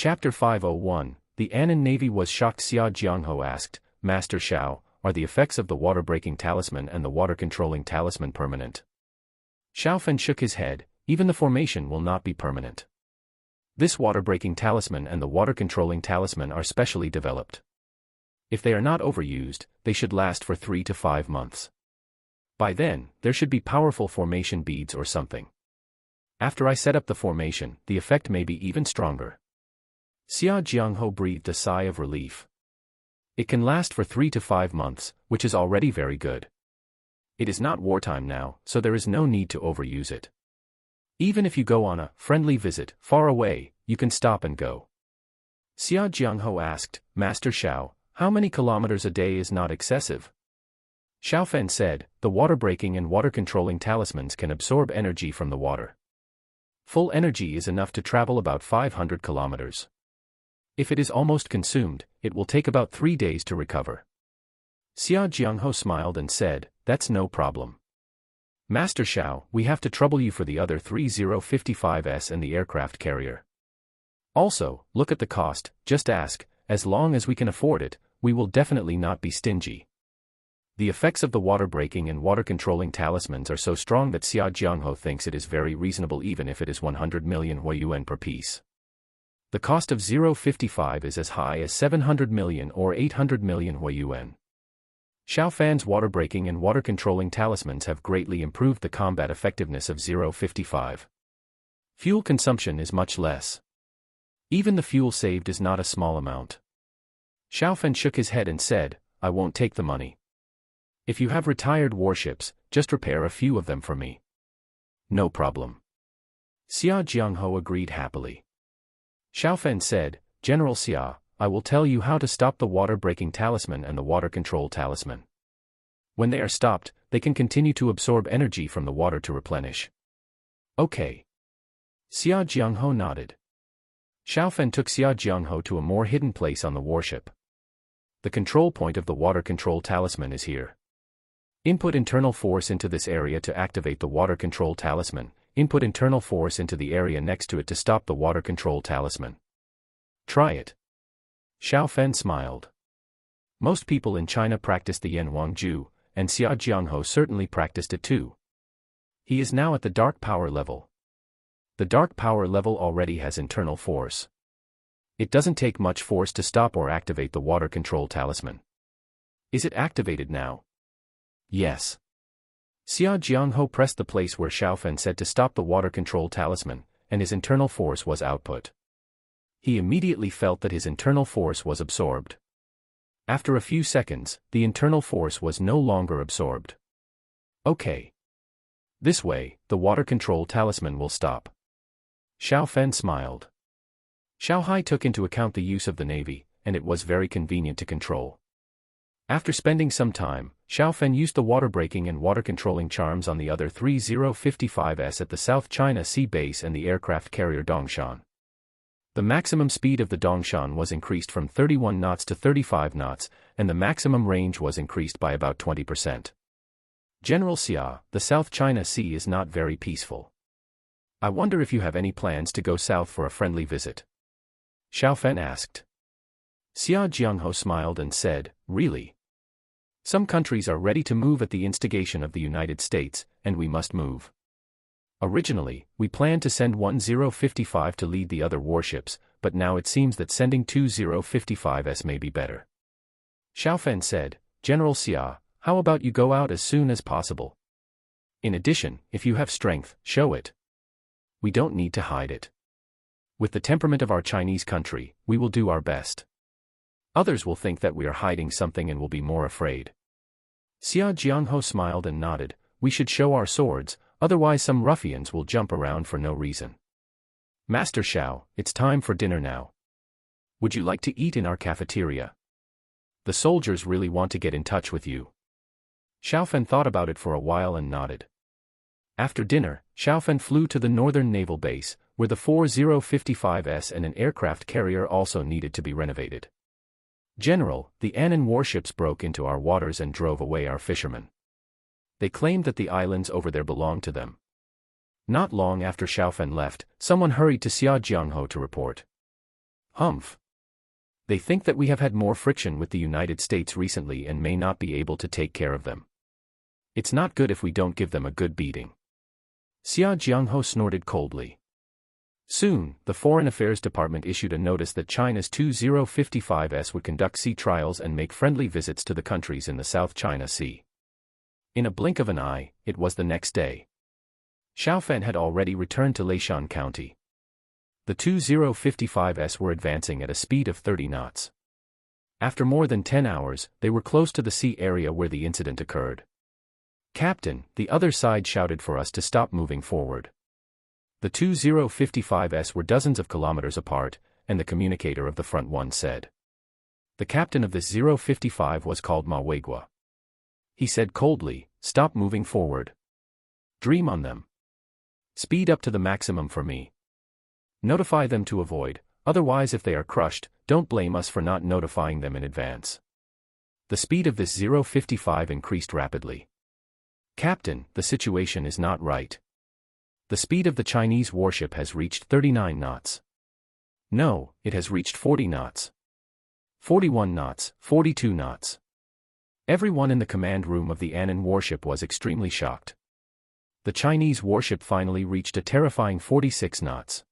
Chapter 501, The Annan Navy was shocked. Xia Jiangho asked, Master Xiao, are the effects of the water-breaking talisman and the water-controlling talisman permanent? Xiao Fan shook his head, even the formation will not be permanent. This water-breaking talisman and the water-controlling talisman are specially developed. If they are not overused, they should last for 3 to 5 months. By then, there should be powerful formation beads or something. After I set up the formation, the effect may be even stronger. Xia Jiangho breathed a sigh of relief. It can last for 3 to 5 months, which is already very good. It is not wartime now, so there is no need to overuse it. Even if you go on a friendly visit far away, you can stop and go. Xia Jiangho asked, Master Xiao, how many kilometers a day is not excessive? Xiao Fan said, the water-breaking and water-controlling talismans can absorb energy from the water. Full energy is enough to travel about 500 kilometers. If it is almost consumed, it will take about 3 days to recover. Xia Jiangho smiled and said, that's no problem. Master Xiao, we have to trouble you for the other 3055s and the aircraft carrier. Also, look at the cost, just ask, as long as we can afford it, we will definitely not be stingy. The effects of the water-breaking and water-controlling talismans are so strong that Xia Jiangho thinks it is very reasonable even if it is 100 million yuan per piece. The cost of 055 is as high as 700 million or 800 million yuan. Xiao Fan's water-breaking and water-controlling talismans have greatly improved the combat effectiveness of 055. Fuel consumption is much less. Even the fuel saved is not a small amount. Xiao Fan shook his head and said, I won't take the money. If you have retired warships, just repair a few of them for me. No problem. Xia Jiangho agreed happily. Xiao Fan said, General Xia, I will tell you how to stop the water-breaking talisman and the water-control talisman. When they are stopped, they can continue to absorb energy from the water to replenish. Okay. Xia Jiangho nodded. Xiao Fan took Xia Jiangho to a more hidden place on the warship. The control point of the water-control talisman is here. Input internal force into this area to activate the water-control talisman. Input internal force into the area next to it to stop the water control talisman. Try it. Xiao Fan smiled. Most people in China practice the Yan Wangju, and Xia Jiangho certainly practiced it too. He is now at the dark power level. The dark power level already has internal force. It doesn't take much force to stop or activate the water control talisman. Is it activated now? Yes. Xia Jiangho pressed the place where Xiao Fan said to stop the water control talisman, and his internal force was output. He immediately felt that his internal force was absorbed. After a few seconds, the internal force was no longer absorbed. Okay. This way, the water control talisman will stop. Xiao Fan smiled. Shanghai took into account the use of the navy, and it was very convenient to control. After spending some time, Xiao Fan used the water-breaking and water-controlling charms on the other 3055s at the South China Sea base and the aircraft carrier Dongshan. The maximum speed of the Dongshan was increased from 31 knots to 35 knots, and the maximum range was increased by about 20%. General Xia, the South China Sea is not very peaceful. I wonder if you have any plans to go south for a friendly visit? Xiao Fan asked. Xia Jiangho smiled and said, really? Some countries are ready to move at the instigation of the United States, and we must move. Originally, we planned to send 1055 to lead the other warships, but now it seems that sending 2055s may be better. Xiao Fan said, General Xia, how about you go out as soon as possible? In addition, if you have strength, show it. We don't need to hide it. With the temperament of our Chinese country, we will do our best. Others will think that we are hiding something and will be more afraid. Xia Jiangho smiled and nodded, we should show our swords, otherwise some ruffians will jump around for no reason. Master Xiao, it's time for dinner now. Would you like to eat in our cafeteria? The soldiers really want to get in touch with you. Xiao Fan thought about it for a while and nodded. After dinner, Xiao Fan flew to the northern naval base, where the 4055s and an aircraft carrier also needed to be renovated. General, the Annan warships broke into our waters and drove away our fishermen. They claimed that the islands over there belonged to them. Not long after Xiao Fan left, someone hurried to Xia Jiangho to report. Humph. They think that we have had more friction with the United States recently and may not be able to take care of them. It's not good if we don't give them a good beating. Xia Jiangho snorted coldly. Soon, the Foreign Affairs Department issued a notice that China's 2055s would conduct sea trials and make friendly visits to the countries in the South China Sea. In a blink of an eye, it was the next day. Xiaofan had already returned to Leishan County. The 2055s were advancing at a speed of 30 knots. After more than 10 hours, they were close to the sea area where the incident occurred. "Captain," the other side shouted for us to stop moving forward. The 2055s were dozens of kilometers apart, and the communicator of the front one said. The captain of this 055 was called Ma Weigua. He said coldly, "Stop moving forward. Dream on them. Speed up to the maximum for me. Notify them to avoid, otherwise if they are crushed, don't blame us for not notifying them in advance." The speed of this 055 increased rapidly. "Captain, the situation is not right. The speed of the Chinese warship has reached 39 knots. No, it has reached 40 knots. 41 knots, 42 knots. Everyone in the command room of the Annan warship was extremely shocked. The Chinese warship finally reached a terrifying 46 knots.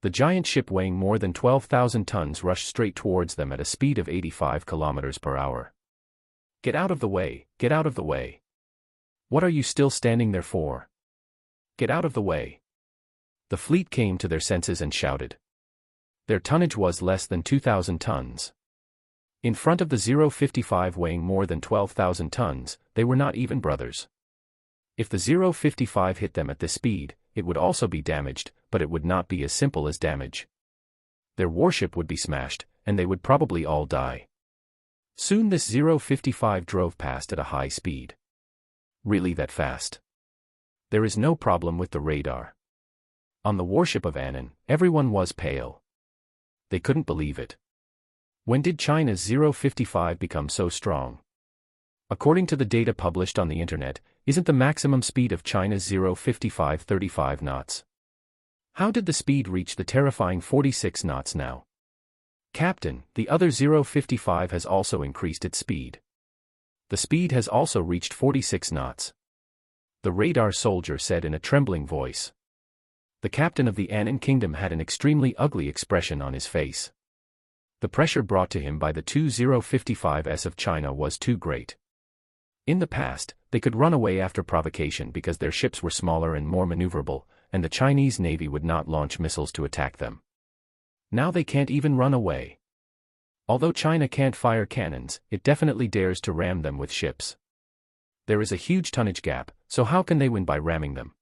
The giant ship weighing more than 12,000 tons rushed straight towards them at a speed of 85 kilometers per hour. "Get out of the way, get out of the way. What are you still standing there for? Get out of the way." The fleet came to their senses and shouted. Their tonnage was less than 2,000 tons. In front of the 055 weighing more than 12,000 tons, they were not even brothers. If the 055 hit them at this speed, it would also be damaged, but it would not be as simple as damage. Their warship would be smashed, and they would probably all die. Soon this 055 drove past at a high speed. Really that fast? There is no problem with the radar. On the warship of Annan, everyone was pale. They couldn't believe it. When did China's 055 become so strong? According to the data published on the internet, isn't the maximum speed of China's 055 35 knots? How did the speed reach the terrifying 46 knots now? "Captain, the other 055 has also increased its speed. The speed has also reached 46 knots. The radar soldier said in a trembling voice. The captain of the Annan Kingdom had an extremely ugly expression on his face. The pressure brought to him by the 2055s of China was too great. In the past, they could run away after provocation because their ships were smaller and more maneuverable, and the Chinese Navy would not launch missiles to attack them. Now they can't even run away. Although China can't fire cannons, it definitely dares to ram them with ships. There is a huge tonnage gap, so how can they win by ramming them?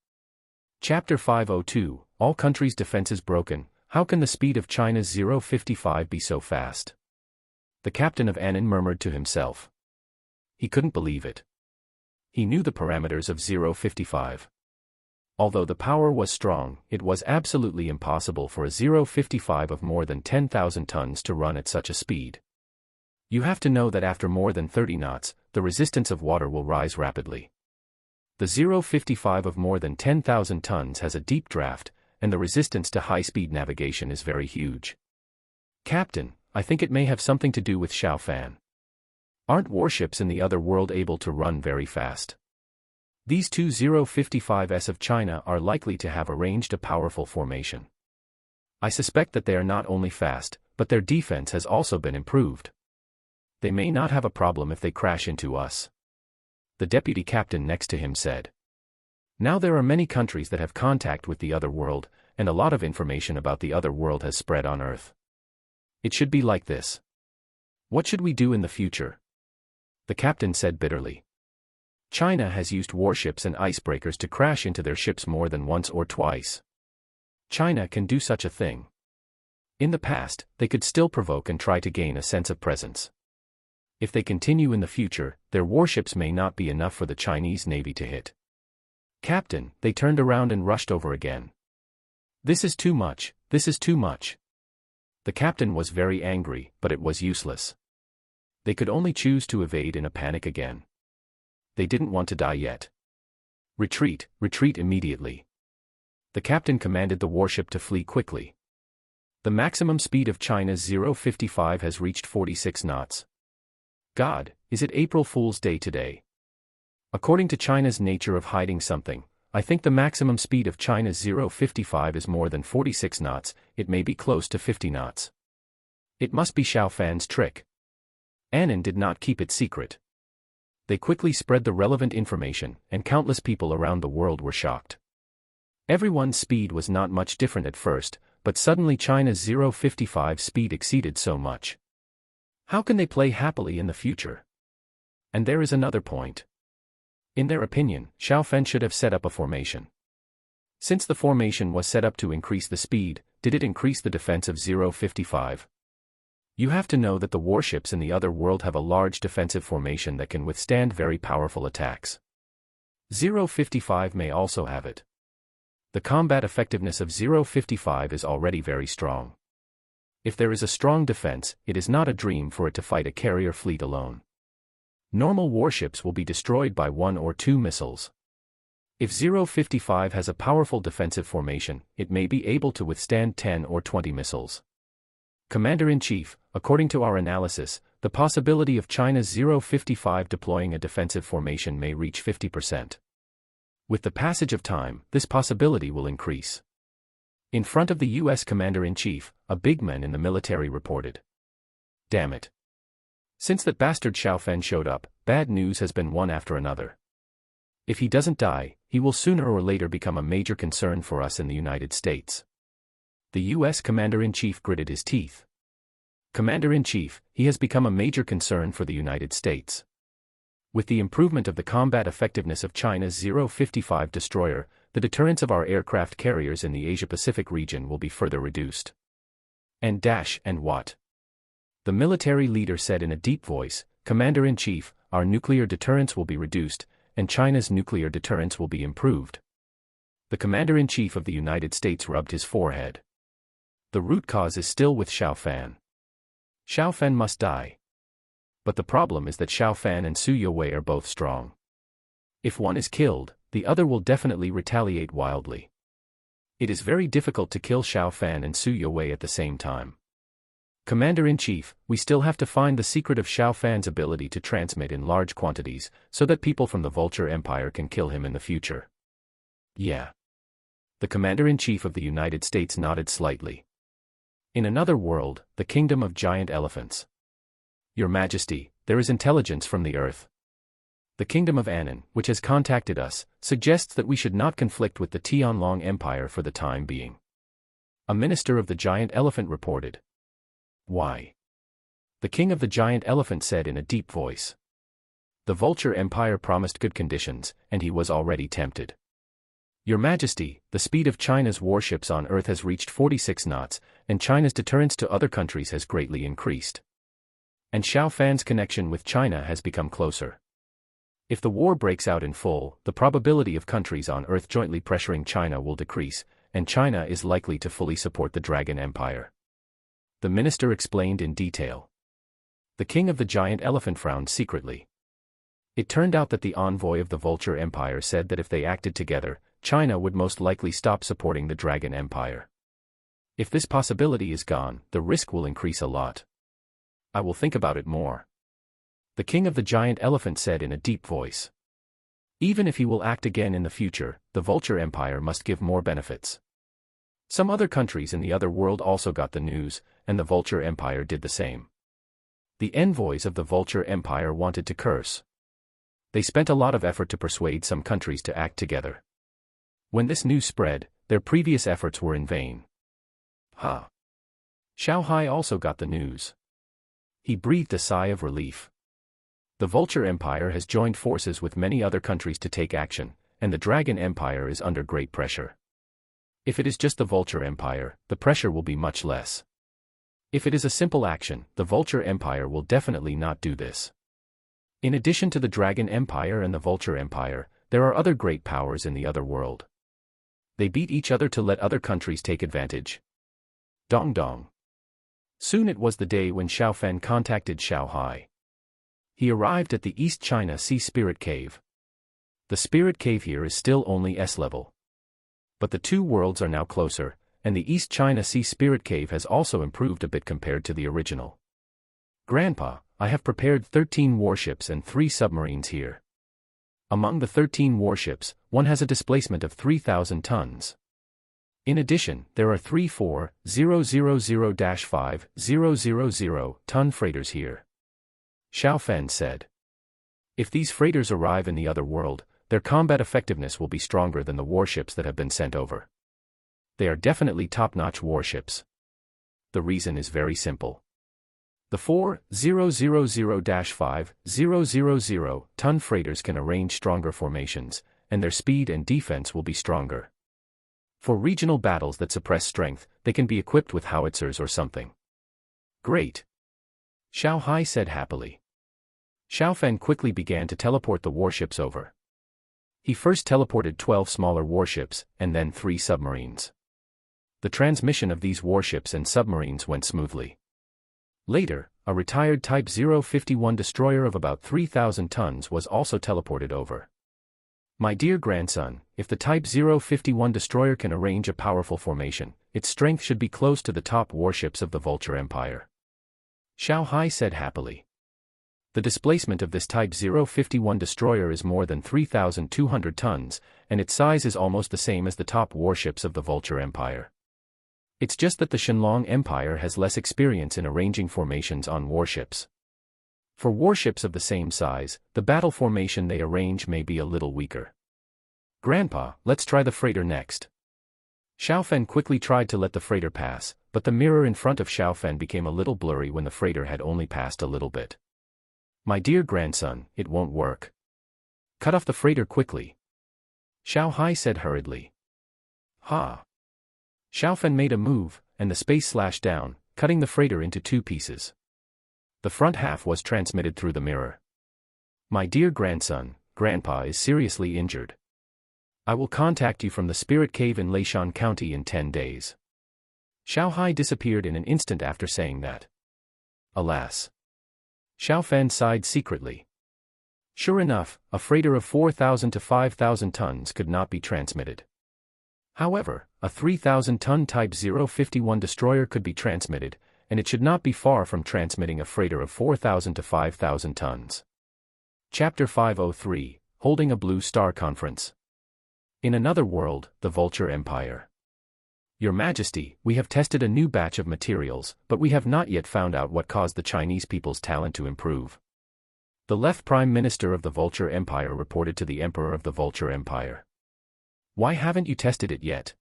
Chapter 502, All Countries' Defenses Broken. How can the speed of China's 055 be so fast? The captain of Annan murmured to himself. He couldn't believe it. He knew the parameters of 055. Although the power was strong, it was absolutely impossible for a 055 of more than 10,000 tons to run at such a speed. You have to know that after more than 30 knots, the resistance of water will rise rapidly. The 055 of more than 10,000 tons has a deep draft, and the resistance to high-speed navigation is very huge. "Captain, I think it may have something to do with Xiaofan. Aren't warships in the other world able to run very fast? These two 055s of China are likely to have arranged a powerful formation. I suspect that they are not only fast, but their defense has also been improved. They may not have a problem if they crash into us." The deputy captain next to him said. Now there are many countries that have contact with the other world, and a lot of information about the other world has spread on Earth. It should be like this. What should we do in the future? The captain said bitterly. China has used warships and icebreakers to crash into their ships more than once or twice. China can do such a thing. In the past, they could still provoke and try to gain a sense of presence. If they continue in the future, their warships may not be enough for the Chinese Navy to hit. "Captain," they turned around and rushed over again. "This is too much, this is too much." The captain was very angry, but it was useless. They could only choose to evade in a panic again. They didn't want to die yet. "Retreat, retreat immediately." The captain commanded the warship to flee quickly. The maximum speed of China's 055 has reached 46 knots. God, is it April Fool's Day today? According to China's nature of hiding something, I think the maximum speed of China's 055 is more than 46 knots, it may be close to 50 knots. It must be Xiao Fan's trick. Annan did not keep it secret. They quickly spread the relevant information, and countless people around the world were shocked. Everyone's speed was not much different at first, but suddenly China's 055 speed exceeded so much. How can they play happily in the future? And there is another point. In their opinion, Xiao Fan should have set up a formation. Since the formation was set up to increase the speed, did it increase the defense of 055? You have to know that the warships in the other world have a large defensive formation that can withstand very powerful attacks. 055 may also have it. The combat effectiveness of 055 is already very strong. If there is a strong defense, it is not a dream for it to fight a carrier fleet alone. Normal warships will be destroyed by 1 or 2 missiles. If 055 has a powerful defensive formation, it may be able to withstand 10 or 20 missiles. Commander-in-Chief, according to our analysis, the possibility of China's 055 deploying a defensive formation may reach 50%. With the passage of time, this possibility will increase. In front of the U.S. Commander-in-Chief, a big man in the military reported. Damn it. Since that bastard Xiao Fan showed up, bad news has been one after another. If he doesn't die, he will sooner or later become a major concern for us in the United States. The U.S. Commander-in-Chief gritted his teeth. Commander-in-Chief, he has become a major concern for the United States. With the improvement of the combat effectiveness of China's 055 destroyer, the deterrence of our aircraft carriers in the Asia-Pacific region will be further reduced. And what? The military leader said in a deep voice, Commander-in-Chief, our nuclear deterrence will be reduced, and China's nuclear deterrence will be improved. The Commander-in-Chief of the United States rubbed his forehead. The root cause is still with Xiao Fan. Xiao Fan must die. But the problem is that Xiao Fan and Su Yowei are both strong. If one is killed, the other will definitely retaliate wildly. It is very difficult to kill Xiao Fan and Su Yowei at the same time. Commander-in-Chief, we still have to find the secret of Xiao Fan's ability to transmit in large quantities, so that people from the Vulture Empire can kill him in the future. Yeah. The Commander-in-Chief of the United States nodded slightly. In another world, the Kingdom of Giant Elephants. Your Majesty, there is intelligence from the Earth. The Kingdom of Annan, which has contacted us, suggests that we should not conflict with the Tianlong Empire for the time being. A minister of the Giant Elephant reported. Why? The king of the giant elephant said in a deep voice. The Vulture Empire promised good conditions, and he was already tempted. Your Majesty, the speed of China's warships on Earth has reached 46 knots, and China's deterrence to other countries has greatly increased. And Xiao Fan's connection with China has become closer. If the war breaks out in full, the probability of countries on Earth jointly pressuring China will decrease, and China is likely to fully support the Dragon Empire. The minister explained in detail. The king of the giant elephant frowned secretly. It turned out that the envoy of the Vulture Empire said that if they acted together, China would most likely stop supporting the Dragon Empire. If this possibility is gone, the risk will increase a lot. I will think about it more. The king of the giant elephant said in a deep voice. Even if he will act again in the future, the Vulture Empire must give more benefits. Some other countries in the other world also got the news, and the Vulture Empire did the same. The envoys of the Vulture Empire wanted to curse. They spent a lot of effort to persuade some countries to act together. When this news spread, their previous efforts were in vain. Shanghai also got the news. He breathed a sigh of relief. The Vulture Empire has joined forces with many other countries to take action, and the Dragon Empire is under great pressure. If it is just the Vulture Empire, the pressure will be much less. If it is a simple action, the Vulture Empire will definitely not do this. In addition to the Dragon Empire and the Vulture Empire, there are other great powers in the other world. They beat each other to let other countries take advantage. Dong dong. Soon it was the day when Xiao Fan contacted Shanghai. He arrived at the East China Sea Spirit Cave. The Spirit Cave here is still only S-level. But the two worlds are now closer, and the East China Sea Spirit Cave has also improved a bit compared to the original. Grandpa, I have prepared 13 warships and 3 submarines here. Among the 13 warships, one has a displacement of 3,000 tons. In addition, there are 3 4,000-5,000 ton freighters here. Xiao Fen said. If these freighters arrive in the other world, their combat effectiveness will be stronger than the warships that have been sent over. They are definitely top-notch warships. The reason is very simple. The 4,000-5,000 ton freighters can arrange stronger formations, and their speed and defense will be stronger. For regional battles that suppress strength, they can be equipped with howitzers or something. Great. Xiao Hai said happily. Xiao Fen quickly began to teleport the warships over. He first teleported 12 smaller warships, and then 3 submarines. The transmission of these warships and submarines went smoothly. Later, a retired Type 051 destroyer of about 3,000 tons was also teleported over. My dear grandson, if the Type 051 destroyer can arrange a powerful formation, its strength should be close to the top warships of the Vulture Empire. Xiao Hai said happily. The displacement of this Type 051 destroyer is more than 3,200 tons, and its size is almost the same as the top warships of the Vulture Empire. It's just that the Shenlong Empire has less experience in arranging formations on warships. For warships of the same size, the battle formation they arrange may be a little weaker. Grandpa, let's try the freighter next. Xiao Fen quickly tried to let the freighter pass, but the mirror in front of Xiao Fen became a little blurry when the freighter had only passed a little bit. My dear grandson, it won't work. Cut off the freighter quickly. Xiao Hai said hurriedly. Ha! Xiao Fen made a move, and the space slashed down, cutting the freighter into 2 pieces. The front half was transmitted through the mirror. My dear grandson, Grandpa is seriously injured. I will contact you from the Spirit Cave in Leishan County in 10 days. Xiao Hai disappeared in an instant after saying that. Alas. Xiao Fen sighed secretly. Sure enough, a freighter of 4,000 to 5,000 tons could not be transmitted. However, a 3,000-ton Type 051 destroyer could be transmitted, and it should not be far from transmitting a freighter of 4,000 to 5,000 tons. Chapter 503, Holding a Blue Star Conference. In another world, the Vulture Empire. Your Majesty, we have tested a new batch of materials, but we have not yet found out what caused the Chinese people's talent to improve. The left Prime Minister of the Vulture Empire reported to the Emperor of the Vulture Empire. Why haven't you tested it yet?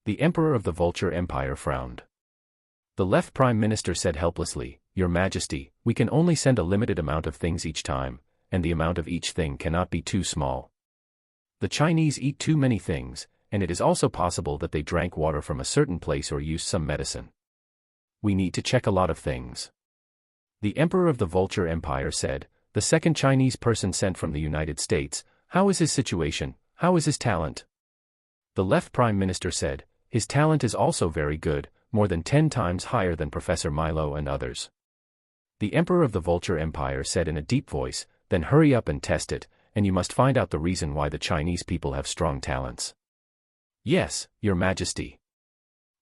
The Emperor of the Vulture Empire frowned. The left Prime Minister said helplessly, Your Majesty, we can only send a limited amount of things each time, and the amount of each thing cannot be too small. The Chinese eat too many things, and it is also possible that they drank water from a certain place or used some medicine. We need to check a lot of things. The Emperor of the Vulture Empire said, the second Chinese person sent from the United States, how is his situation, how is his talent? The left Prime Minister said, his talent is also very good, more than 10 times higher than Professor Milo and others. The Emperor of the Vulture Empire said in a deep voice, then hurry up and test it, and you must find out the reason why the Chinese people have strong talents. Yes, Your Majesty.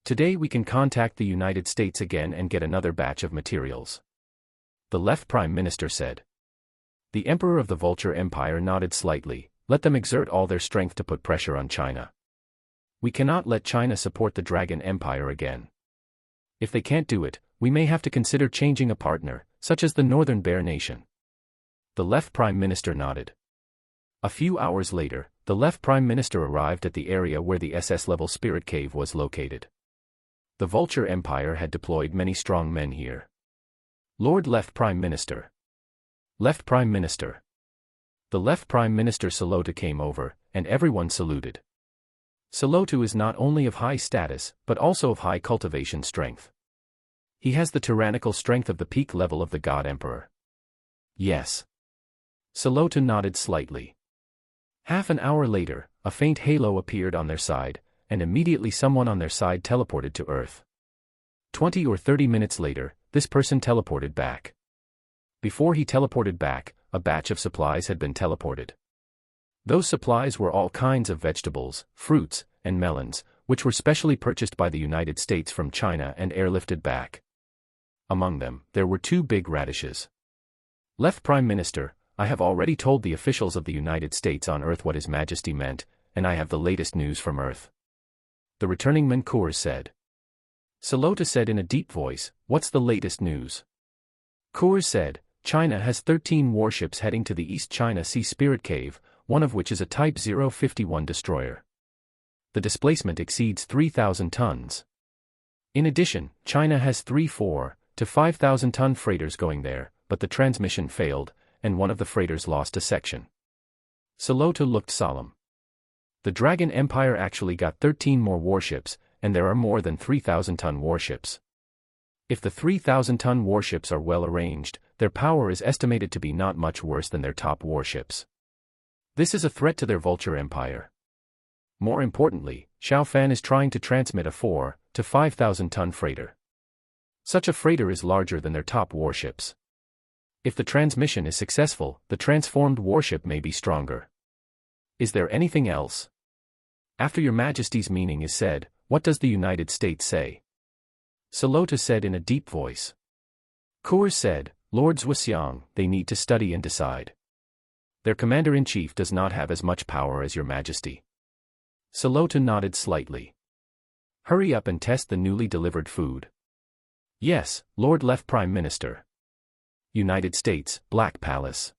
Today we can contact the United States again and get another batch of materials. The left Prime Minister said. The Emperor of the Vulture Empire nodded slightly, let them exert all their strength to put pressure on China. We cannot let China support the Dragon Empire again. If they can't do it, we may have to consider changing a partner, such as the Northern Bear Nation. The left Prime Minister nodded. A few hours later, the left Prime Minister arrived at the area where the SS-level Spirit Cave was located. The Vulture Empire had deployed many strong men here. Lord Left Prime Minister. Left Prime Minister. The left Prime Minister Salotu came over, and everyone saluted. Salotu is not only of high status, but also of high cultivation strength. He has the tyrannical strength of the peak level of the God Emperor. Yes. Salotu nodded slightly. Half an hour later, a faint halo appeared on their side, and immediately someone on their side teleported to Earth. 20 or 30 minutes later, this person teleported back. Before he teleported back, a batch of supplies had been teleported. Those supplies were all kinds of vegetables, fruits, and melons, which were specially purchased by the United States from China and airlifted back. Among them, there were 2 big radishes. Left Prime Minister, I have already told the officials of the United States on Earth what His Majesty meant, and I have the latest news from Earth. The returning Menkour said. Salota said in a deep voice, what's the latest news? Kour said, China has 13 warships heading to the East China Sea Spirit Cave, one of which is a Type 051 destroyer. The displacement exceeds 3,000 tons. In addition, China has 3 4 to 5,000 ton freighters going there, but the transmission failed, and one of the freighters lost a section. Salota looked solemn. The Dragon Empire actually got 13 more warships, and there are more than 3,000-ton warships. If the 3,000-ton warships are well arranged, their power is estimated to be not much worse than their top warships. This is a threat to their Vulture Empire. More importantly, Xiao Fan is trying to transmit a 4 to 5,000-ton freighter. Such a freighter is larger than their top warships. If the transmission is successful, the transformed warship may be stronger. Is there anything else? After Your Majesty's meaning is said, what does the United States say? Salota said in a deep voice. Kour said, Lord Zhuxiang, they need to study and decide. Their commander-in-chief does not have as much power as Your Majesty. Salota nodded slightly. Hurry up and test the newly delivered food. Yes, Lord Left Prime Minister. United States, Black Palace.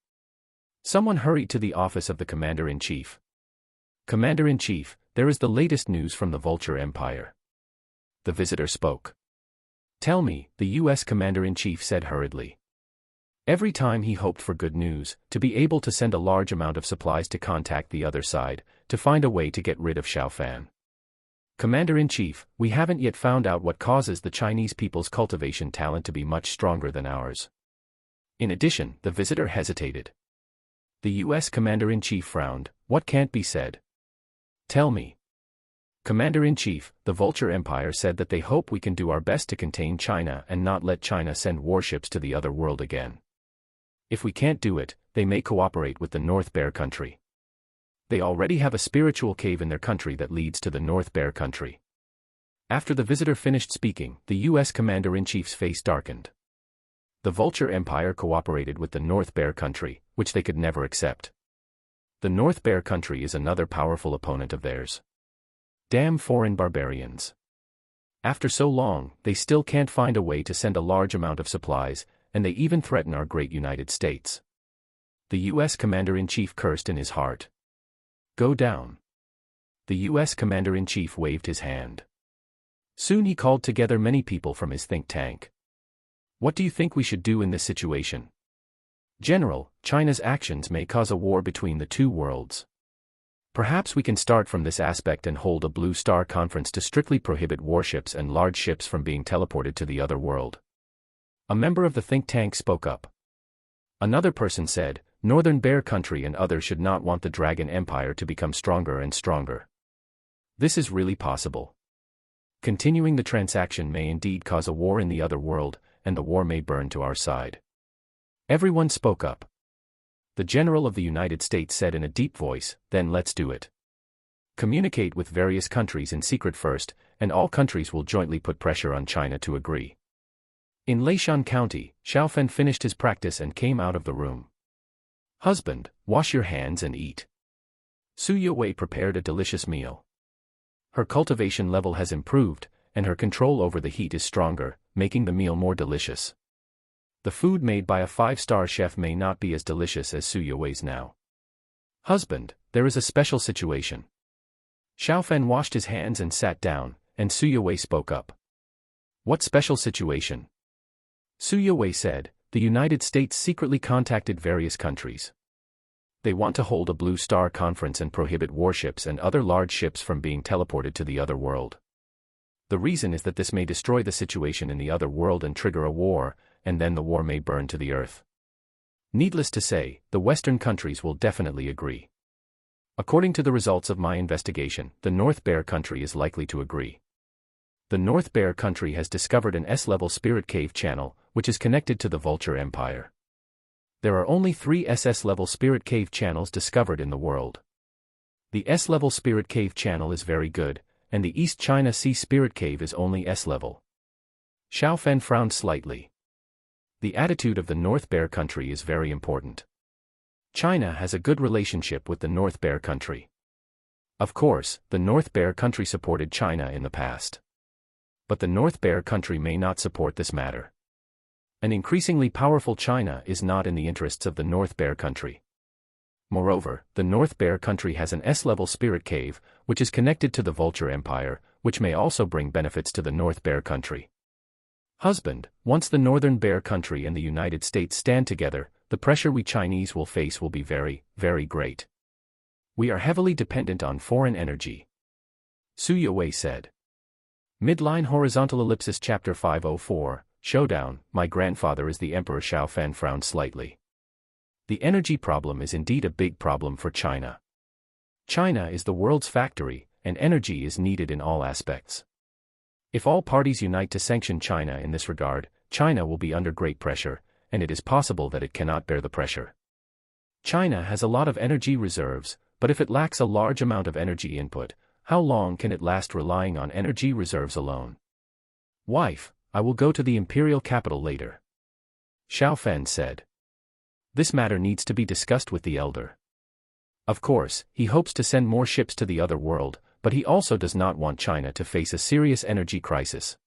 Someone hurried to the office of the Commander-in-Chief. Commander-in-Chief, there is the latest news from the Vulture Empire. The visitor spoke. Tell me, the U.S. Commander-in-Chief said hurriedly. Every time he hoped for good news, to be able to send a large amount of supplies to contact the other side, to find a way to get rid of Xiao Fan. Commander-in-Chief, we haven't yet found out what causes the Chinese people's cultivation talent to be much stronger than ours. In addition, the visitor hesitated. The U.S. Commander-in-Chief frowned. What can't be said? Tell me. Commander-in-Chief, the Vulture Empire said that they hope we can do our best to contain China and not let China send warships to the other world again. If we can't do it, they may cooperate with the North Bear Country. They already have a spiritual cave in their country that leads to the North Bear Country. After the visitor finished speaking, the U.S. Commander-in-Chief's face darkened. The Vulture Empire cooperated with the North Bear Country, which they could never accept. The North Bear Country is another powerful opponent of theirs. Damn foreign barbarians. After so long, they still can't find a way to send a large amount of supplies, and they even threaten our great United States. The U.S. Commander-in-Chief cursed in his heart. Go down. The U.S. Commander-in-Chief waved his hand. Soon he called together many people from his think tank. What do you think we should do in this situation? General, China's actions may cause a war between the 2 worlds. Perhaps we can start from this aspect and hold a Blue Star Conference to strictly prohibit warships and large ships from being teleported to the other world. A member of the think tank spoke up. Another person said, Northern Bear Country and others should not want the Dragon Empire to become stronger and stronger. This is really possible. Continuing the transaction may indeed cause a war in the other world, and the war may burn to our side. Everyone spoke up. The General of the United States said in a deep voice, then let's do it. Communicate with various countries in secret first, and all countries will jointly put pressure on China to agree. In Leishan County, Xiao Fan finished his practice and came out of the room. Husband, wash your hands and eat. Su Yowei prepared a delicious meal. Her cultivation level has improved, and her control over the heat is stronger, making the meal more delicious. The food made by a 5-star chef may not be as delicious as Su Yowei's now. Husband, there is a special situation. Xiao Fan washed his hands and sat down, and Su Yowei spoke up. What special situation? Su Yowei said, the United States secretly contacted various countries. They want to hold a Blue Star Conference and prohibit warships and other large ships from being teleported to the other world. The reason is that this may destroy the situation in the other world and trigger a war, and then the war may burn to the earth. Needless to say, the Western countries will definitely agree. According to the results of my investigation, the North Bear Country is likely to agree. The North Bear Country has discovered an S-level spirit cave channel, which is connected to the Vulture Empire. There are only 3 SS-level spirit cave channels discovered in the world. The S-level spirit cave channel is very good, and the East China Sea Spirit Cave is only S-level. Xiao Fen frowned slightly. The attitude of the North Bear country is very important. China has a good relationship with the North Bear country. Of course, the North Bear country supported China in the past. But the North Bear country may not support this matter. An increasingly powerful China is not in the interests of the North Bear country. Moreover, the North Bear country has an S-level spirit cave, which is connected to the Vulture Empire, which may also bring benefits to the North Bear country. Husband, once the Northern Bear country and the United States stand together, the pressure we Chinese will face will be very, very great. We are heavily dependent on foreign energy. Su Yue said. Midline horizontal ellipsis chapter 504, Showdown, my grandfather is the Emperor. Xiao Fen frowned slightly. The energy problem is indeed a big problem for China. China is the world's factory, and energy is needed in all aspects. If all parties unite to sanction China in this regard, China will be under great pressure, and it is possible that it cannot bear the pressure. China has a lot of energy reserves, but if it lacks a large amount of energy input, how long can it last relying on energy reserves alone? Wife, I will go to the imperial capital later. Xiao Fen said. This matter needs to be discussed with the elder. Of course, he hopes to send more ships to the other world, but he also does not want China to face a serious energy crisis.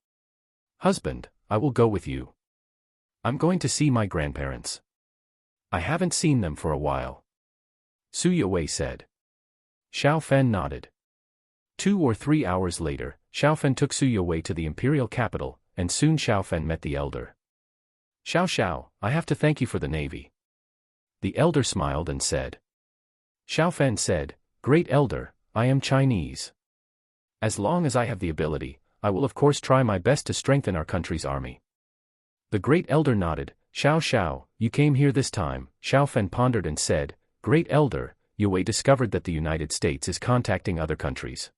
Husband, I will go with you. I'm going to see my grandparents. I haven't seen them for a while. Su Yue said. Xiao Fen nodded. 2 or 3 hours later, Xiao Fen took Su Yue to the imperial capital, and soon Xiao Fen met the elder. Xiao, I have to thank you for the navy. The elder smiled and said. Xiao Fen said, Great elder, I am Chinese. As long as I have the ability, I will of course try my best to strengthen our country's army. The great elder nodded. Xiao, you came here this time. Xiao Fen pondered and said, Great elder, Yue discovered that the United States is contacting other countries.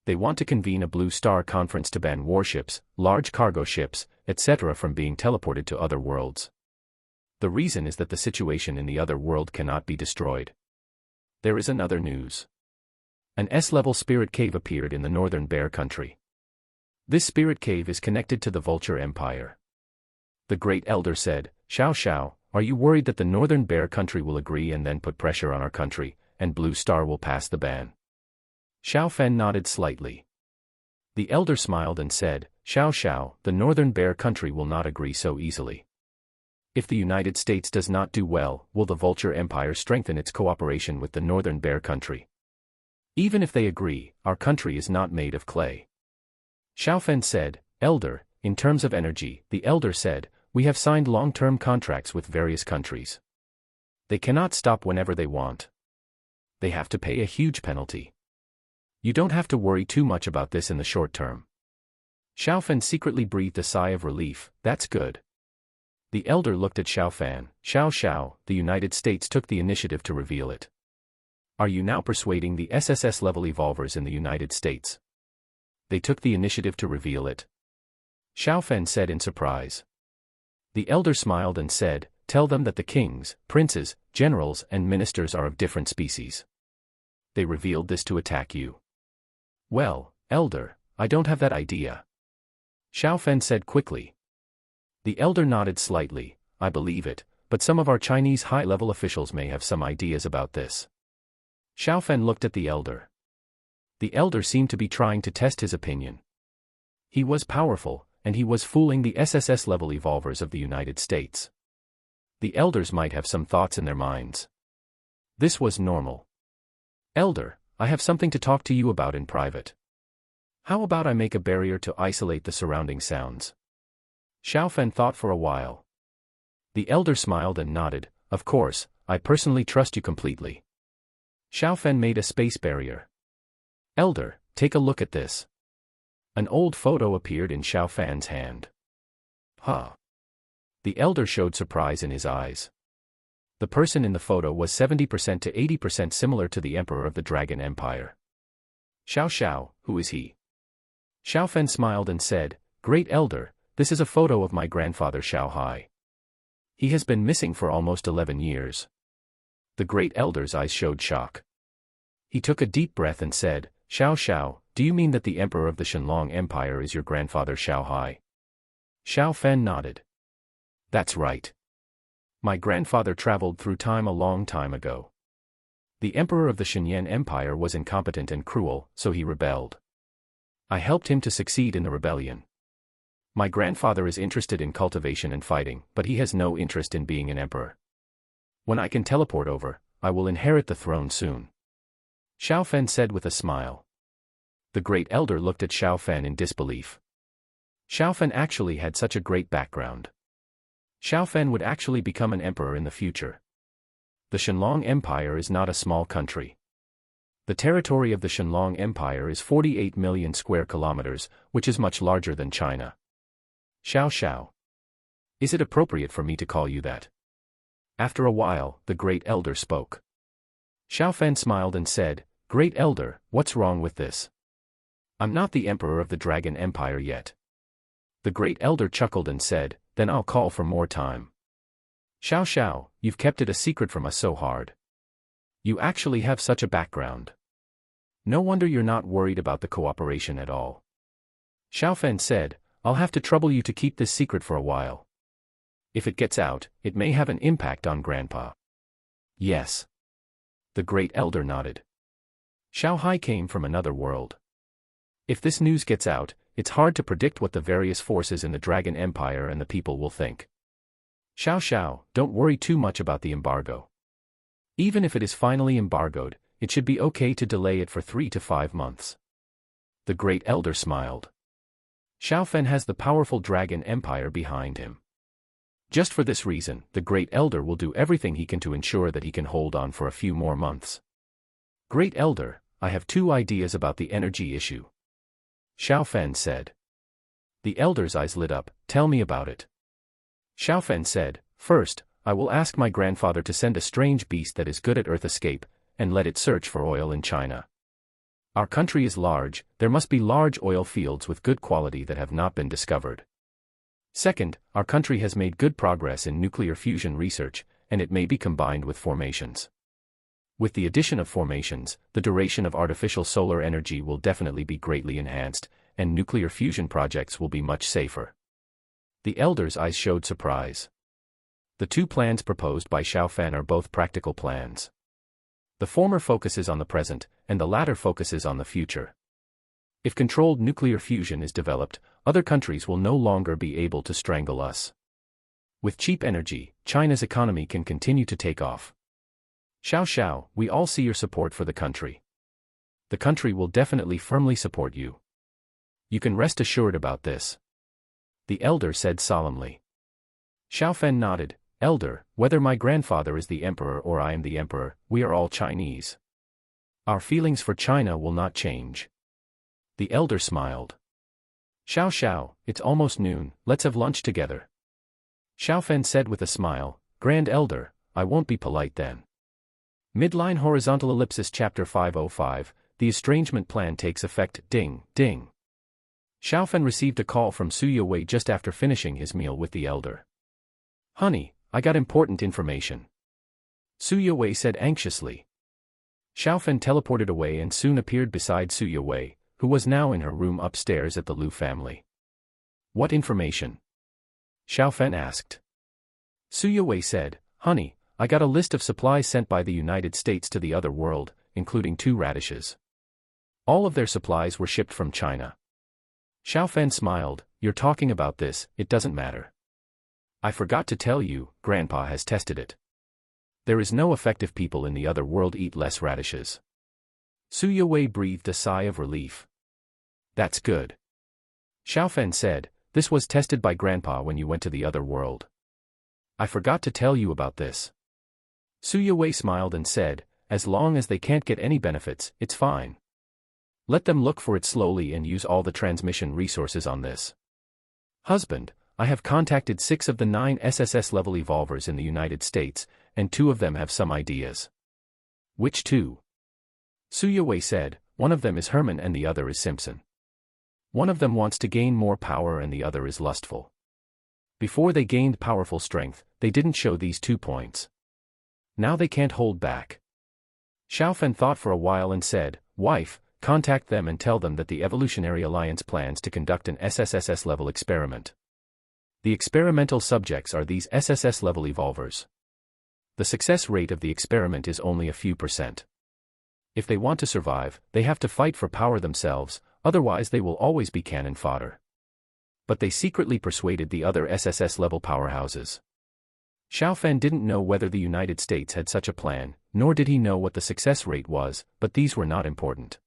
They want to convene a Blue Star conference to ban warships, large cargo ships, etc. from being teleported to other worlds. The reason is that the situation in the other world cannot be destroyed. There is another news. An S-level spirit cave appeared in the Northern Bear country. This spirit cave is connected to the Vulture Empire. The great elder said, Xiao, are you worried that the Northern Bear country will agree and then put pressure on our country, and Blue Star will pass the ban? Xiao Fen nodded slightly. The elder smiled and said, Xiao, the Northern Bear country will not agree so easily. If the United States does not do well, will the Vulture Empire strengthen its cooperation with the Northern Bear country? Even if they agree, our country is not made of clay. Xiao Fen said, Elder, in terms of energy, the elder said, we have signed long-term contracts with various countries. They cannot stop whenever they want. They have to pay a huge penalty. You don't have to worry too much about this in the short term. Xiao Fen secretly breathed a sigh of relief. That's good. The elder looked at Xiao Fen. Xiao, the United States took the initiative to reveal it. Are you now persuading the SSS-level evolvers in the United States? They took the initiative to reveal it. Xiao Fen said in surprise. The elder smiled and said, tell them that the kings, princes, generals and ministers are of different species. They revealed this to attack you. Well, elder, I don't have that idea. Xiao Fen said quickly. The elder nodded slightly. I believe it, but some of our Chinese high-level officials may have some ideas about this. Xiao Fen looked at the elder. The elder seemed to be trying to test his opinion. He was powerful, and he was fooling the SSS-level evolvers of the United States. The elders might have some thoughts in their minds. This was normal. Elder, I have something to talk to you about in private. How about I make a barrier to isolate the surrounding sounds? Xiao Fen thought for a while. The elder smiled and nodded. Of course, I personally trust you completely. Xiao Fen made a space barrier. Elder, take a look at this. An old photo appeared in Xiao Fan's hand. Huh. The elder showed surprise in his eyes. The person in the photo was 70% to 80% similar to the Emperor of the Dragon Empire. Xiao, who is he? Xiao Fen smiled and said, Great elder, this is a photo of my grandfather Xiao Hai. He has been missing for almost 11 years. The great elder's eyes showed shock. He took a deep breath and said, Xiao, do you mean that the emperor of the Shenlong Empire is your grandfather Xiao Hai? Xiao Fan nodded. That's right. My grandfather traveled through time a long time ago. The emperor of the Shenyan Empire was incompetent and cruel, so he rebelled. I helped him to succeed in the rebellion. My grandfather is interested in cultivation and fighting, but he has no interest in being an emperor. When I can teleport over, I will inherit the throne soon. Xiao Fan said with a smile. The great elder looked at Xiao Fan in disbelief. Xiao Fan actually had such a great background. Xiao Fan would actually become an emperor in the future. The Shenlong Empire is not a small country. The territory of the Shenlong Empire is 48 million square kilometers, which is much larger than China. Xiao. Is it appropriate for me to call you that? After a while, the great elder spoke. Xiao Fan smiled and said, Great elder, what's wrong with this? I'm not the emperor of the Dragon Empire yet. The great elder chuckled and said, Then I'll call for more time. Xiao, you've kept it a secret from us so hard. You actually have such a background. No wonder you're not worried about the cooperation at all. Xiao Fan said, I'll have to trouble you to keep this secret for a while. If it gets out, it may have an impact on Grandpa. Yes. The great elder nodded. Xiao Hai came from another world. If this news gets out, it's hard to predict what the various forces in the Dragon Empire and the people will think. Xiao, don't worry too much about the embargo. Even if it is finally embargoed, it should be okay to delay it for 3 to 5 months. The great elder smiled. Xiao Fan has the powerful Dragon Empire behind him. Just for this reason, the great elder will do everything he can to ensure that he can hold on for a few more months. Great elder, I have 2 ideas about the energy issue. Xiao Fan said. The elder's eyes lit up, tell me about it. Xiao Fan said, First, I will ask my grandfather to send a strange beast that is good at earth escape, and let it search for oil in China. Our country is large, there must be large oil fields with good quality that have not been discovered. Second, our country has made good progress in nuclear fusion research, and it may be combined with formations. With the addition of formations, the duration of artificial solar energy will definitely be greatly enhanced, and nuclear fusion projects will be much safer. The elder's eyes showed surprise. The 2 plans proposed by Xiao Fan are both practical plans. The former focuses on the present, and the latter focuses on the future. If controlled nuclear fusion is developed, other countries will no longer be able to strangle us. With cheap energy, China's economy can continue to take off. Xiao, we all see your support for the country. The country will definitely firmly support you. You can rest assured about this. The elder said solemnly. Xiao Fan nodded, Elder, whether my grandfather is the emperor or I am the emperor, we are all Chinese. Our feelings for China will not change. The elder smiled. Xiao, it's almost noon, let's have lunch together. Xiao Fan said with a smile, Grand Elder, I won't be polite then. Midline horizontal ellipsis chapter 505, the estrangement plan takes effect, ding. Xiao Fan received a call from Su Yowei just after finishing his meal with the elder. Honey, I got important information. Su Yowei said anxiously. Xiao Fan teleported away and soon appeared beside Su Yowei, who was now in her room upstairs at the Liu family. What information? Xiao Fan asked. Su Yowei said, Honey, I got a list of supplies sent by the United States to the other world, including 2 radishes. All of their supplies were shipped from China. Xiao Fan smiled, You're talking about this, it doesn't matter. I forgot to tell you, Grandpa has tested it. There is no effective people in the other world eat less radishes. Su Yowei breathed a sigh of relief. That's good. Xiao Fan said, This was tested by Grandpa when you went to the other world. I forgot to tell you about this. Su Yowei smiled and said, As long as they can't get any benefits, it's fine. Let them look for it slowly and use all the transmission resources on this. Husband, I have contacted 6 of the 9 SSS-level evolvers in the United States, and 2 of them have some ideas. Which 2? Su Yowei said, One of them is Herman and the other is Simpson. One of them wants to gain more power and the other is lustful. Before they gained powerful strength, they didn't show these 2 points. Now they can't hold back. Xiao Fan thought for a while and said, Wife, contact them and tell them that the Evolutionary Alliance plans to conduct an SSSS-level experiment. The experimental subjects are these SSS-level evolvers. The success rate of the experiment is only a few %. If they want to survive, they have to fight for power themselves, otherwise they will always be cannon fodder. But they secretly persuaded the other SSS-level powerhouses. Xiao Fan didn't know whether the United States had such a plan, nor did he know what the success rate was, but these were not important.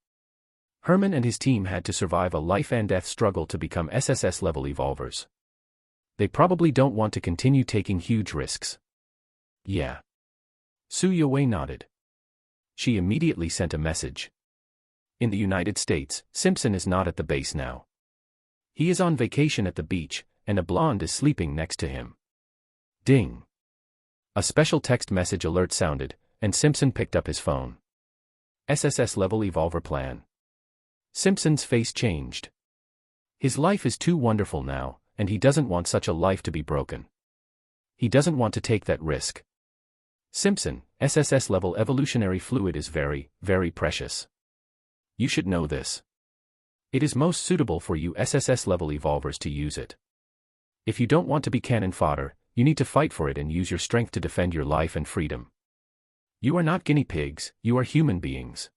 Herman and his team had to survive a life-and-death struggle to become SSS-level evolvers. They probably don't want to continue taking huge risks. Yeah. Su Yowei nodded. She immediately sent a message. In the United States, Simpson is not at the base now. He is on vacation at the beach, and a blonde is sleeping next to him. Ding. A special text message alert sounded, and Simpson picked up his phone. SSS-level evolver plan. Simpson's face changed. His life is too wonderful now, and he doesn't want such a life to be broken. He doesn't want to take that risk. Simpson, SSS-level evolutionary fluid is very, very precious. You should know this. It is most suitable for you SSS-level evolvers to use it. If you don't want to be cannon fodder, you need to fight for it and use your strength to defend your life and freedom. You are not guinea pigs, you are human beings.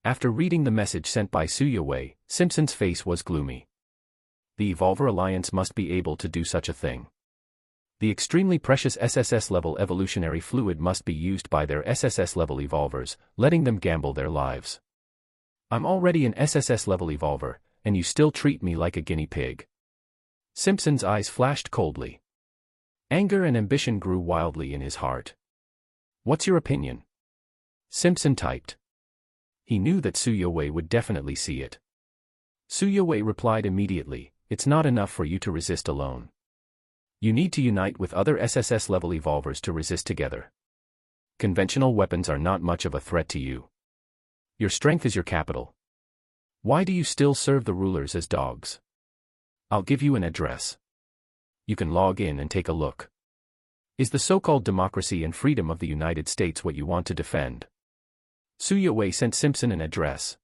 After reading the message sent by Su Yowei, Simpson's face was gloomy. The Evolver Alliance must be able to do such a thing. The extremely precious SSS-level evolutionary fluid must be used by their SSS-level evolvers, letting them gamble their lives. I'm already an SSS-level evolver, and you still treat me like a guinea pig. Simpson's eyes flashed coldly. Anger and ambition grew wildly in his heart. What's your opinion? Simpson typed. He knew that Su Yowei would definitely see it. Su Yowei replied immediately, it's not enough for you to resist alone. You need to unite with other SSS-level evolvers to resist together. Conventional weapons are not much of a threat to you. Your strength is your capital. Why do you still serve the rulers as dogs? I'll give you an address. You can log in and take a look. Is the so-called democracy and freedom of the United States what you want to defend? Su Yowei sent Simpson an address.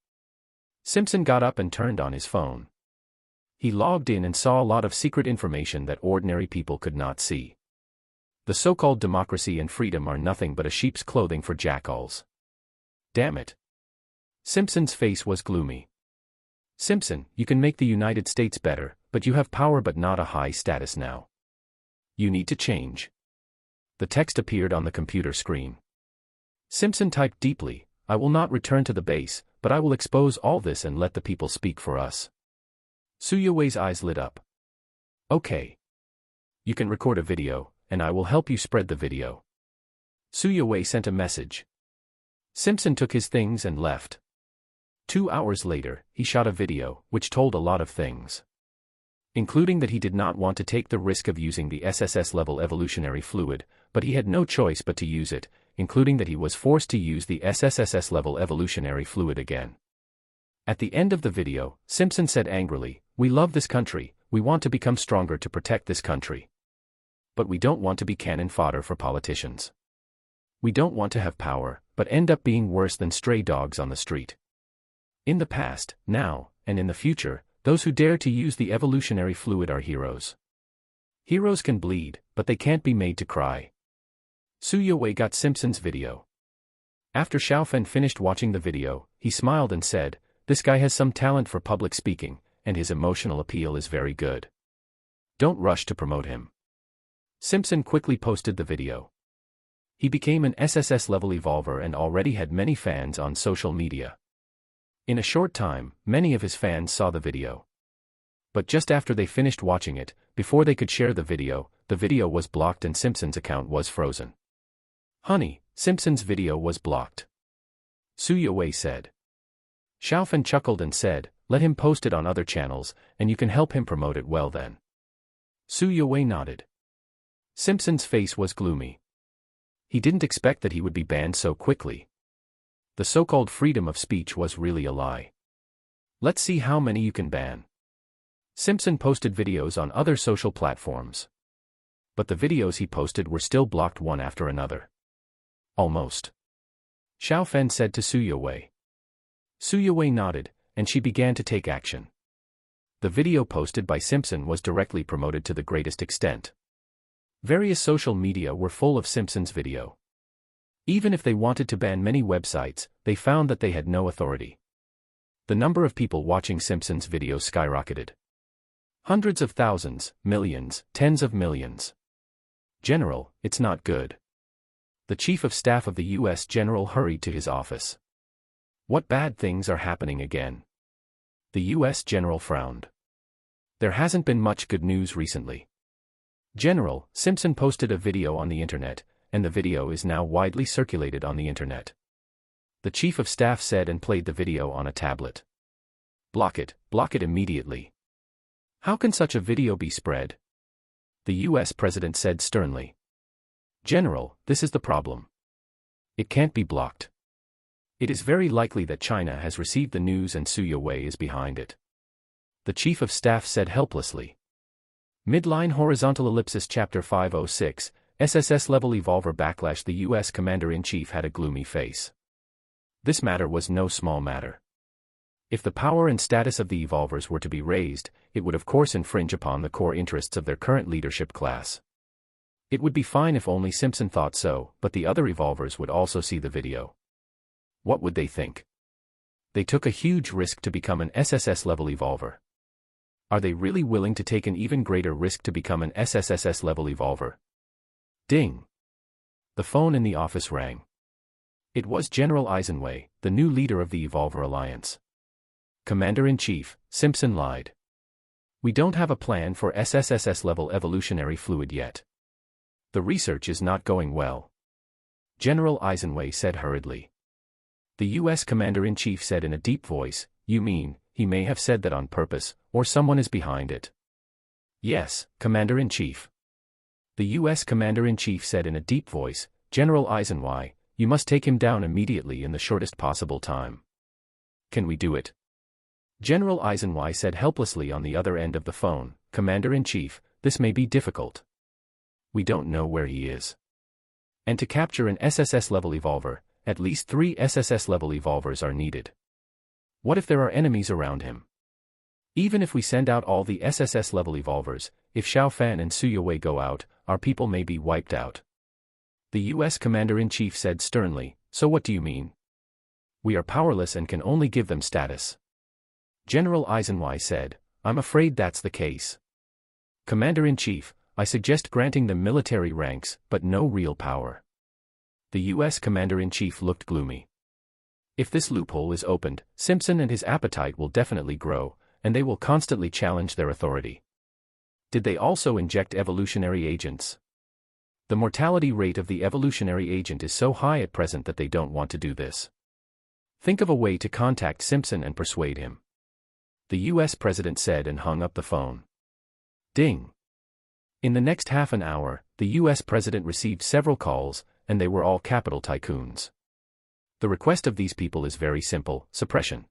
Simpson got up and turned on his phone. He logged in and saw a lot of secret information that ordinary people could not see. The so-called democracy and freedom are nothing but a sheep's clothing for jackals. Damn it. Simpson's face was gloomy. Simpson, you can make the United States better, but you have power but not a high status now. You need to change. The text appeared on the computer screen. Simpson typed deeply, I will not return to the base, but I will expose all this and let the people speak for us. Su Yowei's eyes lit up. Okay. You can record a video, and I will help you spread the video. Su Yowei sent a message. Simpson took his things and left. 2 hours later, he shot a video, which told a lot of things. Including that he did not want to take the risk of using the SSS-level evolutionary fluid, but he had no choice but to use it, including that he was forced to use the SSSS-level evolutionary fluid again. At the end of the video, Simpson said angrily, we love this country, we want to become stronger to protect this country. But we don't want to be cannon fodder for politicians. We don't want to have power, but end up being worse than stray dogs on the street. In the past, now, and in the future, those who dare to use the evolutionary fluid are heroes. Heroes can bleed, but they can't be made to cry. Su Yowei got Simpson's video. After Xiao Fan finished watching the video, he smiled and said, this guy has some talent for public speaking, and his emotional appeal is very good. Don't rush to promote him. Simpson quickly posted the video. He became an SSS-level evolver and already had many fans on social media. In a short time, many of his fans saw the video. But just after they finished watching it, before they could share the video was blocked and Simpson's account was frozen. Honey, Simpson's video was blocked. Su Yowei said. Xiao Fan chuckled and said, let him post it on other channels, and you can help him promote it well then. Su Yowei nodded. Simpson's face was gloomy. He didn't expect that he would be banned so quickly. The so-called freedom of speech was really a lie. Let's see how many you can ban. Simpson posted videos on other social platforms. But the videos he posted were still blocked one after another. Almost. Xiao Fan said to Su Yowei. Su Yue nodded, and she began to take action. The video posted by Simpson was directly promoted to the greatest extent. Various social media were full of Simpson's video. Even if they wanted to ban many websites, they found that they had no authority. The number of people watching Simpson's video skyrocketed. Hundreds of thousands, millions, tens of millions. General, it's not good. The chief of staff of the U.S. general hurried to his office. What bad things are happening again? The U.S. general frowned. There hasn't been much good news recently. General, Simpson posted a video on the internet, and the video is now widely circulated on the internet. The chief of staff said and played the video on a tablet. Block it immediately. How can such a video be spread? The U.S. president said sternly. General, this is the problem. It can't be blocked. It is very likely that China has received the news and Su Yue is behind it. The chief of staff said helplessly. Midline horizontal ellipsis chapter 506, SSS level evolver backlash. The U.S. commander-in-chief had a gloomy face. This matter was no small matter. If the power and status of the evolvers were to be raised, it would of course infringe upon the core interests of their current leadership class. It would be fine if only Simpson thought so, but the other evolvers would also see the video. What would they think? They took a huge risk to become an SSS-level evolver. Are they really willing to take an even greater risk to become an SSSS-level evolver? Ding! The phone in the office rang. It was General Eisenway, the new leader of the Evolver Alliance. Commander-in-Chief, Simpson lied. We don't have a plan for SSSS-level evolutionary fluid yet. The research is not going well. General Eisenway said hurriedly. The U.S. Commander-in-Chief said in a deep voice, "You mean, he may have said that on purpose, or someone is behind it?" "Yes, Commander-in-Chief." The U.S. Commander-in-Chief said in a deep voice, "General Eisenway, you must take him down immediately in the shortest possible time." "Can we do it?" General Eisenway said helplessly on the other end of the phone, "Commander-in-Chief, this may be difficult. We don't know where he is. And to capture an SSS-level evolver, at least 3 SSS-level evolvers are needed. What if there are enemies around him? Even if we send out all the SSS-level evolvers, if Xiao Fan and Su Yue go out, our people may be wiped out." The U.S. Commander-in-Chief said sternly, "So what do you mean? We are powerless and can only give them status." General Eisenway said, "I'm afraid that's the case. Commander-in-Chief, I suggest granting them military ranks, but no real power." The U.S. Commander-in-Chief looked gloomy. If this loophole is opened, Simpson and his appetite will definitely grow, and they will constantly challenge their authority. Did they also inject evolutionary agents? The mortality rate of the evolutionary agent is so high at present that they don't want to do this. Think of a way to contact Simpson and persuade him. The U.S. president said and hung up the phone. Ding! In the next half an hour, the U.S. president received several calls, and they were all capital tycoons. The request of these people is very simple: suppression.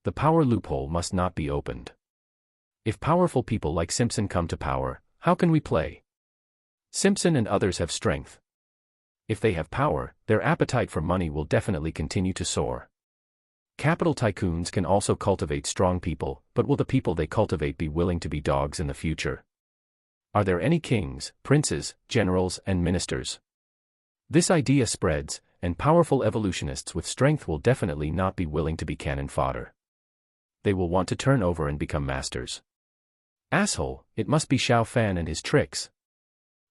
The power loophole must not be opened. If powerful people like Simpson come to power, how can we play? Simpson and others have strength. If they have power, their appetite for money will definitely continue to soar. Capital tycoons can also cultivate strong people, but will the people they cultivate be willing to be dogs in the future? Are there any kings, princes, generals, and ministers? This idea spreads, and powerful evolutionists with strength will definitely not be willing to be cannon fodder. They will want to turn over and become masters. Asshole, it must be Xiao Fan and his tricks.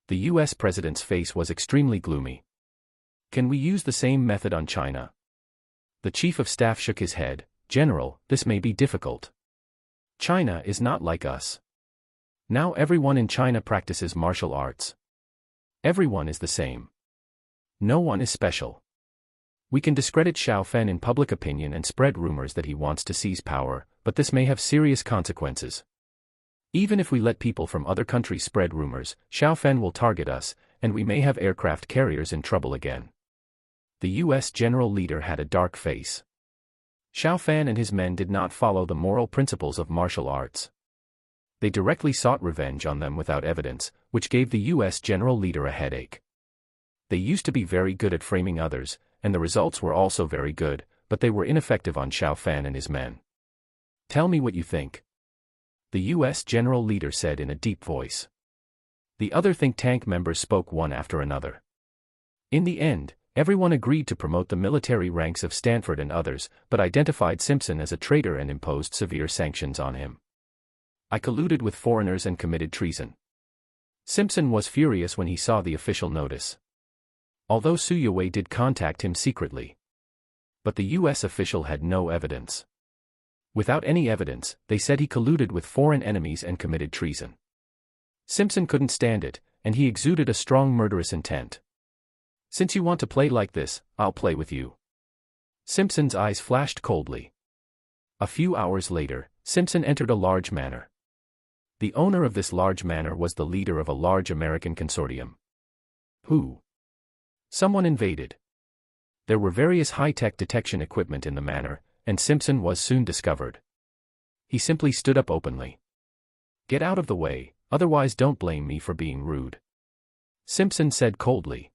The U.S. president's face was extremely gloomy. Can we use the same method on China? The chief of staff shook his head. General, this may be difficult. China is not like us. Now everyone in China practices martial arts. Everyone is the same. No one is special. We can discredit Xiao Fan in public opinion and spread rumors that he wants to seize power, but this may have serious consequences. Even if we let people from other countries spread rumors, Xiao Fan will target us, and we may have aircraft carriers in trouble again. The U.S. general leader had a dark face. Xiao Fan and his men did not follow the moral principles of martial arts. They directly sought revenge on them without evidence, which gave the U.S. general leader a headache. They used to be very good at framing others, and the results were also very good, but they were ineffective on Xiao Fan and his men. Tell me what you think, the U.S. general leader said in a deep voice. The other think tank members spoke one after another. In the end, everyone agreed to promote the military ranks of Stanford and others, but identified Simpson as a traitor and imposed severe sanctions on him. I colluded with foreigners and committed treason. Simpson was furious when he saw the official notice. Although Su Yue did contact him secretly. But the U.S. official had no evidence. Without any evidence, they said he colluded with foreign enemies and committed treason. Simpson couldn't stand it, and he exuded a strong murderous intent. Since you want to play like this, I'll play with you. Simpson's eyes flashed coldly. A few hours later, Simpson entered a large manor. The owner of this large manor was the leader of a large American consortium. Who? Someone invaded. There were various high-tech detection equipment in the manor, and Simpson was soon discovered. He simply stood up openly. Get out of the way, otherwise don't blame me for being rude. Simpson said coldly.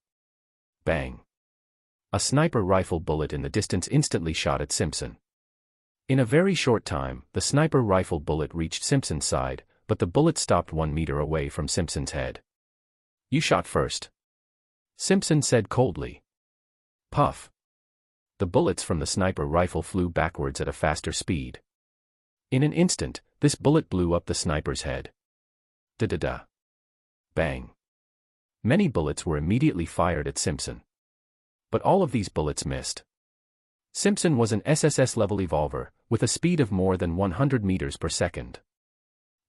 Bang. A sniper rifle bullet in the distance instantly shot at Simpson. In a very short time, the sniper rifle bullet reached Simpson's side, but the bullet stopped 1 meter away from Simpson's head. You shot first. Simpson said coldly. Puff. The bullets from the sniper rifle flew backwards at a faster speed. In an instant, this bullet blew up the sniper's head. Da-da-da. Bang. Many bullets were immediately fired at Simpson. But all of these bullets missed. Simpson was an SSS-level evolver, with a speed of more than 100 meters per second.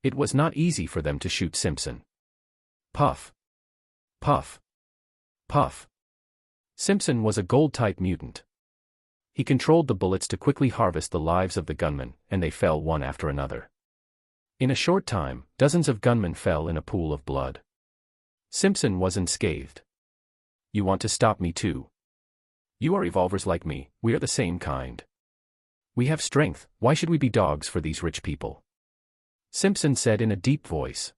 It was not easy for them to shoot Simpson. Puff. Puff. Puff. Simpson was a gold-type mutant. He controlled the bullets to quickly harvest the lives of the gunmen, and they fell one after another. In a short time, dozens of gunmen fell in a pool of blood. Simpson was unscathed. You want to stop me too? You are evolvers like me, we are the same kind. We have strength, why should we be dogs for these rich people? Simpson said in a deep voice.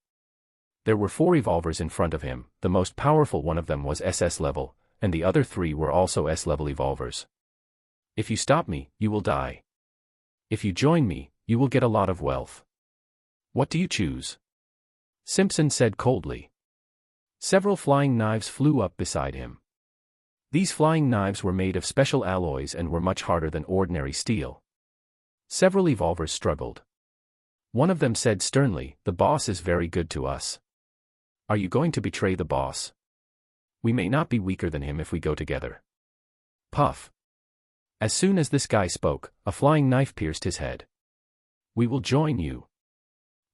There were 4 evolvers in front of him, the most powerful one of them was SS level, and the other 3 were also S-level evolvers. If you stop me, you will die. If you join me, you will get a lot of wealth. What do you choose? Simpson said coldly. Several flying knives flew up beside him. These flying knives were made of special alloys and were much harder than ordinary steel. Several evolvers struggled. One of them said sternly, the boss is very good to us. Are you going to betray the boss? We may not be weaker than him if we go together. Puff. As soon as this guy spoke, a flying knife pierced his head. We will join you.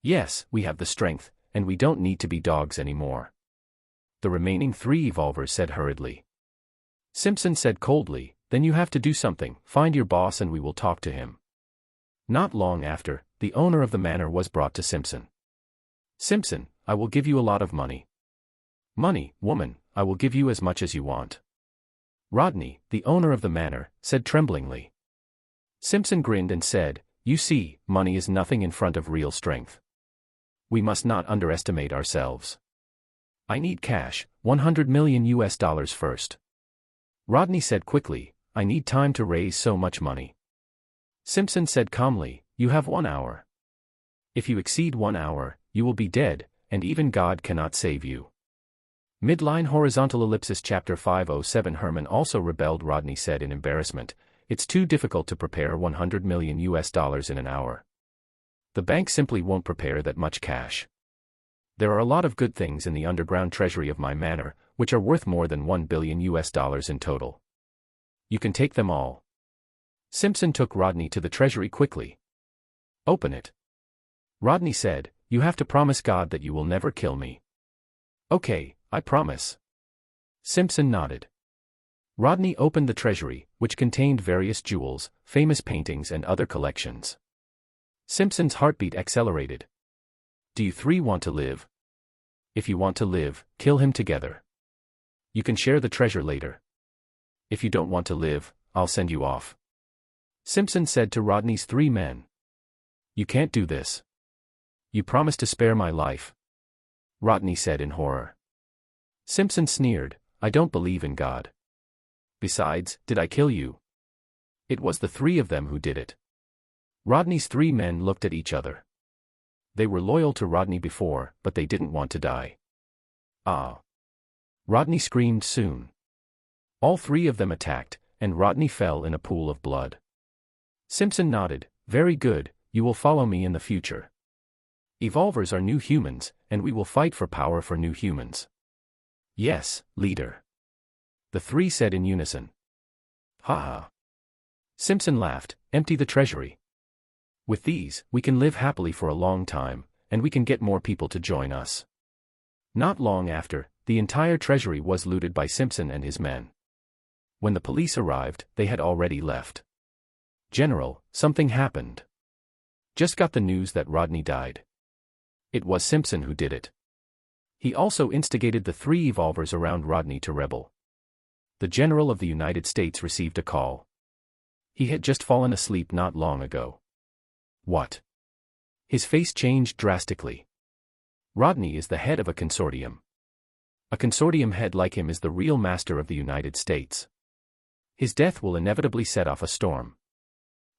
Yes, we have the strength, and we don't need to be dogs anymore. The remaining 3 evolvers said hurriedly. Simpson said coldly, then you have to do something, find your boss and we will talk to him. Not long after, the owner of the manor was brought to Simpson. Simpson, I will give you a lot of money. Money, woman, I will give you as much as you want. Rodney, the owner of the manor, said tremblingly. Simpson grinned and said, you see, money is nothing in front of real strength. We must not underestimate ourselves. I need cash, $100 million first. Rodney said quickly, I need time to raise so much money. Simpson said calmly, you have 1 hour. If you exceed 1 hour, you will be dead, and even God cannot save you. Midline horizontal ellipsis chapter 507 Herman also rebelled. Rodney said in embarrassment, it's too difficult to prepare $100 million in an hour. The bank simply won't prepare that much cash. There are a lot of good things in the underground treasury of my manor, which are worth more than $1 billion in total. You can take them all. Simpson took Rodney to the treasury quickly. Open it. Rodney said, you have to promise God that you will never kill me. Okay, I promise. Simpson nodded. Rodney opened the treasury, which contained various jewels, famous paintings and other collections. Simpson's heartbeat accelerated. Do you 3 want to live? If you want to live, kill him together. You can share the treasure later. If you don't want to live, I'll send you off. Simpson said to Rodney's 3 men. You can't do this. You promised to spare my life. Rodney said in horror. Simpson sneered, I don't believe in God. Besides, did I kill you? It was the three of them who did it. Rodney's three men looked at each other. They were loyal to Rodney before, but they didn't want to die. Ah! Rodney screamed soon. All three of them attacked, and Rodney fell in a pool of blood. Simpson nodded. Very good, you will follow me in the future. Evolvers are new humans, and we will fight for power for new humans. Yes, leader. The three said in unison. Ha ha. Simpson laughed. Empty the treasury. With these, we can live happily for a long time, and we can get more people to join us. Not long after, the entire treasury was looted by Simpson and his men. When the police arrived, they had already left. General, something happened. Just got the news that Rodney died. It was Simpson who did it. He also instigated the three evolvers around Rodney to rebel. The General of the United States received a call. He had just fallen asleep not long ago. What? His face changed drastically. Rodney is the head of a consortium. A consortium head like him is the real master of the United States. His death will inevitably set off a storm.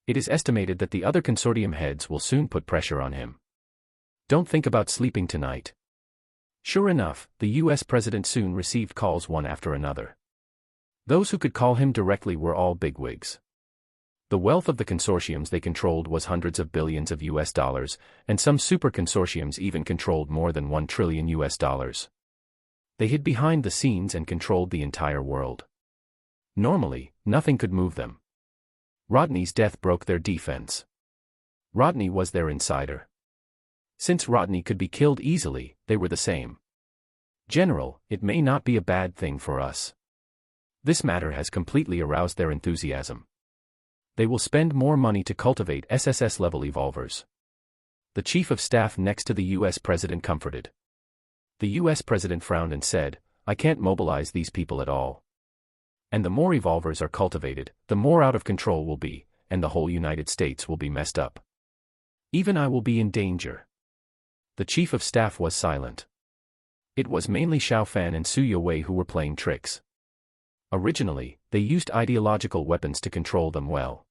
It is estimated that the other consortium heads will soon put pressure on him. Don't think about sleeping tonight. Sure enough, the US president soon received calls one after another. Those who could call him directly were all bigwigs. The wealth of the consortiums they controlled was hundreds of billions of US dollars, and some super consortiums even controlled more than $1 trillion US dollars. They hid behind the scenes and controlled the entire world. Normally, nothing could move them. Rodney's death broke their defense. Rodney was their insider. Since Rodney could be killed easily, they were the same. General, it may not be a bad thing for us. This matter has completely aroused their enthusiasm. They will spend more money to cultivate SSS-level evolvers. The chief of staff next to the US president comforted. The US president frowned and said, I can't mobilize these people at all. And the more evolvers are cultivated, the more out of control we'll be, and the whole United States will be messed up. Even I will be in danger. The chief of staff was silent. It was mainly Xiao Fan and Su Yowei who were playing tricks. Originally, they used ideological weapons to control them well.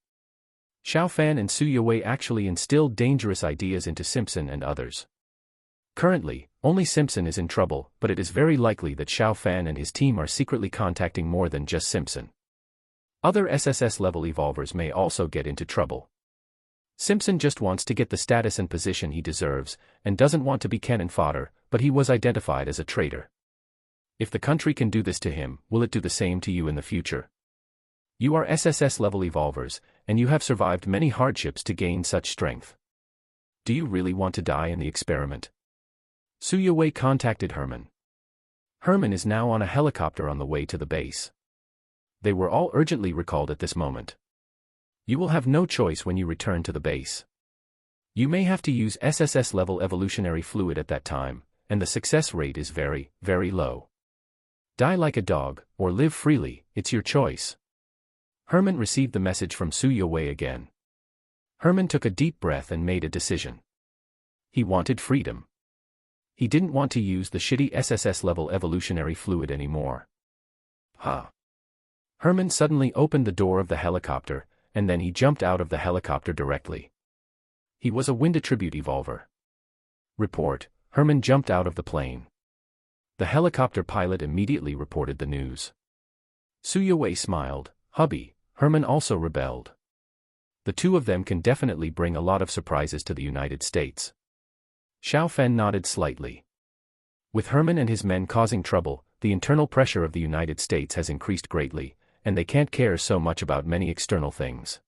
Xiao Fan and Su Yowei actually instilled dangerous ideas into Simpson and others. Currently, only Simpson is in trouble, but it is very likely that Xiao Fan and his team are secretly contacting more than just Simpson. Other SSS-level evolvers may also get into trouble. Simpson just wants to get the status and position he deserves, and doesn't want to be cannon fodder, but he was identified as a traitor. If the country can do this to him, will it do the same to you in the future? You are SSS-level evolvers, and you have survived many hardships to gain such strength. Do you really want to die in the experiment? Su Yowei contacted Herman. Herman is now on a helicopter on the way to the base. They were all urgently recalled at this moment. You will have no choice when you return to the base. You may have to use SSS-level evolutionary fluid at that time, and the success rate is very, very low. Die like a dog, or live freely, it's your choice. Herman received the message from Su Yowei again. Herman took a deep breath and made a decision. He wanted freedom. He didn't want to use the shitty SSS-level evolutionary fluid anymore. Herman suddenly opened the door of the helicopter, and then he jumped out of the helicopter directly. He was a wind attribute evolver. Report, Herman jumped out of the plane. The helicopter pilot immediately reported the news. Su Yowei smiled. Hubby, Herman also rebelled. The two of them can definitely bring a lot of surprises to the United States. Xiao Fan nodded slightly. With Herman and his men causing trouble, the internal pressure of the United States has increased greatly, and they can't care so much about many external things.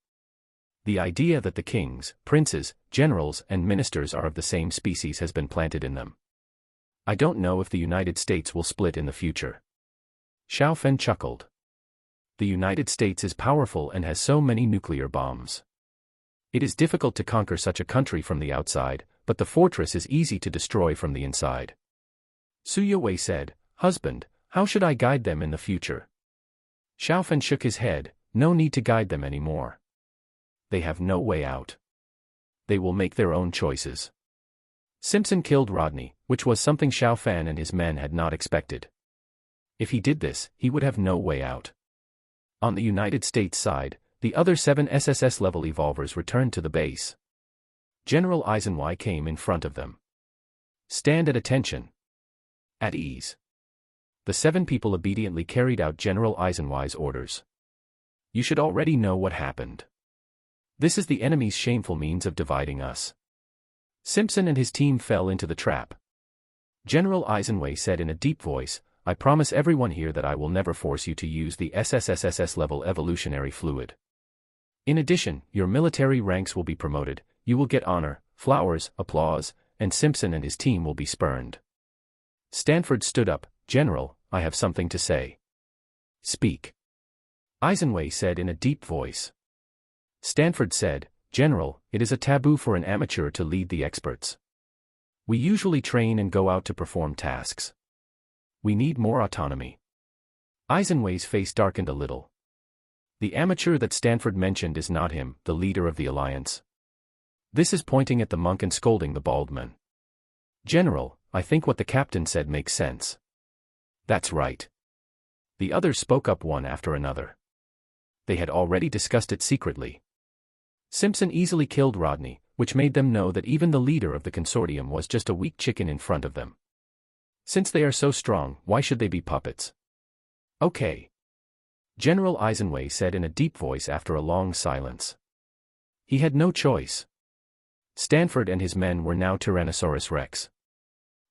The idea that the kings, princes, generals, and ministers are of the same species has been planted in them. I don't know if the United States will split in the future. Xiao Fan chuckled. The United States is powerful and has so many nuclear bombs. It is difficult to conquer such a country from the outside, but the fortress is easy to destroy from the inside. Su Yowei said, Husband, how should I guide them in the future? Xiao Fan shook his head. No need to guide them anymore. They have no way out. They will make their own choices. Simpson killed Rodney, which was something Xiao Fan and his men had not expected. If he did this, he would have no way out. On the United States side, The other 7 SSS-level evolvers returned to the base. General Eisenwei came in front of them. Stand at attention. At ease. The 7 people obediently carried out General Eisenwei's orders. You should already know what happened. This is the enemy's shameful means of dividing us. Simpson and his team fell into the trap. General Eisenwei said in a deep voice, I promise everyone here that I will never force you to use the SSSS-level evolutionary fluid. In addition, your military ranks will be promoted, you will get honor, flowers, applause, and Simpson and his team will be spurned. Stanford stood up. General, I have something to say. Speak. Eisenwei said in a deep voice. Stanford said, General, it is a taboo for an amateur to lead the experts. We usually train and go out to perform tasks. We need more autonomy. Eisenwei's face darkened a little. The amateur that Stanford mentioned is not him, the leader of the alliance. This is pointing at the monk and scolding the bald man. General, I think what the captain said makes sense. That's right. The others spoke up one after another. They had already discussed it secretly. Simpson easily killed Rodney, which made them know that even the leader of the consortium was just a weak chicken in front of them. Since they are so strong, why should they be puppets? Okay. General Eisenwei said in a deep voice after a long silence. He had no choice. Stanford and his men were now Tyrannosaurus Rex.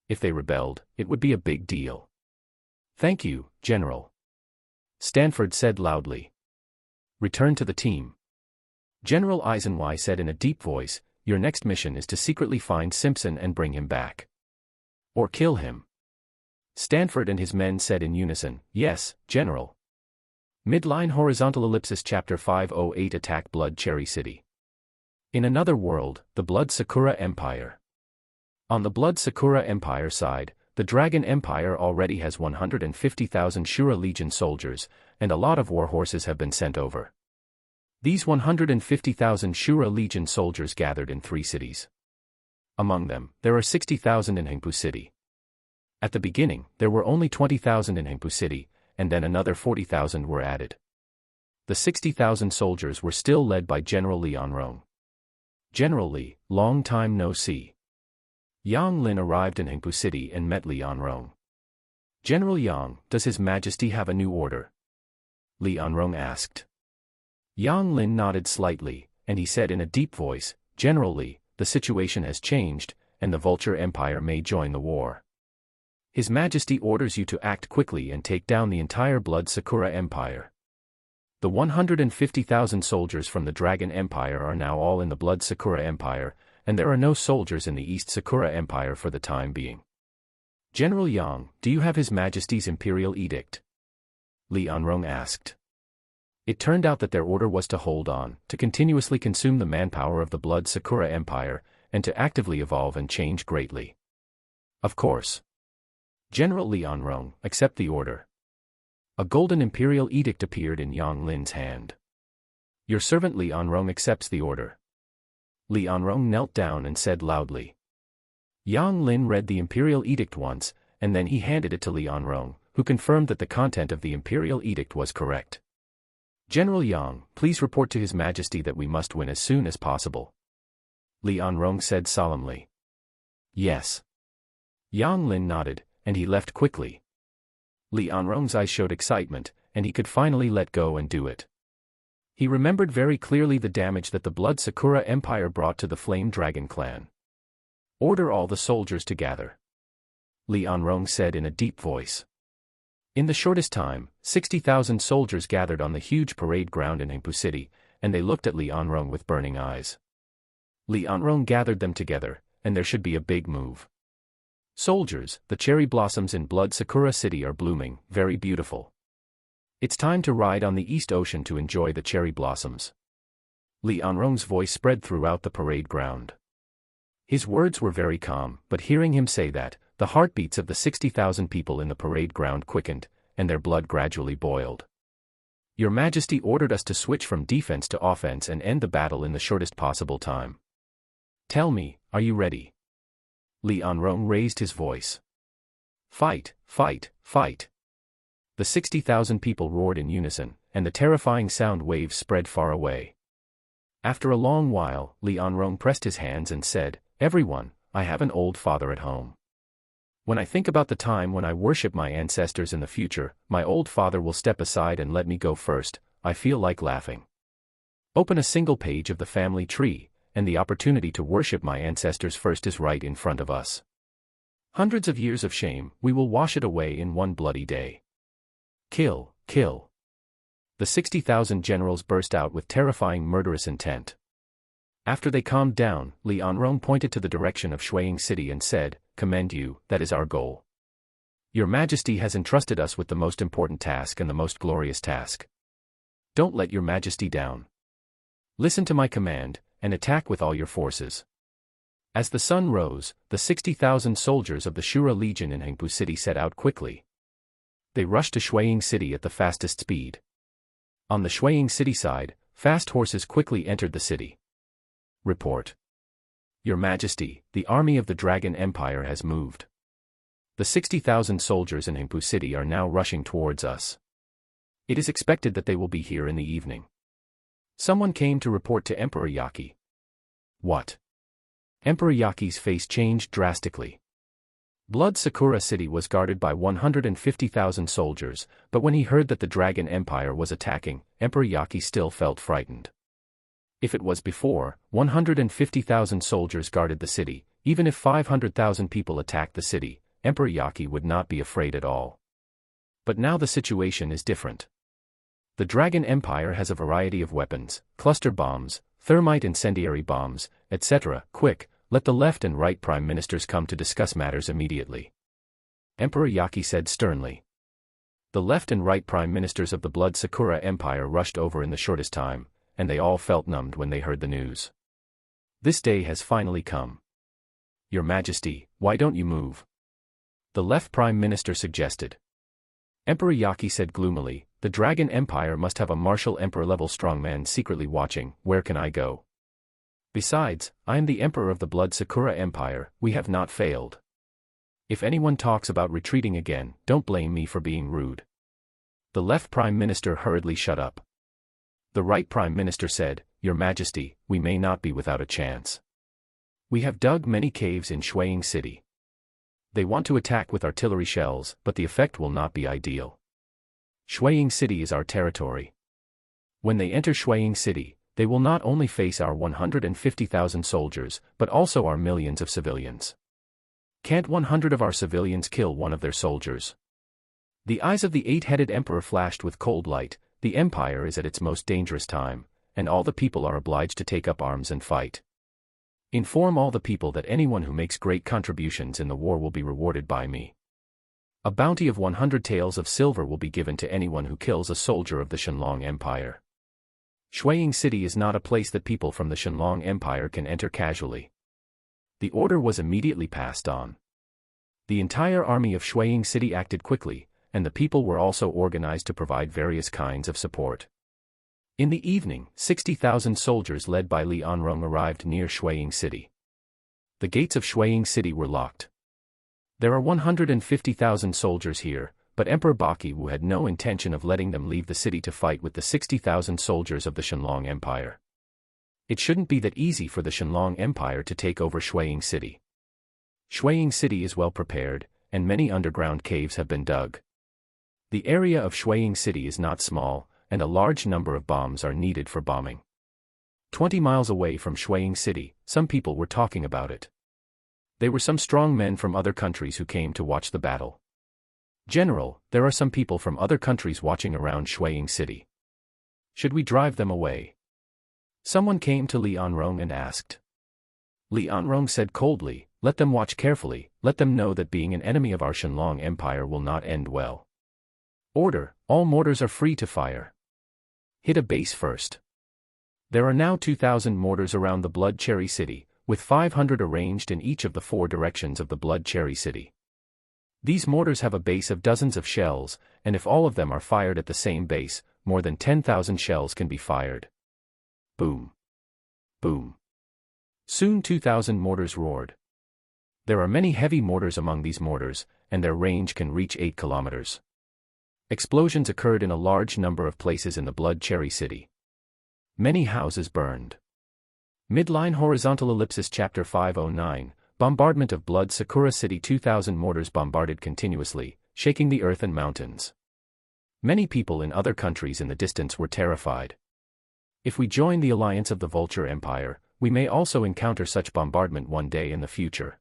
If they rebelled, it would be a big deal. Thank you, General. Stanford said loudly. Return to the team. General Eisenwei said in a deep voice, your next mission is to secretly find Simpson and bring him back. Or kill him. Stanford and his men said in unison, yes, General. Midline Horizontal Ellipsis Chapter 508 Attack Blood Cherry City. In another world, the Blood Sakura Empire. On the Blood Sakura Empire side, the Dragon Empire already has 150,000 Shura Legion soldiers, and a lot of war horses have been sent over. These 150,000 Shura Legion soldiers gathered in 3 cities. Among them, there are 60,000 in Hingpu City. At the beginning, there were only 20,000 in Hingpu City, and then another 40,000 were added. The 60,000 soldiers were still led by General Li Anrong. General Li, long time no see. Yang Lin arrived in Hingpu City and met Li Anrong. General Yang, does His Majesty have a new order? Li Anrong asked. Yang Lin nodded slightly, and he said in a deep voice, General Li, the situation has changed, and the Vulture Empire may join the war. His Majesty orders you to act quickly and take down the entire Blood Sakura Empire. The 150,000 soldiers from the Dragon Empire are now all in the Blood Sakura Empire, and there are no soldiers in the East Sakura Empire for the time being. General Yang, do you have His Majesty's Imperial Edict? Li Anrong asked. It turned out that their order was to hold on, to continuously consume the manpower of the Blood Sakura Empire, and to actively evolve and change greatly. Of course. General Li Anrong, accept the order. A golden Imperial Edict appeared in Yang Lin's hand. Your servant Li Anrong accepts the order. Li Anrong knelt down and said loudly. Yang Lin read the Imperial Edict once, and then he handed it to Li Anrong, who confirmed that the content of the Imperial Edict was correct. General Yang, please report to His Majesty that we must win as soon as possible. Li Anrong said solemnly. Yes. Yang Lin nodded, and he left quickly. Li Anrong's eyes showed excitement, and he could finally let go and do it. He remembered very clearly the damage that the Blood Sakura Empire brought to the Flame Dragon clan. Order all the soldiers to gather. Li Anrong said in a deep voice. In the shortest time, 60,000 soldiers gathered on the huge parade ground in Hingpu City, and they looked at Li Anrong with burning eyes. Li Anrong gathered them together, and there should be a big move. Soldiers, the cherry blossoms in Blood Sakura City are blooming, very beautiful. It's time to ride on the East Ocean to enjoy the cherry blossoms. Li Anrong's voice spread throughout the parade ground. His words were very calm, but hearing him say that, the heartbeats of the 60,000 people in the parade ground quickened, and their blood gradually boiled. Your Majesty ordered us to switch from defense to offense and end the battle in the shortest possible time. Tell me, are you ready? Li Anrong raised his voice. Fight, fight, fight. The 60,000 people roared in unison, and the terrifying sound waves spread far away. After a long while, Li Anrong pressed his hands and said, "Everyone, I have an old father at home. When I think about the time when I worship my ancestors in the future, my old father will step aside and let me go first. I feel like laughing. Open a single page of the family tree, and the opportunity to worship my ancestors first is right in front of us. Hundreds of years of shame, we will wash it away in one bloody day. Kill, kill." The 60,000 generals burst out with terrifying murderous intent. After they calmed down, Li Anrong pointed to the direction of Shuiying City and said, "Commend you, that is our goal. Your Majesty has entrusted us with the most important task and the most glorious task. Don't let your Majesty down. Listen to my command, and attack with all your forces." As the sun rose, the 60,000 soldiers of the Shura Legion in Hengpu City set out quickly. They rushed to Shuiying City at the fastest speed. On the Shuiying City side, fast horses quickly entered the city. Report. Your Majesty, the army of the Dragon Empire has moved. The 60,000 soldiers in Hengpu City are now rushing towards us. It is expected that they will be here in the evening. Someone came to report to Emperor Yaki. What? Emperor Yaki's face changed drastically. Blood Sakura City was guarded by 150,000 soldiers, but when he heard that the Dragon Empire was attacking, Emperor Yaki still felt frightened. If it was before, 150,000 soldiers guarded the city, even if 500,000 people attacked the city, Emperor Yaki would not be afraid at all. But now the situation is different. The Dragon Empire has a variety of weapons, cluster bombs, thermite incendiary bombs, etc. Quick, let the left and right prime ministers come to discuss matters immediately. Emperor Yaki said sternly. The left and right prime ministers of the Blood Sakura Empire rushed over in the shortest time, and they all felt numbed when they heard the news. This day has finally come. Your Majesty, why don't you move? The left prime minister suggested. Emperor Yaki said gloomily, the Dragon Empire must have a martial emperor-level strongman secretly watching. Where can I go? Besides, I am the emperor of the Blood Sakura Empire. We have not failed. If anyone talks about retreating again, don't blame me for being rude. The left prime minister hurriedly shut up. The right prime minister said, Your Majesty, we may not be without a chance. We have dug many caves in Shuiying City. They want to attack with artillery shells, but the effect will not be ideal. Shuiying City is our territory. When they enter Shuiying City, they will not only face our 150,000 soldiers, but also our millions of civilians. Can't 100 of our civilians kill one of their soldiers? The eyes of the eight-headed emperor flashed with cold light. The empire is at its most dangerous time, and all the people are obliged to take up arms and fight. Inform all the people that anyone who makes great contributions in the war will be rewarded by me. A bounty of 100 taels of silver will be given to anyone who kills a soldier of the Shenlong Empire. Shuiying City is not a place that people from the Shenlong Empire can enter casually. The order was immediately passed on. The entire army of Shuiying City acted quickly, and the people were also organized to provide various kinds of support. In the evening, 60,000 soldiers led by Li Anrong arrived near Shuiying City. The gates of Shuiying City were locked. There are 150,000 soldiers here, but Emperor Bakiwu had no intention of letting them leave the city to fight with the 60,000 soldiers of the Shenlong Empire. It shouldn't be that easy for the Shenlong Empire to take over Shuiying City. Shuiying City is well prepared, and many underground caves have been dug. The area of Shuiying City is not small, and a large number of bombs are needed for bombing. 20 miles away from Shuiying City, some people were talking about it. They were some strong men from other countries who came to watch the battle. General, there are some people from other countries watching around Shuiying City. Should we drive them away? Someone came to Li Anrong and asked. Li Anrong said coldly, let them watch carefully, let them know that being an enemy of our Shenlong Empire will not end well. Order, all mortars are free to fire. Hit a base first. There are now 2,000 mortars around the Blood Cherry City, with 500 arranged in each of the 4 directions of the Blood Cherry City. These mortars have a base of dozens of shells, and if all of them are fired at the same base, more than 10,000 shells can be fired. Boom. Boom. Soon 2,000 mortars roared. There are many heavy mortars among these mortars, and their range can reach 8 kilometers. Explosions occurred in a large number of places in the Blood Cherry City. Many houses burned. Midline horizontal ellipsis chapter 509, bombardment of Blood Sakura City. 2,000 mortars bombarded continuously, shaking the earth and mountains. Many people in other countries in the distance were terrified. If we join the alliance of the Vulture Empire, we may also encounter such bombardment one day in the future.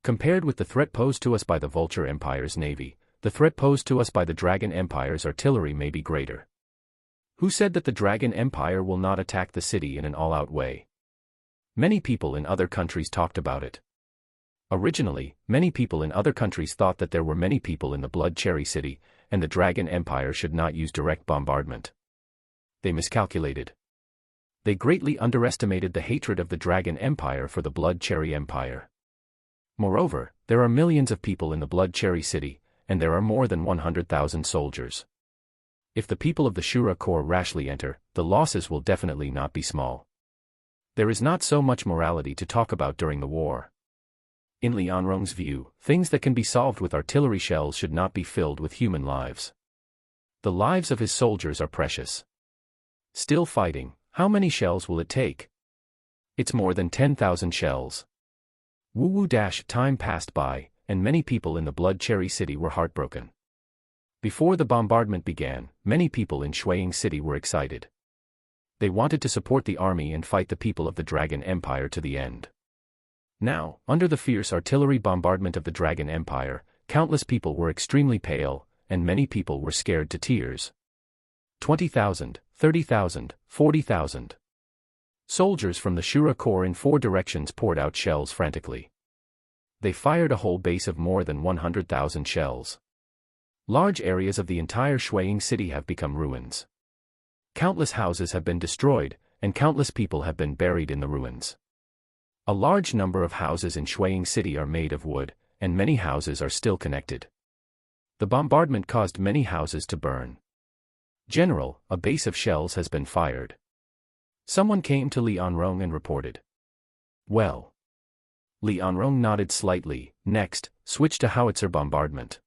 Compared with the threat posed to us by the Vulture Empire's navy, the threat posed to us by the Dragon Empire's artillery may be greater. Who said that the Dragon Empire will not attack the city in an all-out way? Many people in other countries talked about it. Originally, many people in other countries thought that there were many people in the Blood Cherry City, and the Dragon Empire should not use direct bombardment. They miscalculated. They greatly underestimated the hatred of the Dragon Empire for the Blood Cherry Empire. Moreover, there are millions of people in the Blood Cherry City, and there are more than 100,000 soldiers. If the people of the Shura Corps rashly enter, the losses will definitely not be small. There is not so much morality to talk about during the war. In Li Anrong's view, things that can be solved with artillery shells should not be filled with human lives. The lives of his soldiers are precious. Still fighting, how many shells will it take? It's more than 10,000 shells. Time passed by, and many people in the Blood Cherry City were heartbroken. Before the bombardment began, many people in Shuaying City were excited. They wanted to support the army and fight the people of the Dragon Empire to the end. Now, under the fierce artillery bombardment of the Dragon Empire, countless people were extremely pale, and many people were scared to tears. 20,000, 30,000, 40,000. Soldiers from the Shura Corps in 4 directions poured out shells frantically. They fired a whole base of more than 100,000 shells. Large areas of the entire Shuaying City have become ruins. Countless houses have been destroyed, and countless people have been buried in the ruins. A large number of houses in Shuaying City are made of wood, and many houses are still connected. The bombardment caused many houses to burn. General, a base of shells has been fired. Someone came to Li Anrong and reported. Well. Li Anrong nodded slightly. Next, switch to howitzer bombardment.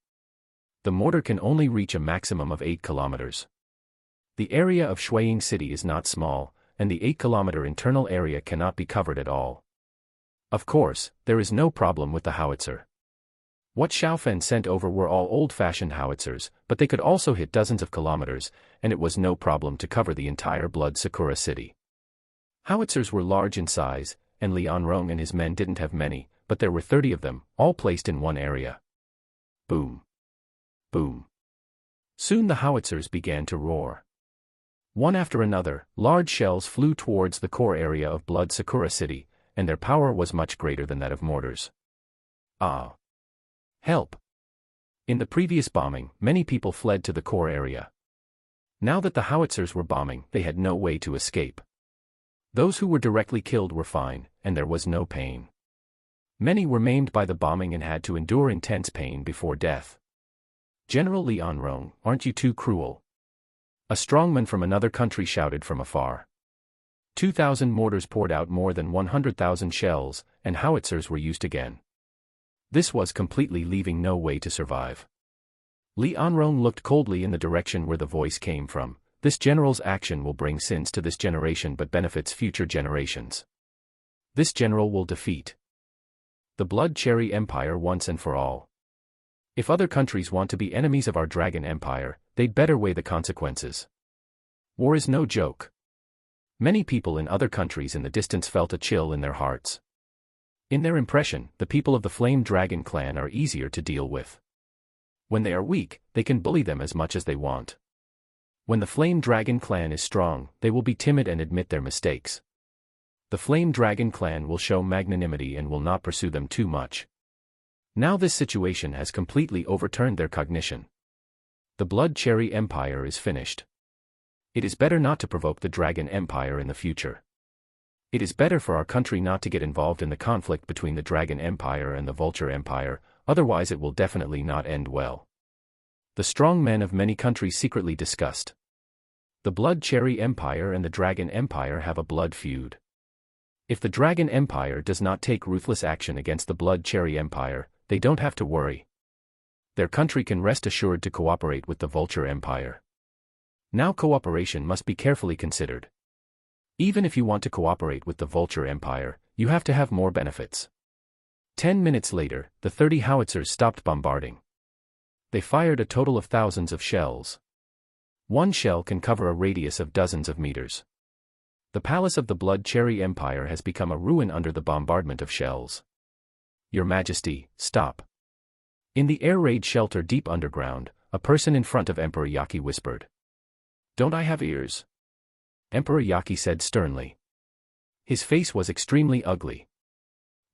The mortar can only reach a maximum of 8 kilometers. The area of Shuaying City is not small, and the 8-kilometer internal area cannot be covered at all. Of course, there is no problem with the howitzer. What Xiaofen sent over were all old-fashioned howitzers, but they could also hit dozens of kilometers, and it was no problem to cover the entire Blood Sakura City. Howitzers were large in size, and Li Anrong and his men didn't have many, but there were 30 of them, all placed in one area. Boom. Boom. Soon the howitzers began to roar. One after another, large shells flew towards the core area of Blood Sakura City, and their power was much greater than that of mortars. Ah! Help! In the previous bombing, many people fled to the core area. Now that the howitzers were bombing, they had no way to escape. Those who were directly killed were fine, and there was no pain. Many were maimed by the bombing and had to endure intense pain before death. General Li Anrong, aren't you too cruel? A strongman from another country shouted from afar. 2,000 mortars poured out more than 100,000 shells, and howitzers were used again. This was completely leaving no way to survive. Li Anrong looked coldly in the direction where the voice came from. This general's action will bring sins to this generation but benefits future generations. This general will defeat the Blood Cherry Empire once and for all. If other countries want to be enemies of our Dragon Empire, they'd better weigh the consequences. War is no joke. Many people in other countries in the distance felt a chill in their hearts. In their impression, the people of the Flame Dragon clan are easier to deal with. When they are weak, they can bully them as much as they want. When the Flame Dragon clan is strong, they will be timid and admit their mistakes. The Flame Dragon clan will show magnanimity and will not pursue them too much. Now this situation has completely overturned their cognition. The Blood Cherry Empire is finished. It is better not to provoke the Dragon Empire in the future. It is better for our country not to get involved in the conflict between the Dragon Empire and the Vulture Empire, otherwise it will definitely not end well. The strong men of many countries secretly discussed. The Blood Cherry Empire and the Dragon Empire have a blood feud. If the Dragon Empire does not take ruthless action against the Blood Cherry Empire, they don't have to worry. Their country can rest assured to cooperate with the Vulture Empire. Now cooperation must be carefully considered. Even if you want to cooperate with the Vulture Empire, you have to have more benefits. 10 minutes later, the 30 howitzers stopped bombarding. They fired a total of thousands of shells. One shell can cover a radius of dozens of meters. The palace of the Blood Cherry Empire has become a ruin under the bombardment of shells. Your Majesty, stop. In the air raid shelter deep underground, a person in front of Emperor Yaki whispered. Don't I have ears? Emperor Yaki said sternly. His face was extremely ugly.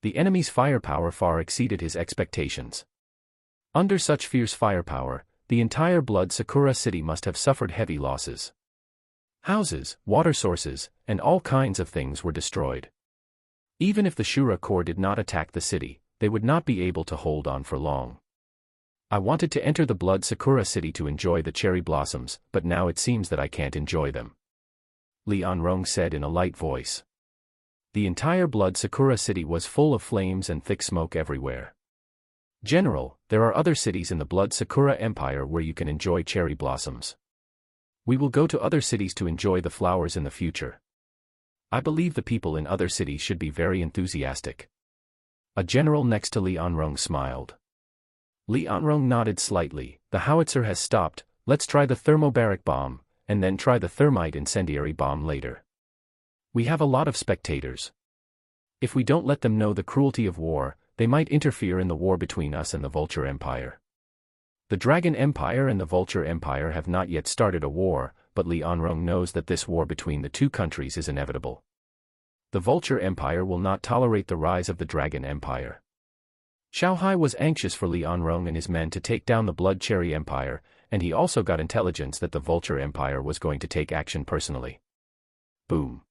The enemy's firepower far exceeded his expectations. Under such fierce firepower, the entire Blood Sakura city must have suffered heavy losses. Houses, water sources, and all kinds of things were destroyed. Even if the Shura Corps did not attack the city, they would not be able to hold on for long. I wanted to enter the Blood Sakura city to enjoy the cherry blossoms, but now it seems that I can't enjoy them. Li Anrong said in a light voice. The entire Blood Sakura city was full of flames and thick smoke everywhere. General, there are other cities in the Blood Sakura Empire where you can enjoy cherry blossoms. We will go to other cities to enjoy the flowers in the future. I believe the people in other cities should be very enthusiastic. A general next to Li Anrong smiled. Li Anrong nodded slightly. The howitzer has stopped, let's try the thermobaric bomb, and then try the thermite incendiary bomb later. We have a lot of spectators. If we don't let them know the cruelty of war, they might interfere in the war between us and the Vulture Empire. The Dragon Empire and the Vulture Empire have not yet started a war, but Li Anrong knows that this war between the two countries is inevitable. The Vulture Empire will not tolerate the rise of the Dragon Empire. Xiao Hai was anxious for Li Anrong and his men to take down the Blood Cherry Empire, and he also got intelligence that the Vulture Empire was going to take action personally. Boom.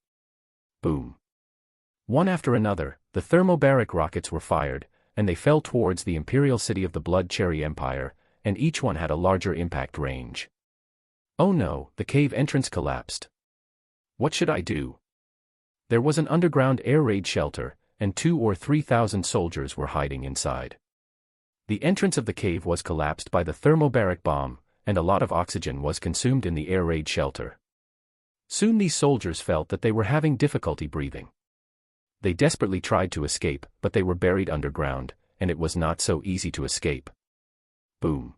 Boom. One after another, the thermobaric rockets were fired, and they fell towards the imperial city of the Blood Cherry Empire, and each one had a larger impact range. Oh no, the cave entrance collapsed. What should I do? There was an underground air raid shelter, and 2,000 or 3,000 soldiers were hiding inside. The entrance of the cave was collapsed by the thermobaric bomb, and a lot of oxygen was consumed in the air raid shelter. Soon these soldiers felt that they were having difficulty breathing. They desperately tried to escape, but they were buried underground, and it was not so easy to escape. Boom.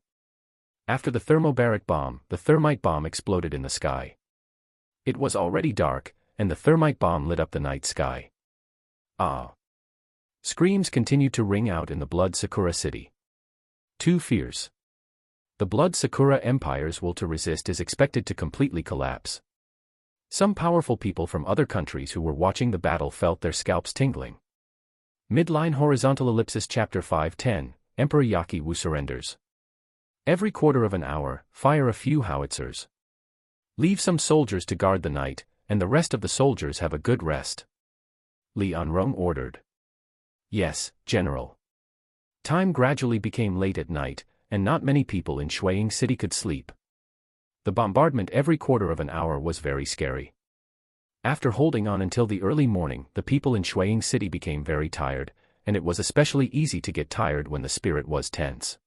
After the thermobaric bomb, the thermite bomb exploded in the sky. It was already dark, and the thermite bomb lit up the night sky. Ah! Screams continued to ring out in the Blood Sakura city. Too fierce. The Blood Sakura Empire's will to resist is expected to completely collapse. Some powerful people from other countries who were watching the battle felt their scalps tingling. Midline horizontal ellipsis chapter 5:10, Emperor Yaki Wu surrenders. Every quarter of an hour, fire a few howitzers. Leave some soldiers to guard the night, and the rest of the soldiers have a good rest. Li Anrong ordered. Yes, General. Time gradually became late at night, and not many people in Shuiying City could sleep. The bombardment every quarter of an hour was very scary. After holding on until the early morning, the people in Shuiying City became very tired, and it was especially easy to get tired when the spirit was tense.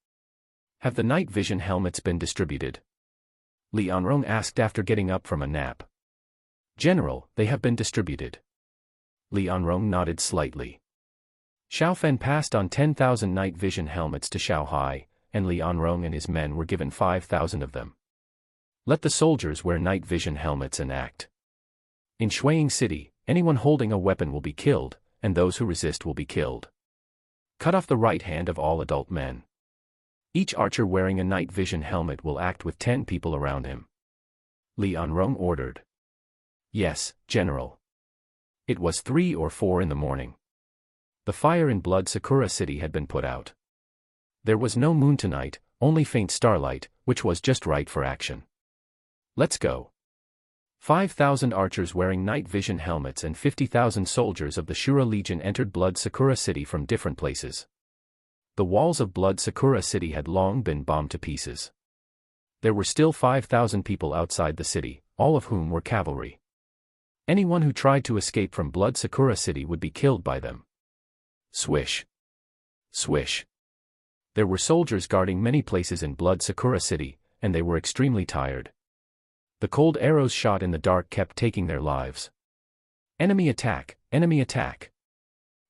Have the night vision helmets been distributed? Li Anrong asked after getting up from a nap. General, they have been distributed. Li Anrong nodded slightly. Xiao Fen passed on 10,000 night vision helmets to Xiao Hai, and Li Anrong and his men were given 5,000 of them. Let the soldiers wear night vision helmets and act. In Shuiying City, anyone holding a weapon will be killed, and those who resist will be killed. Cut off the right hand of all adult men. Each archer wearing a night vision helmet will act with 10 people around him. Li Anrong ordered. Yes, General. It was 3 or 4 in the morning. The fire in Blood Sakura City had been put out. There was no moon tonight, only faint starlight, which was just right for action. Let's go. 5,000 archers wearing night vision helmets and 50,000 soldiers of the Shura Legion entered Blood Sakura City from different places. The walls of Blood Sakura City had long been bombed to pieces. There were still 5,000 people outside the city, all of whom were cavalry. Anyone who tried to escape from Blood Sakura City would be killed by them. Swish. Swish. There were soldiers guarding many places in Blood Sakura City, and they were extremely tired. The cold arrows shot in the dark kept taking their lives. Enemy attack, enemy attack.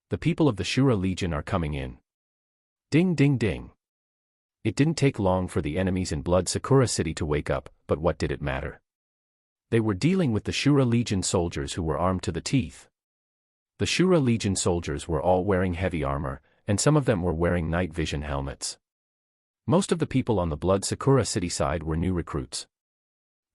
The people of the Shura Legion are coming in. Ding ding ding. It didn't take long for the enemies in Blood Sakura City to wake up, but what did it matter? They were dealing with the Shura Legion soldiers who were armed to the teeth. The Shura Legion soldiers were all wearing heavy armor, and some of them were wearing night vision helmets. Most of the people on the Blood Sakura City side were new recruits.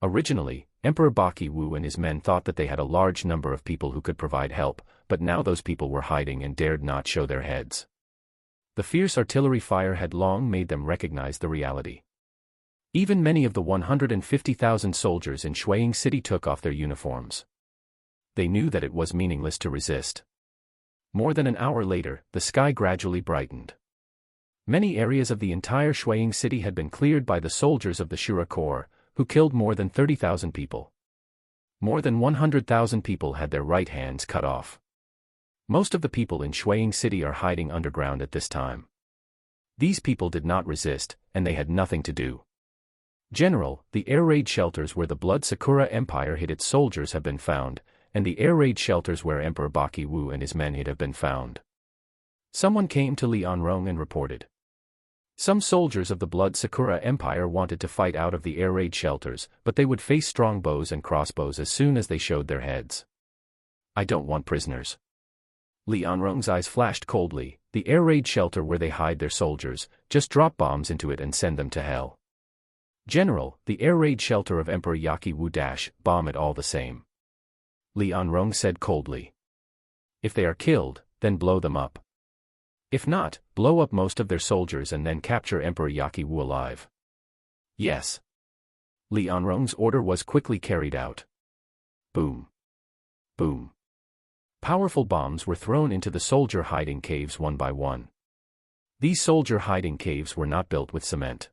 Originally, Emperor Baki Wu and his men thought that they had a large number of people who could provide help, but now those people were hiding and dared not show their heads. The fierce artillery fire had long made them recognize the reality. Even many of the 150,000 soldiers in Shuaying City took off their uniforms. They knew that it was meaningless to resist. More than an hour later, the sky gradually brightened. Many areas of the entire Shuaying City had been cleared by the soldiers of the Shura Corps, who killed more than 30,000 people. More than 100,000 people had their right hands cut off. Most of the people in Shuaying City are hiding underground at this time. These people did not resist, and they had nothing to do. General, the air raid shelters where the Blood Sakura Empire hid its soldiers have been found, and the air raid shelters where Emperor Baki Wu and his men hid have been found. Someone came to Li Anrong and reported. Some soldiers of the Blood Sakura Empire wanted to fight out of the air raid shelters, but they would face strong bows and crossbows as soon as they showed their heads. I don't want prisoners. Li Anrong's eyes flashed coldly. The air raid shelter where they hide their soldiers, just drop bombs into it and send them to hell. General, the air raid shelter of Emperor Yaki Wu bomb it all the same. Li Anrong said coldly. If they are killed, then blow them up. If not, blow up most of their soldiers and then capture Emperor Yaki Wu alive. Yes. Li Anrong's order was quickly carried out. Boom. Boom. Powerful bombs were thrown into the soldier hiding caves one by one. These soldier hiding caves were not built with cement.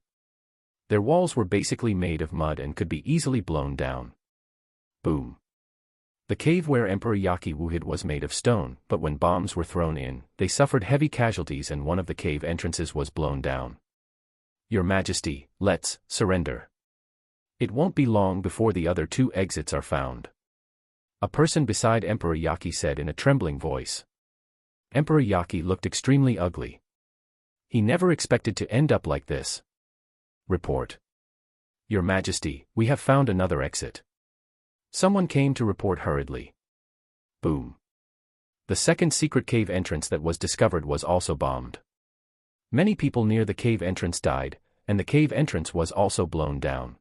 Their walls were basically made of mud and could be easily blown down. Boom. The cave where Emperor Yaki Wu hid was made of stone, but when bombs were thrown in, they suffered heavy casualties and one of the cave entrances was blown down. Your Majesty, let's surrender. It won't be long before the other two exits are found. A person beside Emperor Yaki said in a trembling voice. Emperor Yaki looked extremely ugly. He never expected to end up like this. Report. Your Majesty, we have found another exit. Someone came to report hurriedly. Boom. The second secret cave entrance that was discovered was also bombed. Many people near the cave entrance died, and the cave entrance was also blown down.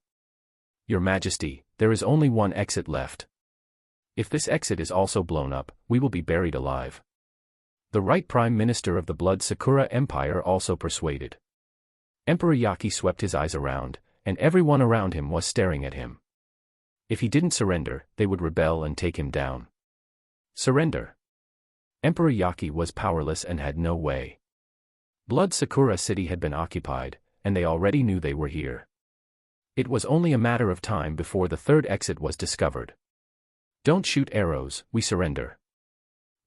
Your Majesty, there is only one exit left. If this exit is also blown up, we will be buried alive. The right Prime Minister of the Blood Sakura Empire also persuaded. Emperor Yaki swept his eyes around, and everyone around him was staring at him. If he didn't surrender, they would rebel and take him down. Surrender. Emperor Yaki was powerless and had no way. Blood Sakura City had been occupied, and they already knew they were here. It was only a matter of time before the third exit was discovered. Don't shoot arrows, we surrender.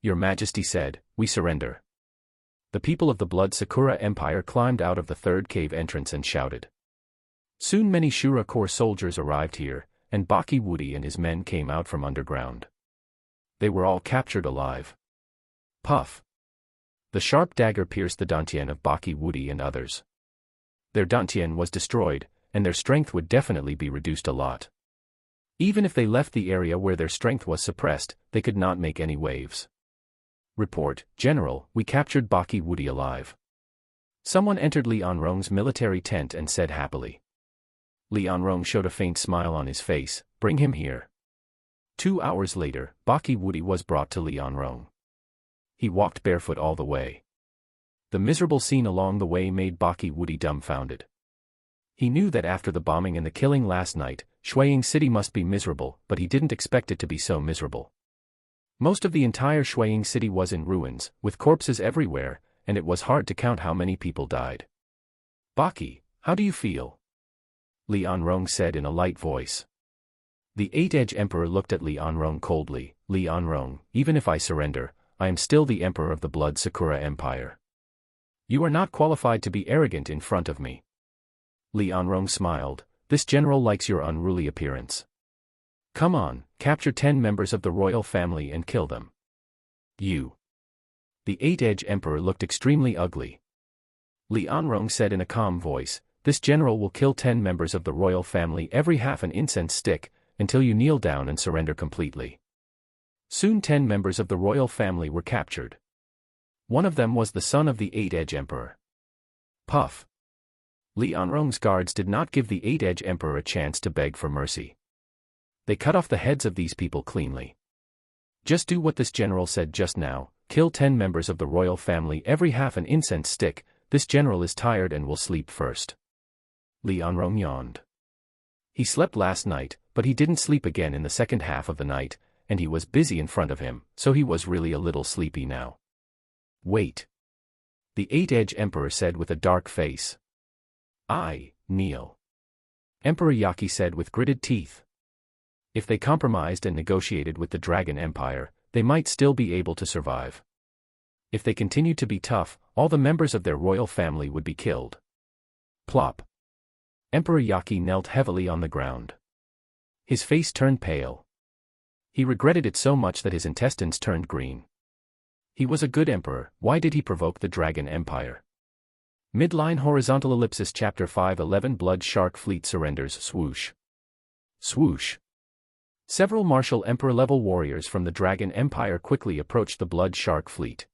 Your Majesty said, we surrender. The people of the Blood Sakura Empire climbed out of the third cave entrance and shouted. Soon many Shura Corps soldiers arrived here, and Baki Wudi and his men came out from underground. They were all captured alive. Puff. The sharp dagger pierced the dantian of Baki Wudi and others. Their dantian was destroyed, and their strength would definitely be reduced a lot. Even if they left the area where their strength was suppressed, they could not make any waves. Report, General, we captured Baki Wudi alive. Someone entered Li Anrong's military tent and said happily. Li Anrong showed a faint smile on his face, bring him here. 2 hours later, Baki Wudi was brought to Li Anrong. He walked barefoot all the way. The miserable scene along the way made Baki Wudi dumbfounded. He knew that after the bombing and the killing last night, Shuaying City must be miserable, but he didn't expect it to be so miserable. Most of the entire Shuaying City was in ruins, with corpses everywhere, and it was hard to count how many people died. Baki, how do you feel? Li Anrong said in a light voice. The Eight-Edge Emperor looked at Li Anrong coldly. Li Anrong, even if I surrender, I am still the Emperor of the Blood Sakura Empire. You are not qualified to be arrogant in front of me. Li Anrong smiled. This general likes your unruly appearance. Come on, capture 10 members of the royal family and kill them. You. The Eight-Edge Emperor looked extremely ugly. Li Anrong said in a calm voice, this general will kill 10 members of the royal family every half an incense stick, until you kneel down and surrender completely. Soon 10 members of the royal family were captured. One of them was the son of the Eight-Edge Emperor. Puff. Li Anrong's guards did not give the Eight-Edge Emperor a chance to beg for mercy. They cut off the heads of these people cleanly. Just do what this general said just now, kill 10 members of the royal family every half an incense stick. This general is tired and will sleep first. Li Anrong yawned. He slept last night, but he didn't sleep again in the second half of the night, and he was busy in front of him, so he was really a little sleepy now. Wait. The Eight-Edge Emperor said with a dark face. I, kneel. Emperor Yaki said with gritted teeth. If they compromised and negotiated with the Dragon Empire, they might still be able to survive. If they continued to be tough, all the members of their royal family would be killed. Plop. Emperor Yaki knelt heavily on the ground. His face turned pale. He regretted it so much that his intestines turned green. He was a good emperor, why did he provoke the Dragon Empire? Midline horizontal ellipsis chapter 5:11 Blood Shark Fleet surrenders swoosh. Swoosh. Several martial emperor-level warriors from the Dragon Empire quickly approached the Blood Shark Fleet.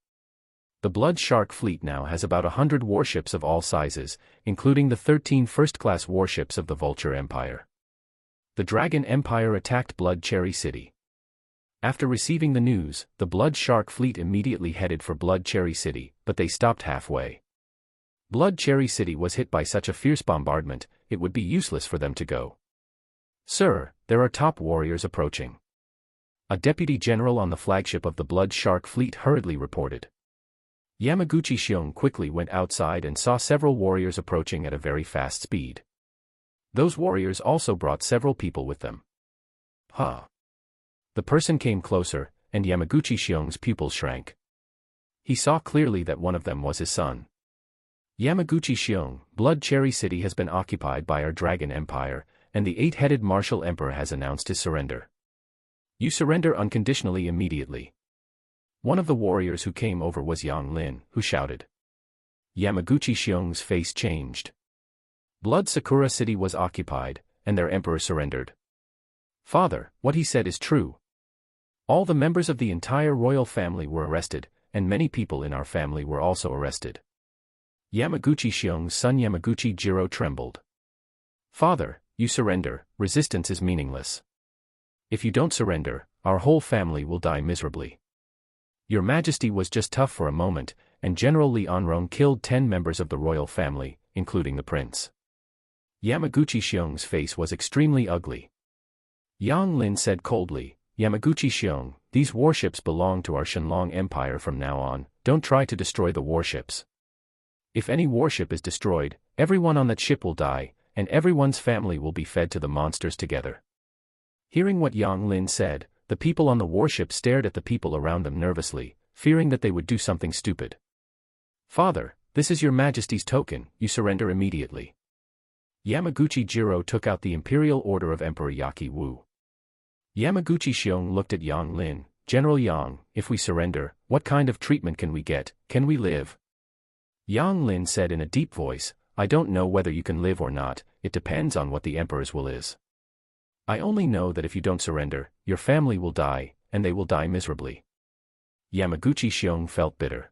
The Blood Shark Fleet now has about 100 warships of all sizes, including the 13 first-class warships of the Vulture Empire. The Dragon Empire attacked Blood Cherry City. After receiving the news, the Blood Shark Fleet immediately headed for Blood Cherry City, but they stopped halfway. Blood Cherry City was hit by such a fierce bombardment, it would be useless for them to go. Sir, there are top warriors approaching. A deputy general on the flagship of the Blood Shark Fleet hurriedly reported. Yamaguchi Shion quickly went outside and saw several warriors approaching at a very fast speed. Those warriors also brought several people with them. Huh. The person came closer, and Yamaguchi Shion's pupils shrank. He saw clearly that one of them was his son. Yamaguchi Shion, Blood Cherry City has been occupied by our Dragon Empire, and the eight-headed martial emperor has announced his surrender. You surrender unconditionally immediately. One of the warriors who came over was Yang Lin, who shouted. Yamaguchi Shion's face changed. Blood Sakura City was occupied, and their emperor surrendered. Father, what he said is true. All the members of the entire royal family were arrested, and many people in our family were also arrested. Yamaguchi Shion's son Yamaguchi Jiro trembled. Father, you surrender, resistance is meaningless. If you don't surrender, our whole family will die miserably. Your Majesty was just tough for a moment, and General Li Anrong killed 10 members of the royal family, including the prince. Yamaguchi Shion's face was extremely ugly. Yang Lin said coldly, Yamaguchi Shion, these warships belong to our Shenlong Empire from now on, don't try to destroy the warships. If any warship is destroyed, everyone on that ship will die, and everyone's family will be fed to the monsters together. Hearing what Yang Lin said, the people on the warship stared at the people around them nervously, fearing that they would do something stupid. Father, this is your Majesty's token, you surrender immediately. Yamaguchi Jiro took out the Imperial Order of Emperor Yaki Wu. Yamaguchi Shion looked at Yang Lin, General Yang, if we surrender, what kind of treatment can we get, can we live? Yang Lin said in a deep voice, I don't know whether you can live or not, it depends on what the Emperor's will is. I only know that if you don't surrender, your family will die, and they will die miserably. Yamaguchi Shion felt bitter.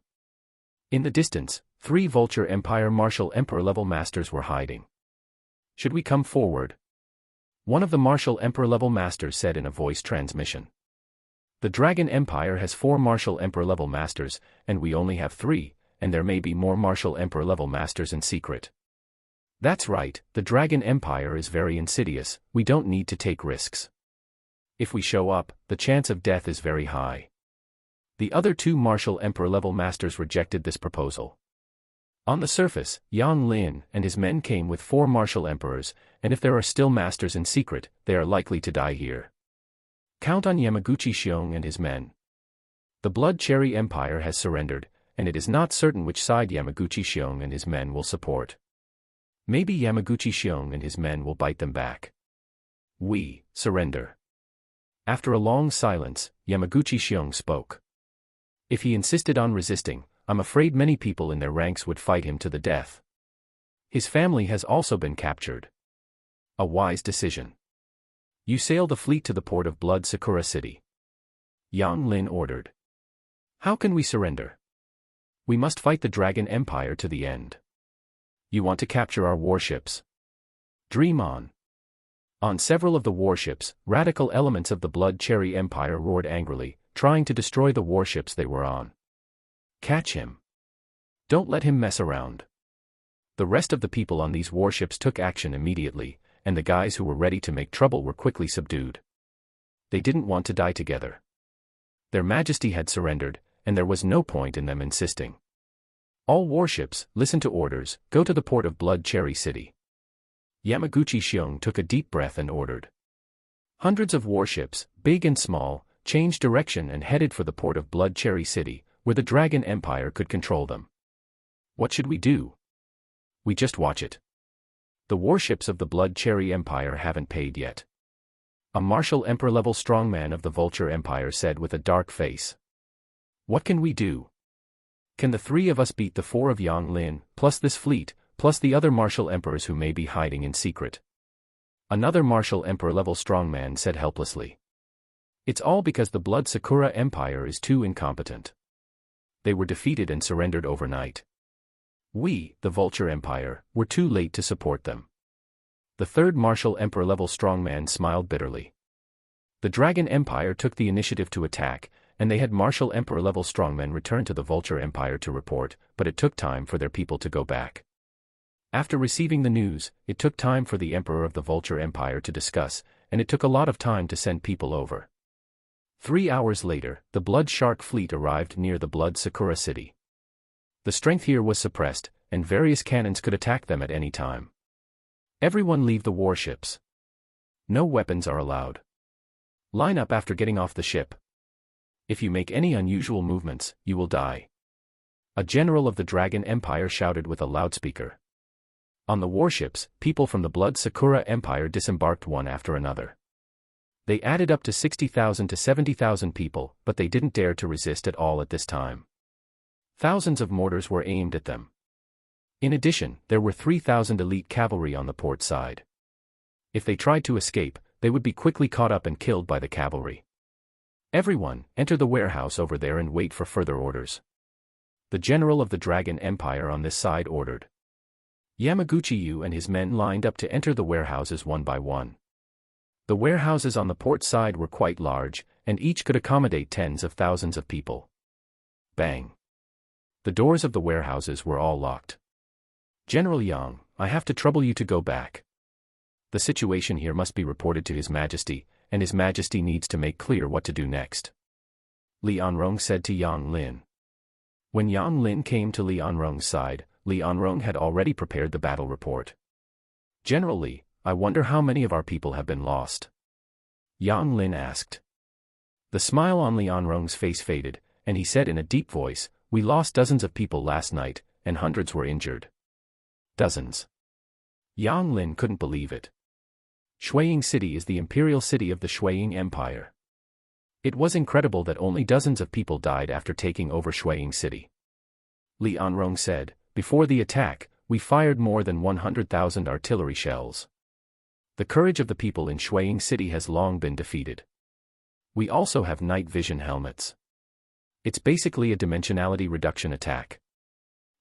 In the distance, 3 Vulture Empire martial emperor-level masters were hiding. Should we come forward? One of the martial emperor-level masters said in a voice transmission. The Dragon Empire has 4 martial emperor-level masters, and we only have 3, and there may be more martial emperor-level masters in secret. That's right, the Dragon Empire is very insidious, we don't need to take risks. If we show up, the chance of death is very high. The other 2 martial emperor-level masters rejected this proposal. On the surface, Yang Lin and his men came with 4 martial emperors, and if there are still masters in secret, they are likely to die here. Count on Yamaguchi Shion and his men. The Blood Cherry Empire has surrendered, and it is not certain which side Yamaguchi Xiong and his men will support. Maybe Yamaguchi Xiong and his men will bite them back. We surrender. After a long silence, Yamaguchi Xiong spoke. If he insisted on resisting, I'm afraid many people in their ranks would fight him to the death. His family has also been captured. A wise decision. You sail the fleet to the port of Blood Sakura City. Yang Lin ordered. How can we surrender? We must fight the Dragon Empire to the end. You want to capture our warships? Dream on. On several of the warships, radical elements of the Blood Cherry Empire roared angrily, trying to destroy the warships they were on. Catch him. Don't let him mess around. The rest of the people on these warships took action immediately, and the guys who were ready to make trouble were quickly subdued. They didn't want to die together. Their Majesty had surrendered, and there was no point in them insisting. All warships, listen to orders, go to the port of Blood Cherry City. Yamaguchi Xiong took a deep breath and ordered. Hundreds of warships, big and small, changed direction and headed for the port of Blood Cherry City, where the Dragon Empire could control them. What should we do? We just watch it. The warships of the Blood Cherry Empire haven't paid yet. A martial emperor-level strongman of the Vulture Empire said with a dark face. What can we do? Can the three of us beat the four of Yang Lin, plus this fleet, plus the other martial emperors who may be hiding in secret? Another martial emperor-level strongman said helplessly. It's all because the Blood Sakura Empire is too incompetent. They were defeated and surrendered overnight. We, the Vulture Empire, were too late to support them. The third martial emperor-level strongman smiled bitterly. The Dragon Empire took the initiative to attack, and they had martial emperor-level strongmen return to the Vulture Empire to report, but it took time for their people to go back. After receiving the news, it took time for the Emperor of the Vulture Empire to discuss, and it took a lot of time to send people over. 3 hours later, the Blood Shark fleet arrived near the Blood Sakura City. The strength here was suppressed, and various cannons could attack them at any time. Everyone leave the warships. No weapons are allowed. Line up after getting off the ship. If you make any unusual movements, you will die. A general of the Dragon Empire shouted with a loudspeaker. On the warships, people from the Blood Sakura Empire disembarked one after another. They added up to 60,000 to 70,000 people, but they didn't dare to resist at all at this time. Thousands of mortars were aimed at them. In addition, there were 3,000 elite cavalry on the port side. If they tried to escape, they would be quickly caught up and killed by the cavalry. Everyone, enter the warehouse over there and wait for further orders. The general of the Dragon Empire on this side ordered. Yamaguchi Yu and his men lined up to enter the warehouses one by one. The warehouses on the port side were quite large, and each could accommodate tens of thousands of people. Bang! The doors of the warehouses were all locked. General Yang, I have to trouble you to go back. The situation here must be reported to His Majesty, and His Majesty needs to make clear what to do next. Li Anrong said to Yang Lin. When Yang Lin came to Li Anrong's side, Li Anrong had already prepared the battle report. General Li, I wonder how many of our people have been lost. Yang Lin asked. The smile on Li Anrong's face faded, and he said in a deep voice, We lost dozens of people last night, and hundreds were injured. Dozens. Yang Lin couldn't believe it. Shuiying City is the imperial city of the Shuiying Empire. It was incredible that only dozens of people died after taking over Shuiying City. Li Anrong said, Before the attack, we fired more than 100,000 artillery shells. The courage of the people in Shuiying City has long been defeated. We also have night vision helmets. It's basically a dimensionality reduction attack.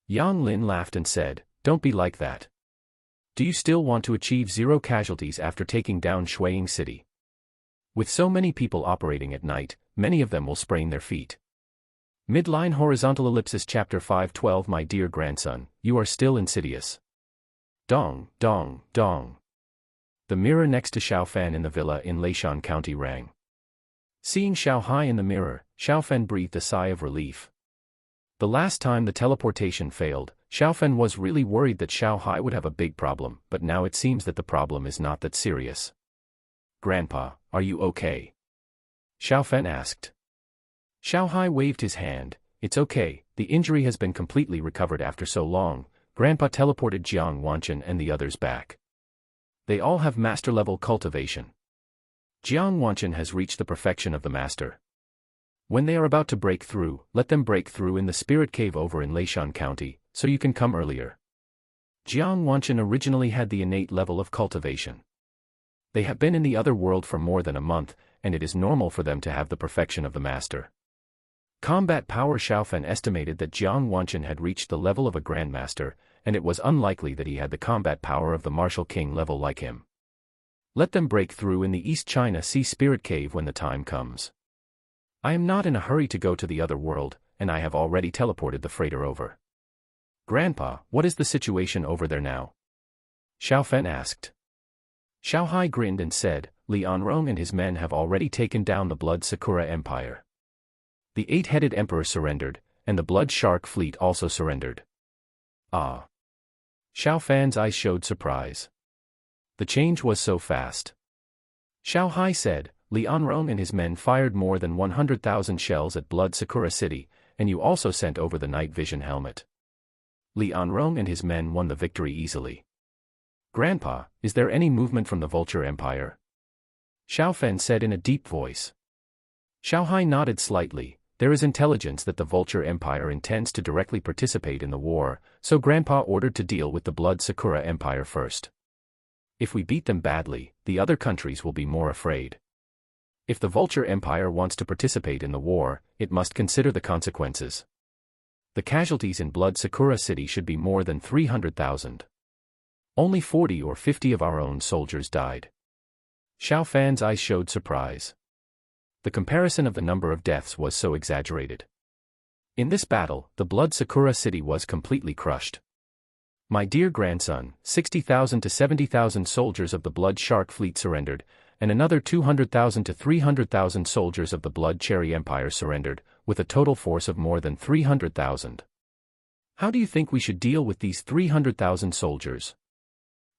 Yang Lin laughed and said, Don't be like that. Do you still want to achieve 0 casualties after taking down Shuiying City? With so many people operating at night, many of them will sprain their feet. Midline horizontal ellipsis chapter 512 My dear grandson, you are still insidious. Dong, dong, dong. The mirror next to Xiao Fan in the villa in Leishan County rang. Seeing Xiao Hai in the mirror, Xiao Fan breathed a sigh of relief. The last time the teleportation failed, Xiao Fan was really worried that Xiao Hai would have a big problem, but now it seems that the problem is not that serious. Grandpa, are you okay? Xiao Fan asked. Xiao Hai waved his hand, It's okay, the injury has been completely recovered after so long. Grandpa teleported Jiang Wanchen and the others back. They all have master-level cultivation. Jiang Wanchen has reached the perfection of the master. When they are about to break through, let them break through in the spirit cave over in Leishan County, so you can come earlier. Jiang Wanchen originally had the innate level of cultivation. They have been in the other world for more than a month, and it is normal for them to have the perfection of the master. Combat power. Xiaofan estimated that Jiang Wanchen had reached the level of a grandmaster, and it was unlikely that he had the combat power of the martial king level like him. Let them break through in the East China Sea Spirit Cave when the time comes. I am not in a hurry to go to the other world, and I have already teleported the freighter over. Grandpa, what is the situation over there now? Xiaofan asked. Xiao Hai grinned and said, Li Anrong and his men have already taken down the Blood Sakura Empire. The 8-headed emperor surrendered, and the Blood Shark fleet also surrendered. Ah. Xiaofan's eyes showed surprise. The change was so fast. Xiao Hai said, Li Anrong and his men fired more than 100,000 shells at Blood Sakura City, and you also sent over the night vision helmet. Li Anrong and his men won the victory easily. Grandpa, is there any movement from the Vulture Empire? Xiaofan said in a deep voice. Xiao Hai nodded slightly. There is intelligence that the Vulture Empire intends to directly participate in the war, so Grandpa ordered to deal with the Blood Sakura Empire first. If we beat them badly, the other countries will be more afraid. If the Vulture Empire wants to participate in the war, it must consider the consequences. The casualties in Blood Sakura City should be more than 300,000. Only 40 or 50 of our own soldiers died. Xiaofan's eyes showed surprise. The comparison of the number of deaths was so exaggerated. In this battle, the Blood Sakura City was completely crushed. My dear grandson, 60,000 to 70,000 soldiers of the Blood Shark fleet surrendered, and another 200,000 to 300,000 soldiers of the Blood Cherry Empire surrendered, with a total force of more than 300,000. How do you think we should deal with these 300,000 soldiers?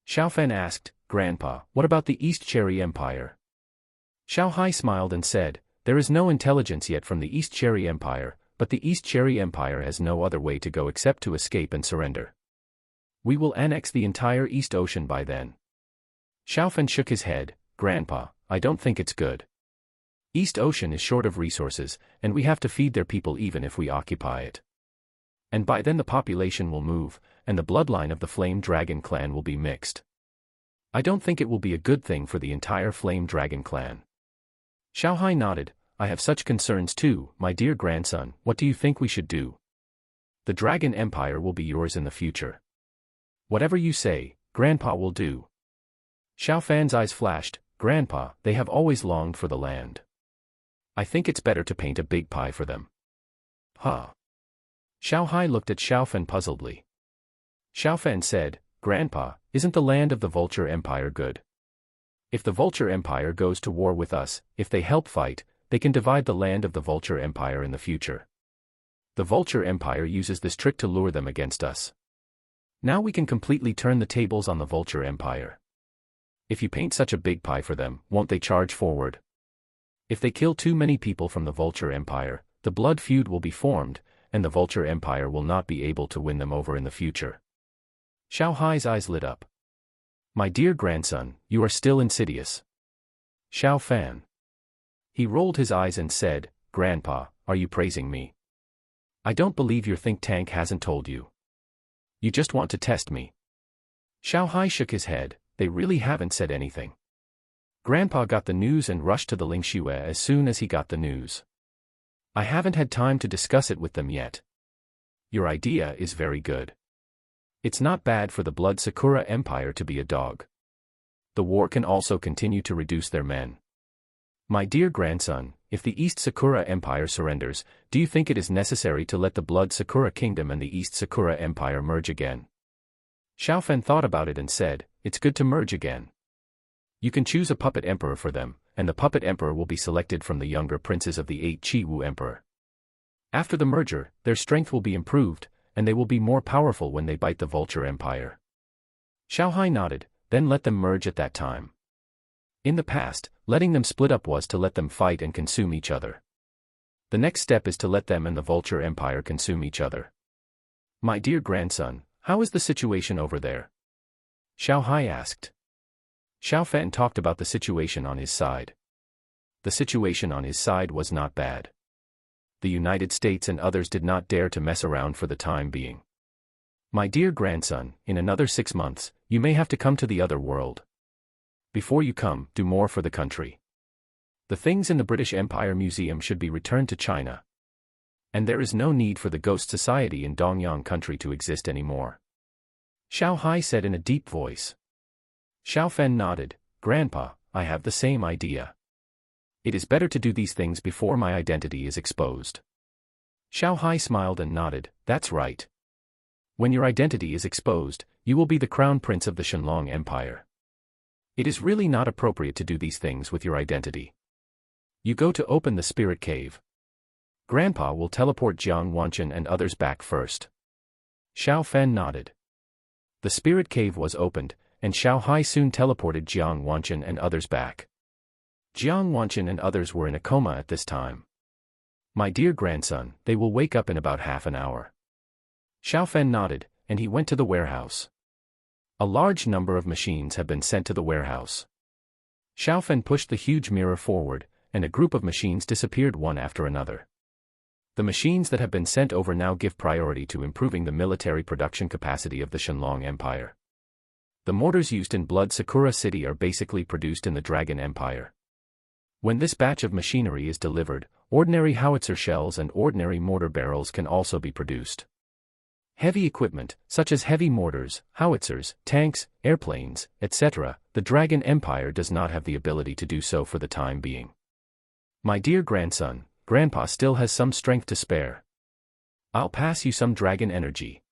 Xiaofan asked, Grandpa, what about the East Cherry Empire? Xiao Hai smiled and said, there is no intelligence yet from the East Cherry Empire, but the East Cherry Empire has no other way to go except to escape and surrender. We will annex the entire East Ocean by then. Xiaofan shook his head, Grandpa, I don't think it's good. East Ocean is short of resources, and we have to feed their people even if we occupy it. And by then the population will move, and the bloodline of the Flame Dragon clan will be mixed. I don't think it will be a good thing for the entire Flame Dragon clan. Xiao Hai nodded, I have such concerns too, my dear grandson, what do you think we should do? The Dragon Empire will be yours in the future. Whatever you say, Grandpa will do. Xiaofan's eyes flashed, Grandpa, they have always longed for the land. I think it's better to paint a big pie for them. Huh. Xiao Hai looked at Xiaofan puzzledly. Xiaofan said, Grandpa, isn't the land of the Vulture Empire good? If the Vulture Empire goes to war with us, if they help fight, they can divide the land of the Vulture Empire in the future. The Vulture Empire uses this trick to lure them against us. Now we can completely turn the tables on the Vulture Empire. If you paint such a big pie for them, won't they charge forward? If they kill too many people from the Vulture Empire, the blood feud will be formed, and the Vulture Empire will not be able to win them over in the future. Xiao Hai's eyes lit up. My dear grandson, you are still insidious. Xiaofan. He rolled his eyes and said, Grandpa, are you praising me? I don't believe your think tank hasn't told you. You just want to test me. Xiao Hai shook his head, they really haven't said anything. Grandpa got the news and rushed to the Lingxue as soon as he got the news. I haven't had time to discuss it with them yet. Your idea is very good. It's not bad for the Blood Sakura Empire to be a dog. The war can also continue to reduce their men. My dear grandson, if the East Sakura Empire surrenders, do you think it is necessary to let the Blood Sakura Kingdom and the East Sakura Empire merge again? Xiaofan thought about it and said, it's good to merge again. You can choose a puppet emperor for them, and the puppet emperor will be selected from the younger princes of the 8 Qi-Wu Emperor. After the merger, their strength will be improved, and they will be more powerful when they bite the Vulture Empire. Xiao Hai nodded, then let them merge at that time. In the past, letting them split up was to let them fight and consume each other. The next step is to let them and the Vulture Empire consume each other. My dear grandson, how is the situation over there? Xiao Hai asked. Xiao Fan talked about the situation on his side. The situation on his side was not bad. The United States and others did not dare to mess around for the time being. My dear grandson, in another 6 months, you may have to come to the other world. Before you come, do more for the country. The things in the British Empire Museum should be returned to China. And there is no need for the ghost society in Dongyang country to exist anymore. Xiao Hai said in a deep voice. Xiao Fan nodded. Grandpa, I have the same idea. It is better to do these things before my identity is exposed. Xiao Hai smiled and nodded. That's right. When your identity is exposed, you will be the crown prince of the Shenlong Empire. It is really not appropriate to do these things with your identity. You go to open the spirit cave. Grandpa will teleport Jiang Wanchen and others back first. Xiao Fan nodded. The spirit cave was opened, and Xiao Hai soon teleported Jiang Wanchen and others back. Jiang Wanchen and others were in a coma at this time. My dear grandson, they will wake up in about half an hour. Xiao Fan nodded, and he went to the warehouse. A large number of machines have been sent to the warehouse. Xiao Fan pushed the huge mirror forward, and a group of machines disappeared one after another. The machines that have been sent over now give priority to improving the military production capacity of the Shenlong Empire. The mortars used in Blood Sakura City are basically produced in the Dragon Empire. When this batch of machinery is delivered, ordinary howitzer shells and ordinary mortar barrels can also be produced. Heavy equipment, such as heavy mortars, howitzers, tanks, airplanes, etc., the Dragon Empire does not have the ability to do so for the time being. My dear grandson, Grandpa still has some strength to spare. I'll pass you some dragon energy.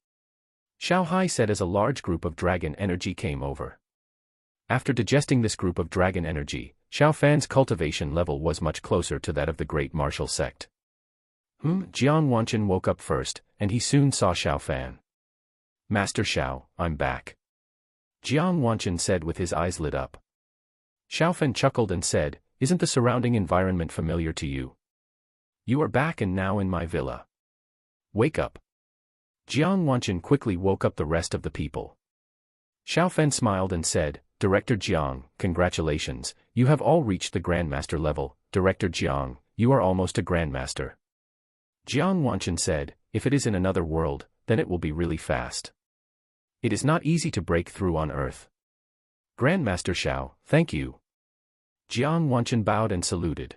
Xiao Hai said as a large group of dragon energy came over. After digesting this group of dragon energy, Xiao Fan's cultivation level was much closer to that of the great martial sect. Jiang Wanchen woke up first, and he soon saw Xiao Fan. Master Xiao, I'm back. Jiang Wanchen said with his eyes lit up. Xiao Fan chuckled and said, isn't the surrounding environment familiar to you? You are back and now in my villa. Wake up. Jiang Wanchen quickly woke up the rest of the people. Xiao Fan smiled and said, Director Jiang, congratulations, you have all reached the Grandmaster level. Director Jiang, you are almost a Grandmaster. Jiang Wanchen said, if it is in another world, then it will be really fast. It is not easy to break through on Earth. Grandmaster Xiao, thank you. Jiang Wanchen bowed and saluted.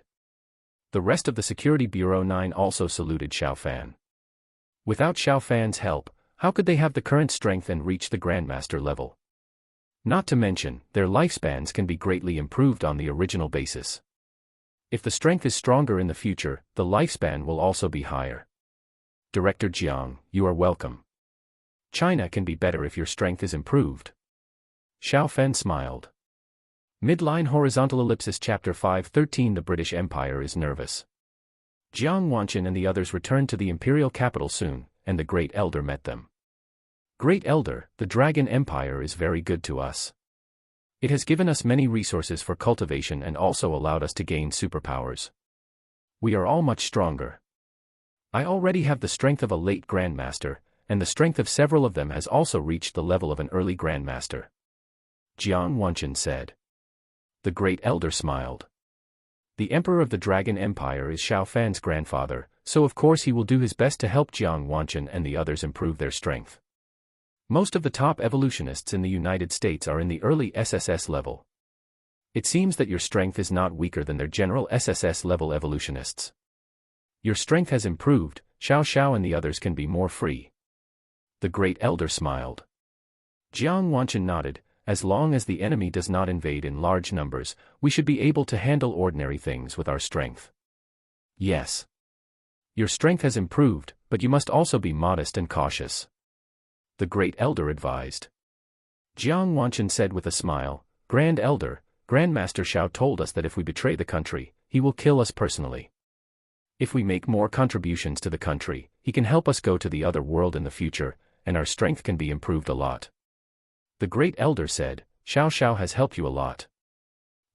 The rest of the Security Bureau 9 also saluted Xiao Fan. Without Xiao Fan's help, how could they have the current strength and reach the Grandmaster level? Not to mention, their lifespans can be greatly improved on the original basis. If the strength is stronger in the future, the lifespan will also be higher. Director Jiang, you are welcome. China can be better if your strength is improved. Xiao Fan smiled. Midline Horizontal Ellipsis Chapter 5:13 The British Empire is nervous. Jiang Wanchen and the others returned to the imperial capital soon, and the Great Elder met them. Great Elder, the Dragon Empire is very good to us. It has given us many resources for cultivation and also allowed us to gain superpowers. We are all much stronger. I already have the strength of a late Grandmaster, and the strength of several of them has also reached the level of an early Grandmaster. Jiang Wanchen said. The Great Elder smiled. The Emperor of the Dragon Empire is Xiao Fan's grandfather, so of course he will do his best to help Jiang Wanchen and the others improve their strength. Most of the top evolutionists in the United States are in the early SSS level. It seems that your strength is not weaker than their general SSS level evolutionists. Your strength has improved, Xiao Xiao and the others can be more free. The Great Elder smiled. Jiang Wanchen nodded. As long as the enemy does not invade in large numbers, we should be able to handle ordinary things with our strength. Yes. Your strength has improved, but you must also be modest and cautious. The Great Elder advised. Jiang Wanchen said with a smile, Grand Elder, Grandmaster Xiao told us that if we betray the country, he will kill us personally. If we make more contributions to the country, he can help us go to the other world in the future, and our strength can be improved a lot. The Great Elder said, Xiao Xiao has helped you a lot.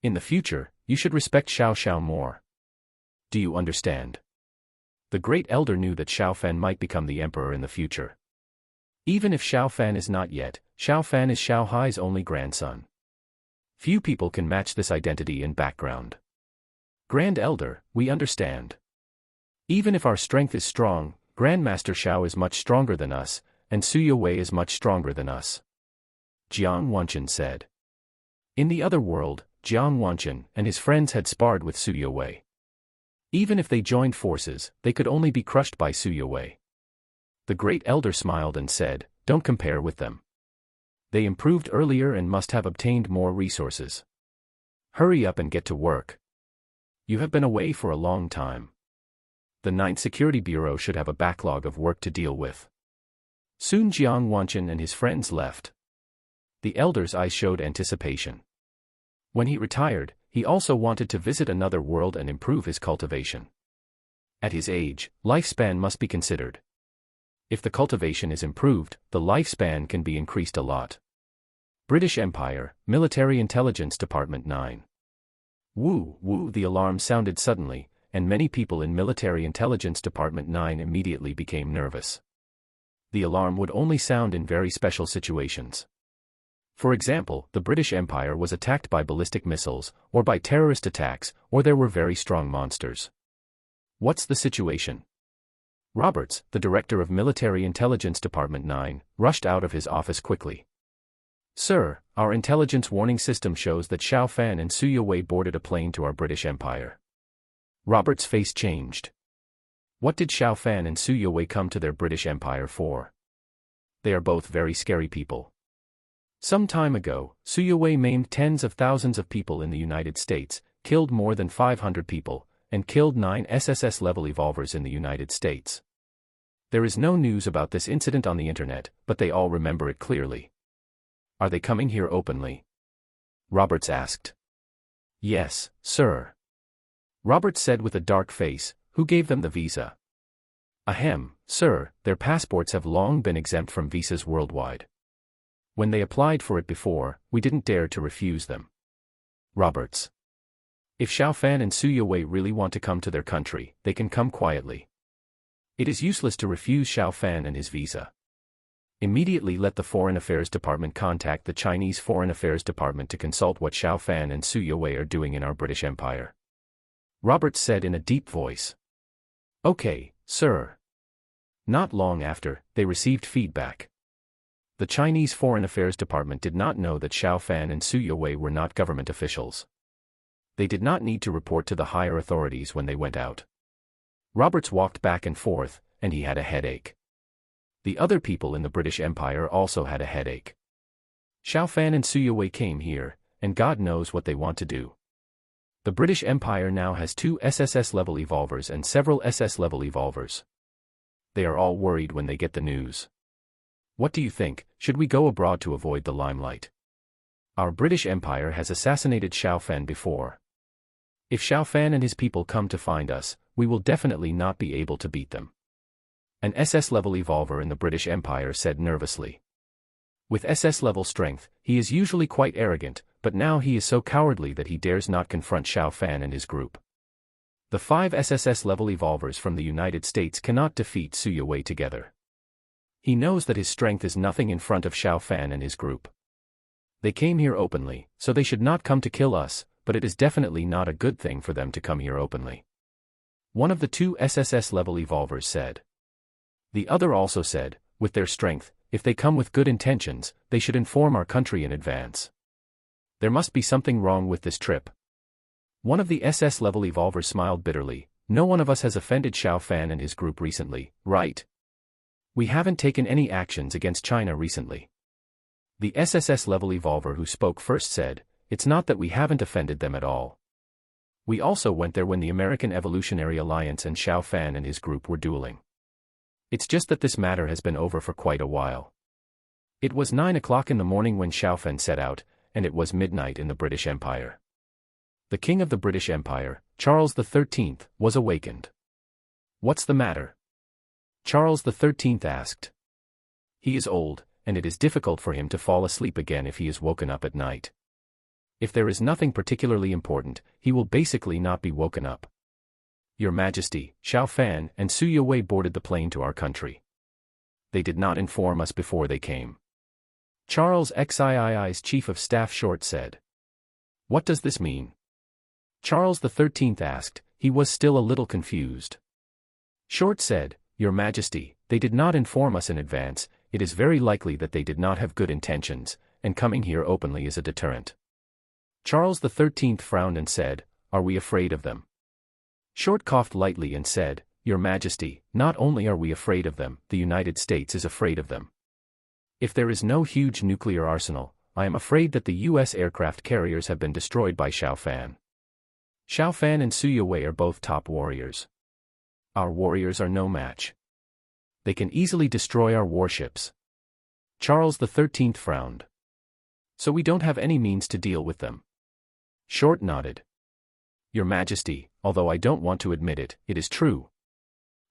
In the future, you should respect Xiao Xiao more. Do you understand? The great elder knew that Xiao Fan might become the emperor in the future. Even if Xiao Fan is not yet, Xiao Fan is Xiao Hai's only grandson. Few people can match this identity and background. Grand Elder, we understand. Even if our strength is strong, Grandmaster Xiao is much stronger than us, and Suya Wei is much stronger than us. Jiang Wanchen said. In the other world, Jiang Wanchen and his friends had sparred with Suya Wei. Even if they joined forces, they could only be crushed by Suya Wei. The great elder smiled and said, "Don't compare with them. They improved earlier and must have obtained more resources. Hurry up and get to work. You have been away for a long time. The 9th Security Bureau should have a backlog of work to deal with." Soon Jiang Wanchen and his friends left. The elder's eyes showed anticipation. When he retired, he also wanted to visit another world and improve his cultivation. At his age, lifespan must be considered. If the cultivation is improved, the lifespan can be increased a lot. British Empire, Military Intelligence Department 9. Woo, woo, the alarm sounded suddenly, and many people in Military Intelligence Department 9 immediately became nervous. The alarm would only sound in very special situations. For example, the British Empire was attacked by ballistic missiles, or by terrorist attacks, or there were very strong monsters. What's the situation? Roberts, the director of Military Intelligence Department 9, rushed out of his office quickly. "Sir, our intelligence warning system shows that Xiao Fan and Suya Wei boarded a plane to our British Empire." Robert's face changed. What did Xiao Fan and Suya Wei come to their British Empire for? They are both very scary people. Some time ago, Suya Wei maimed tens of thousands of people in the United States, killed more than 500 people, and killed 9 SSS-level evolvers in the United States. There is no news about this incident on the internet, but they all remember it clearly. Are they coming here openly? Roberts asked. Yes, sir. Roberts said with a dark face, "Who gave them the visa?" Ahem, sir, their passports have long been exempt from visas worldwide. When they applied for it before, we didn't dare to refuse them. Roberts. If Xiao Fan and Suya Wei really want to come to their country, they can come quietly. It is useless to refuse Xiao Fan and his visa. Immediately let the Foreign Affairs Department contact the Chinese Foreign Affairs Department to consult what Xiao Fan and Suya Wei are doing in our British Empire. Roberts said in a deep voice. Okay, sir. Not long after, they received feedback. The Chinese Foreign Affairs Department did not know that Xiao Fan and Suya Wei were not government officials. They did not need to report to the higher authorities when they went out. Roberts walked back and forth, and he had a headache. The other people in the British Empire also had a headache. Xiao Fan and Suya Wei came here, and God knows what they want to do. The British Empire now has 2 SSS-level evolvers and several SS-level evolvers. They are all worried when they get the news. What do you think, should we go abroad to avoid the limelight? Our British Empire has assassinated Xiao Fan before. If Xiao Fan and his people come to find us, we will definitely not be able to beat them. An SS-level evolver in the British Empire said nervously. With SS-level strength, he is usually quite arrogant, but now he is so cowardly that he dares not confront Xiao Fan and his group. The 5 SSS-level evolvers from the United States cannot defeat Suya Wei together. He knows that his strength is nothing in front of Xiao Fan and his group. They came here openly, so they should not come to kill us, but it is definitely not a good thing for them to come here openly. One of the 2 SSS-level evolvers said. The other also said, with their strength, if they come with good intentions, they should inform our country in advance. There must be something wrong with this trip. One of the SS-level evolvers smiled bitterly. No one of us has offended Xiao Fan and his group recently, right? We haven't taken any actions against China recently. The SSS-level evolver who spoke first said, it's not that we haven't offended them at all. We also went there when the American Evolutionary Alliance and Xiao Fan and his group were dueling. It's just that this matter has been over for quite a while. It was 9 o'clock in the morning when Xiao Fan set out, and it was midnight in the British Empire. The king of the British Empire, Charles XIII, was awakened. What's the matter? Charles XIII asked. He is old, and it is difficult for him to fall asleep again if he is woken up at night. If there is nothing particularly important, he will basically not be woken up. Your Majesty, Xiao Fan and Su Yue boarded the plane to our country. They did not inform us before they came. Charles XII's Chief of Staff Short said. What does this mean? Charles XIII asked. He was still a little confused. Short said, Your Majesty, they did not inform us in advance. It is very likely that they did not have good intentions, and coming here openly is a deterrent. Charles XIII frowned and said, Are we afraid of them? Short coughed lightly and said, Your Majesty, not only are we afraid of them, the United States is afraid of them. If there is no huge nuclear arsenal, I am afraid that the U.S. aircraft carriers have been destroyed by Xiao Fan. Xiao Fan and Su Yue are both top warriors. Our warriors are no match. They can easily destroy our warships. Charles XIII frowned. So we don't have any means to deal with them. Short nodded. Your Majesty, although I don't want to admit it, it is true.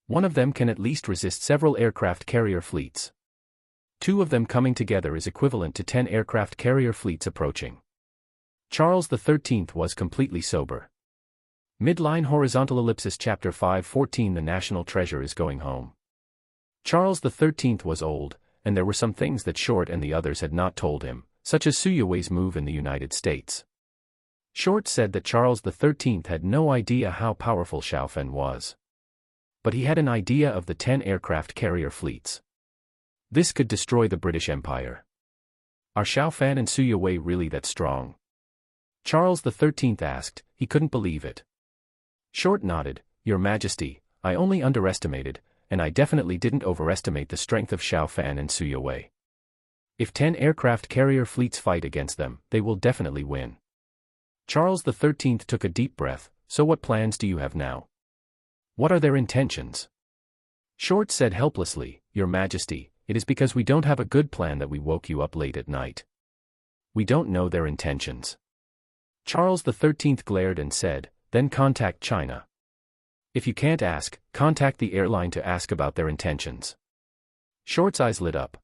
One of them can at least resist several aircraft carrier fleets. 2 of them coming together is equivalent to 10 aircraft carrier fleets approaching. Charles XIII was completely sober. Midline horizontal ellipsis chapter 5:14 The national treasure is going home. Charles XIII was old, and there were some things that Short and the others had not told him, such as Su Yue's move in the United States. Short said that Charles XIII had no idea how powerful Xiao Fan was. But he had an idea of the 10 aircraft carrier fleets. This could destroy the British Empire. Are Xiao Fan and Su Yue really that strong? Charles XIII asked. He couldn't believe it. Short nodded. Your Majesty, I only underestimated, and I definitely didn't overestimate the strength of Xiao Fan and Su Yue. If 10 aircraft carrier fleets fight against them, they will definitely win. Charles XIII took a deep breath. So what plans do you have now? What are their intentions? Short said helplessly, Your Majesty, it is because we don't have a good plan that we woke you up late at night. We don't know their intentions. Charles XIII glared and said, Then contact China. If you can't ask, contact the airline to ask about their intentions. Short's eyes lit up.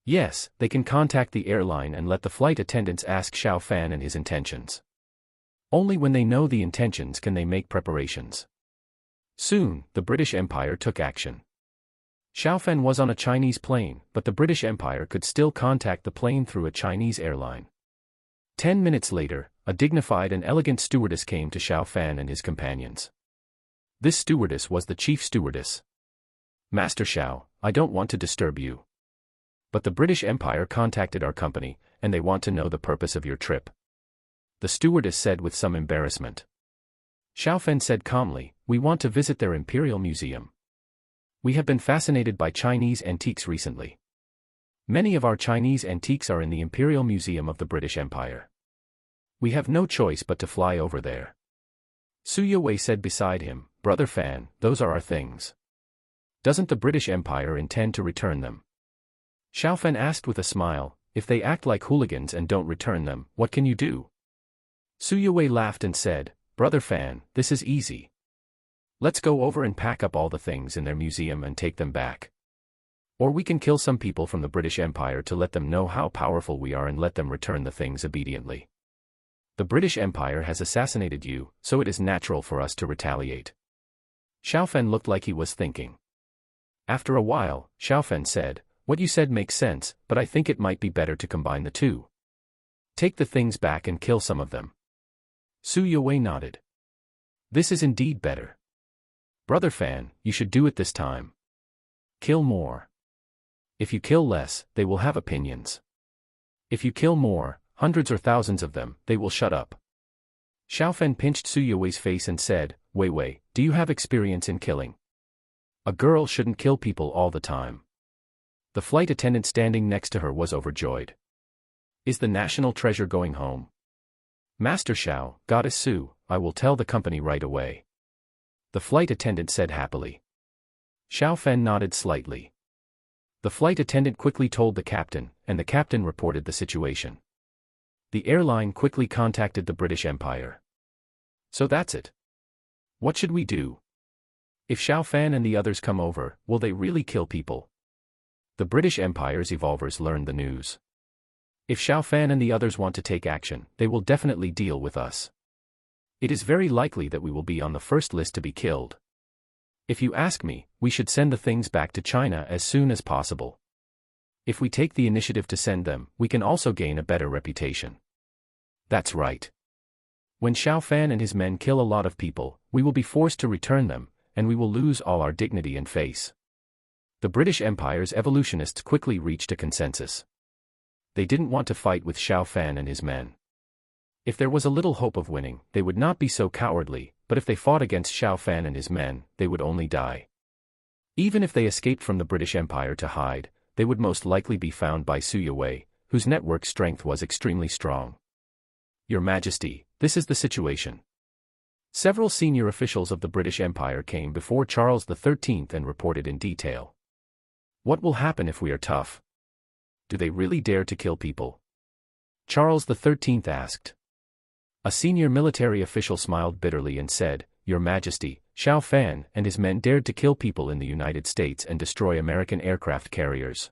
Yes, they can contact the airline and let the flight attendants ask Xiao Fan and his intentions. Only when they know the intentions can they make preparations. Soon, the British Empire took action. Xiao Fan was on a Chinese plane, but the British Empire could still contact the plane through a Chinese airline. 10 minutes later, a dignified and elegant stewardess came to Xiao Fan and his companions. This stewardess was the chief stewardess. Master Xiao, I don't want to disturb you. But the British Empire contacted our company, and they want to know the purpose of your trip. The stewardess said with some embarrassment. Xiao Fan said calmly, We want to visit their Imperial Museum. We have been fascinated by Chinese antiques recently. Many of our Chinese antiques are in the Imperial Museum of the British Empire. We have no choice but to fly over there. Su Yue said beside him, Brother Fan, those are our things. Doesn't the British Empire intend to return them? Xiao Fan asked with a smile, If they act like hooligans and don't return them, what can you do? Su Yue laughed and said, Brother Fan, this is easy. Let's go over and pack up all the things in their museum and take them back. Or we can kill some people from the British Empire to let them know how powerful we are and let them return the things obediently. The British Empire has assassinated you, so it is natural for us to retaliate. Xiao Fan looked like he was thinking. After a while, Xiao Fan said, What you said makes sense, but I think it might be better to combine the two. Take the things back and kill some of them. Su Yue nodded. This is indeed better. Brother Fan, you should do it this time. Kill more. If you kill less, they will have opinions. If you kill more, hundreds or thousands of them, they will shut up. Xiao Fan pinched Su Yue's face and said, Wei, do you have experience in killing? A girl shouldn't kill people all the time. The flight attendant standing next to her was overjoyed. Is the national treasure going home? Master Xiao, Goddess Su, I will tell the company right away. The flight attendant said happily. Xiao Fan nodded slightly. The flight attendant quickly told the captain, and the captain reported the situation. The airline quickly contacted the British Empire. So that's it. What should we do? If Xiao Fan and the others come over, will they really kill people? The British Empire's evolvers learned the news. If Xiao Fan and the others want to take action, they will definitely deal with us. It is very likely that we will be on the first list to be killed. If you ask me, we should send the things back to China as soon as possible. If we take the initiative to send them, we can also gain a better reputation. That's right. When Xiao Fan and his men kill a lot of people, we will be forced to return them, and we will lose all our dignity and face. The British Empire's evolutionists quickly reached a consensus. They didn't want to fight with Xiao Fan and his men. If there was a little hope of winning, they would not be so cowardly, but if they fought against Xiao Fan and his men, they would only die. Even if they escaped from the British Empire to hide, they would most likely be found by Su Yue, whose network strength was extremely strong. Your Majesty, this is the situation. Several senior officials of the British Empire came before Charles XIII and reported in detail. What will happen if we are tough? Do they really dare to kill people? Charles XIII asked. A senior military official smiled bitterly and said, Your Majesty, Xiao Fan and his men dared to kill people in the United States and destroy American aircraft carriers.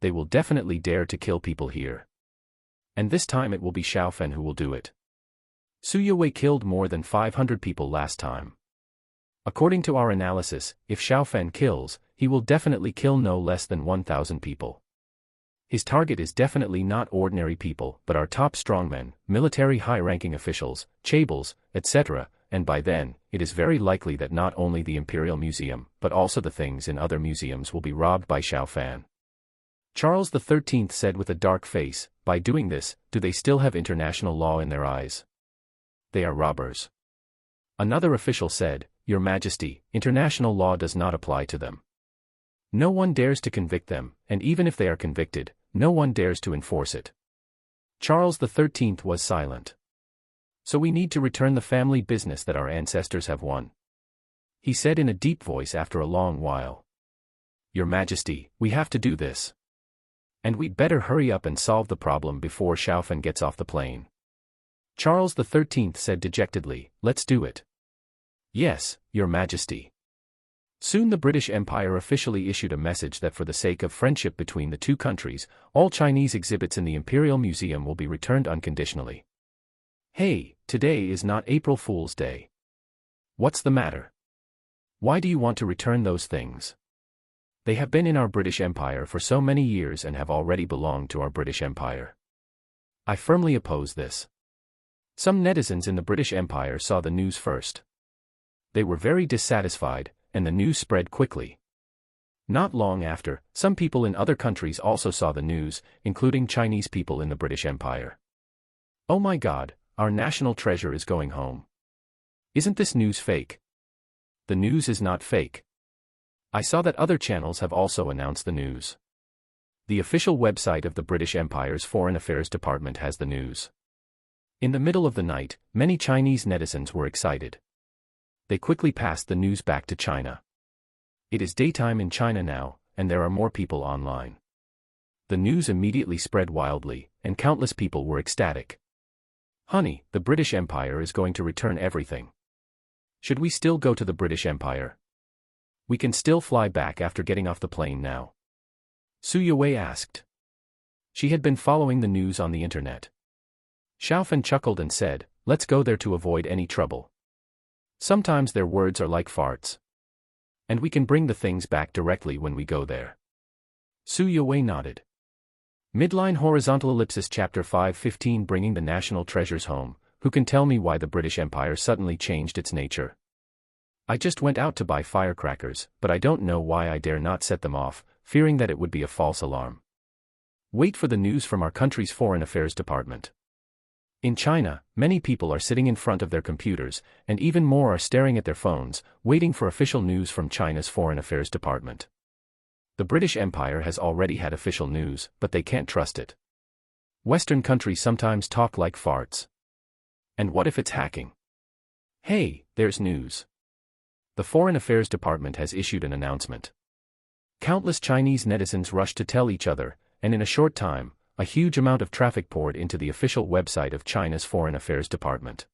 They will definitely dare to kill people here. And this time it will be Xiao Fan who will do it. Su Yue killed more than 500 people last time. According to our analysis, if Xiao Fan kills, he will definitely kill no less than 1,000 people. His target is definitely not ordinary people but our top strongmen, military high-ranking officials, chaebol, etc., and by then, it is very likely that not only the Imperial Museum, but also the things in other museums will be robbed by Xiao Fan. Charles XIII said with a dark face, by doing this, do they still have international law in their eyes? They are robbers. Another official said, Your Majesty, international law does not apply to them. No one dares to convict them, and even if they are convicted, no one dares to enforce it. Charles XIII was silent. So we need to return the family business that our ancestors have won. He said in a deep voice after a long while. Your Majesty, we have to do this. And we'd better hurry up and solve the problem before Xiao Fan gets off the plane. Charles XIII said dejectedly, Let's do it. Yes, Your Majesty. Soon the British Empire officially issued a message that for the sake of friendship between the two countries, all Chinese exhibits in the Imperial Museum will be returned unconditionally. Hey, today is not April Fool's Day. What's the matter? Why do you want to return those things? They have been in our British Empire for so many years and have already belonged to our British Empire. I firmly oppose this. Some netizens in the British Empire saw the news first. They were very dissatisfied, and the news spread quickly. Not long after, some people in other countries also saw the news, including Chinese people in the British Empire. Oh my God, our national treasure is going home. Isn't this news fake? The news is not fake. I saw that other channels have also announced the news. The official website of the British Empire's Foreign Affairs Department has the news. In the middle of the night, many Chinese netizens were excited. They quickly passed the news back to China. It is daytime in China now, and there are more people online. The news immediately spread wildly, and countless people were ecstatic. Honey, the British Empire is going to return everything. Should we still go to the British Empire? We can still fly back after getting off the plane now. Su Yue asked. She had been following the news on the internet. Xiao Fan chuckled and said, Let's go there to avoid any trouble. Sometimes their words are like farts. And we can bring the things back directly when we go there. Su Yue nodded. Midline horizontal ellipsis chapter 5:15 Bringing the national treasures home. Who can tell me why the British Empire suddenly changed its nature? I just went out to buy firecrackers, but I don't know why I dare not set them off, fearing that it would be a false alarm. Wait for the news from our country's Foreign Affairs Department. In China, many people are sitting in front of their computers, and even more are staring at their phones, waiting for official news from China's Foreign Affairs Department. The British Empire has already had official news, but they can't trust it. Western countries sometimes talk like farts. And what if it's hacking? Hey, there's news. The Foreign Affairs Department has issued an announcement. Countless Chinese netizens rushed to tell each other, and in a short time, a huge amount of traffic poured into the official website of China's Foreign Affairs Department.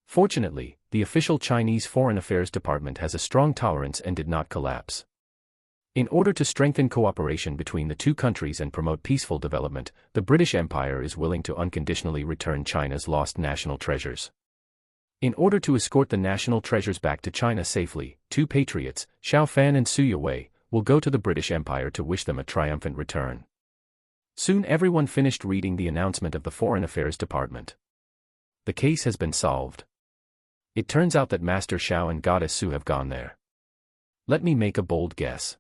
Fortunately, the official Chinese Foreign Affairs Department has a strong tolerance and did not collapse. In order to strengthen cooperation between the two countries and promote peaceful development, the British Empire is willing to unconditionally return China's lost national treasures. In order to escort the national treasures back to China safely, two patriots, Xiao Fan and Su Yue, will go to the British Empire to wish them a triumphant return. Soon everyone finished reading the announcement of the Foreign Affairs Department. The case has been solved. It turns out that Master Xiao and Goddess Su have gone there. Let me make a bold guess.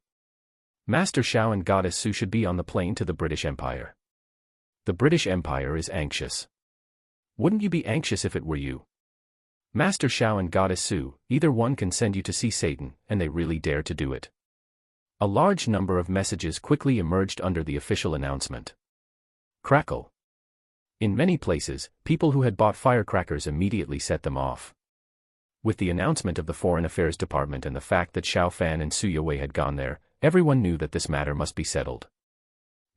Master Xiao and Goddess Su should be on the plane to the British Empire. The British Empire is anxious. Wouldn't you be anxious if it were you? Master Xiao and Goddess Su, either one can send you to see Satan, and they really dare to do it. A large number of messages quickly emerged under the official announcement. Crackle. In many places, people who had bought firecrackers immediately set them off. With the announcement of the Foreign Affairs Department and the fact that Xiao Fan and Su Yue had gone there, everyone knew that this matter must be settled.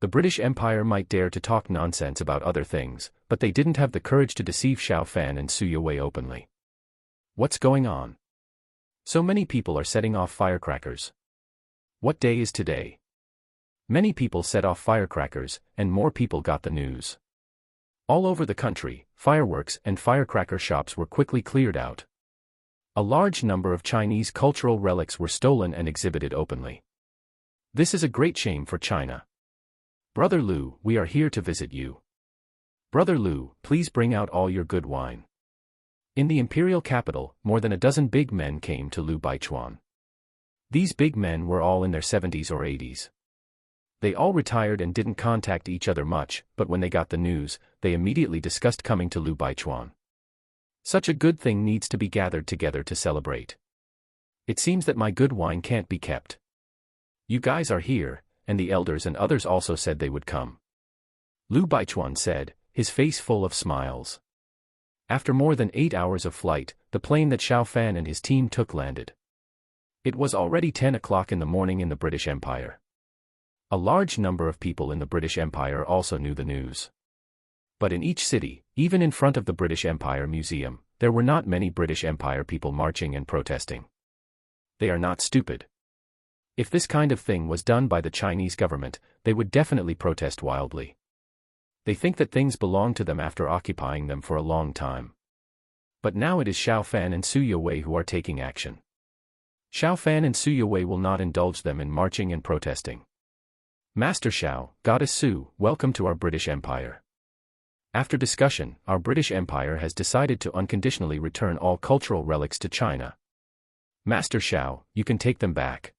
The British Empire might dare to talk nonsense about other things, but they didn't have the courage to deceive Xiao Fan and Su Yue openly. What's going on? So many people are setting off firecrackers. What day is today? Many people set off firecrackers, and more people got the news. All over the country, fireworks and firecracker shops were quickly cleared out. A large number of Chinese cultural relics were stolen and exhibited openly. This is a great shame for China. Brother Liu, we are here to visit you. Brother Liu, please bring out all your good wine. In the imperial capital, more than a dozen big men came to Liu Baichuan. These big men were all in their 70s or 80s. They all retired and didn't contact each other much, but when they got the news, they immediately discussed coming to Liu Baichuan. Such a good thing needs to be gathered together to celebrate. It seems that my good wine can't be kept. You guys are here, and the elders and others also said they would come. Liu Baichuan said, his face full of smiles. After more than 8 hours of flight, the plane that Xiao Fan and his team took landed. It was already 10 o'clock in the morning in the British Empire. A large number of people in the British Empire also knew the news. But in each city, even in front of the British Empire Museum, there were not many British Empire people marching and protesting. They are not stupid. If this kind of thing was done by the Chinese government, they would definitely protest wildly. They think that things belong to them after occupying them for a long time. But now it is Xiao Fan and Su Yue who are taking action. Xiao Fan and Su Yue will not indulge them in marching and protesting. Master Xiao, Goddess Su, welcome to our British Empire. After discussion, our British Empire has decided to unconditionally return all cultural relics to China. Master Xiao, you can take them back.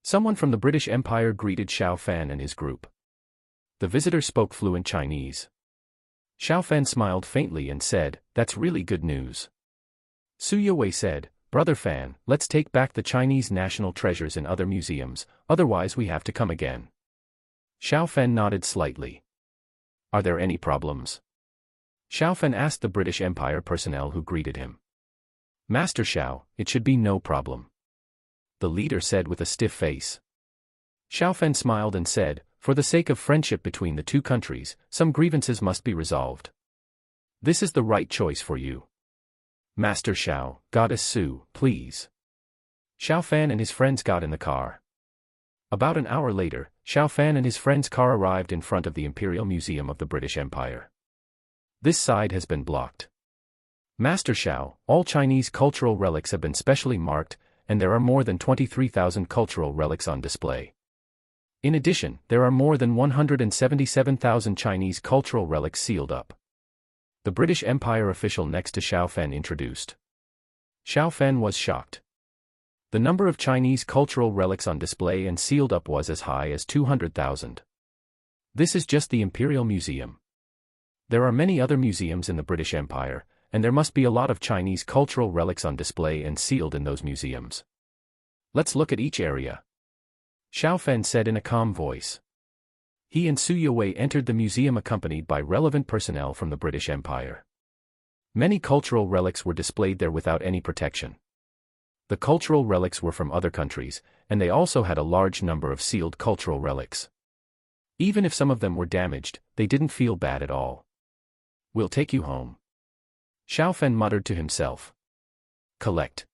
Someone from the British Empire greeted Xiao Fan and his group. The visitor spoke fluent Chinese. Xiao Fan smiled faintly and said, "That's really good news." Su Yue said, "Brother Fan, let's take back the Chinese national treasures in other museums, otherwise we have to come again." Xiao Fan nodded slightly. "Are there any problems?" Xiao Fan asked the British Empire personnel who greeted him. "Master Xiao, it should be no problem," the leader said with a stiff face. Xiao Fan smiled and said, "For the sake of friendship between the two countries, some grievances must be resolved. This is the right choice for you. Master Xiao, Goddess Su, please." Xiao Fan and his friends got in the car. About an hour later, Xiao Fan and his friend's car arrived in front of the Imperial Museum of the British Empire. This side has been blocked. Master Xiao, all Chinese cultural relics have been specially marked, and there are more than 23,000 cultural relics on display. In addition, there are more than 177,000 Chinese cultural relics sealed up. The British Empire official next to Xiao Fan introduced. Xiao Fan was shocked. The number of Chinese cultural relics on display and sealed up was as high as 200,000. This is just the Imperial Museum. There are many other museums in the British Empire, and there must be a lot of Chinese cultural relics on display and sealed in those museums. Let's look at each area, Xiao Fan said in a calm voice. He and Su Yue entered the museum accompanied by relevant personnel from the British Empire. Many cultural relics were displayed there without any protection. The cultural relics were from other countries, and they also had a large number of sealed cultural relics. Even if some of them were damaged, they didn't feel bad at all. "We'll take you home," Xiao Fan muttered to himself. Collect.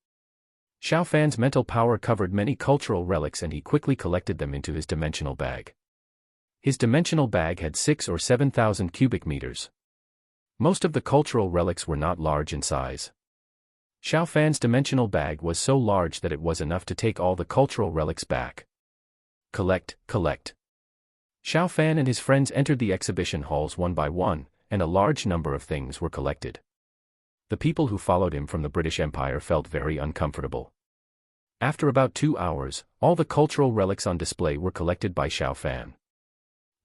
Xiao Fan's mental power covered many cultural relics and he quickly collected them into his dimensional bag. His dimensional bag had 6,000 or 7,000 cubic meters. Most of the cultural relics were not large in size. Xiao Fan's dimensional bag was so large that it was enough to take all the cultural relics back. Collect, collect. Xiao Fan and his friends entered the exhibition halls one by one, and a large number of things were collected. The people who followed him from the British Empire felt very uncomfortable. After about 2 hours, all the cultural relics on display were collected by Xiao Fan.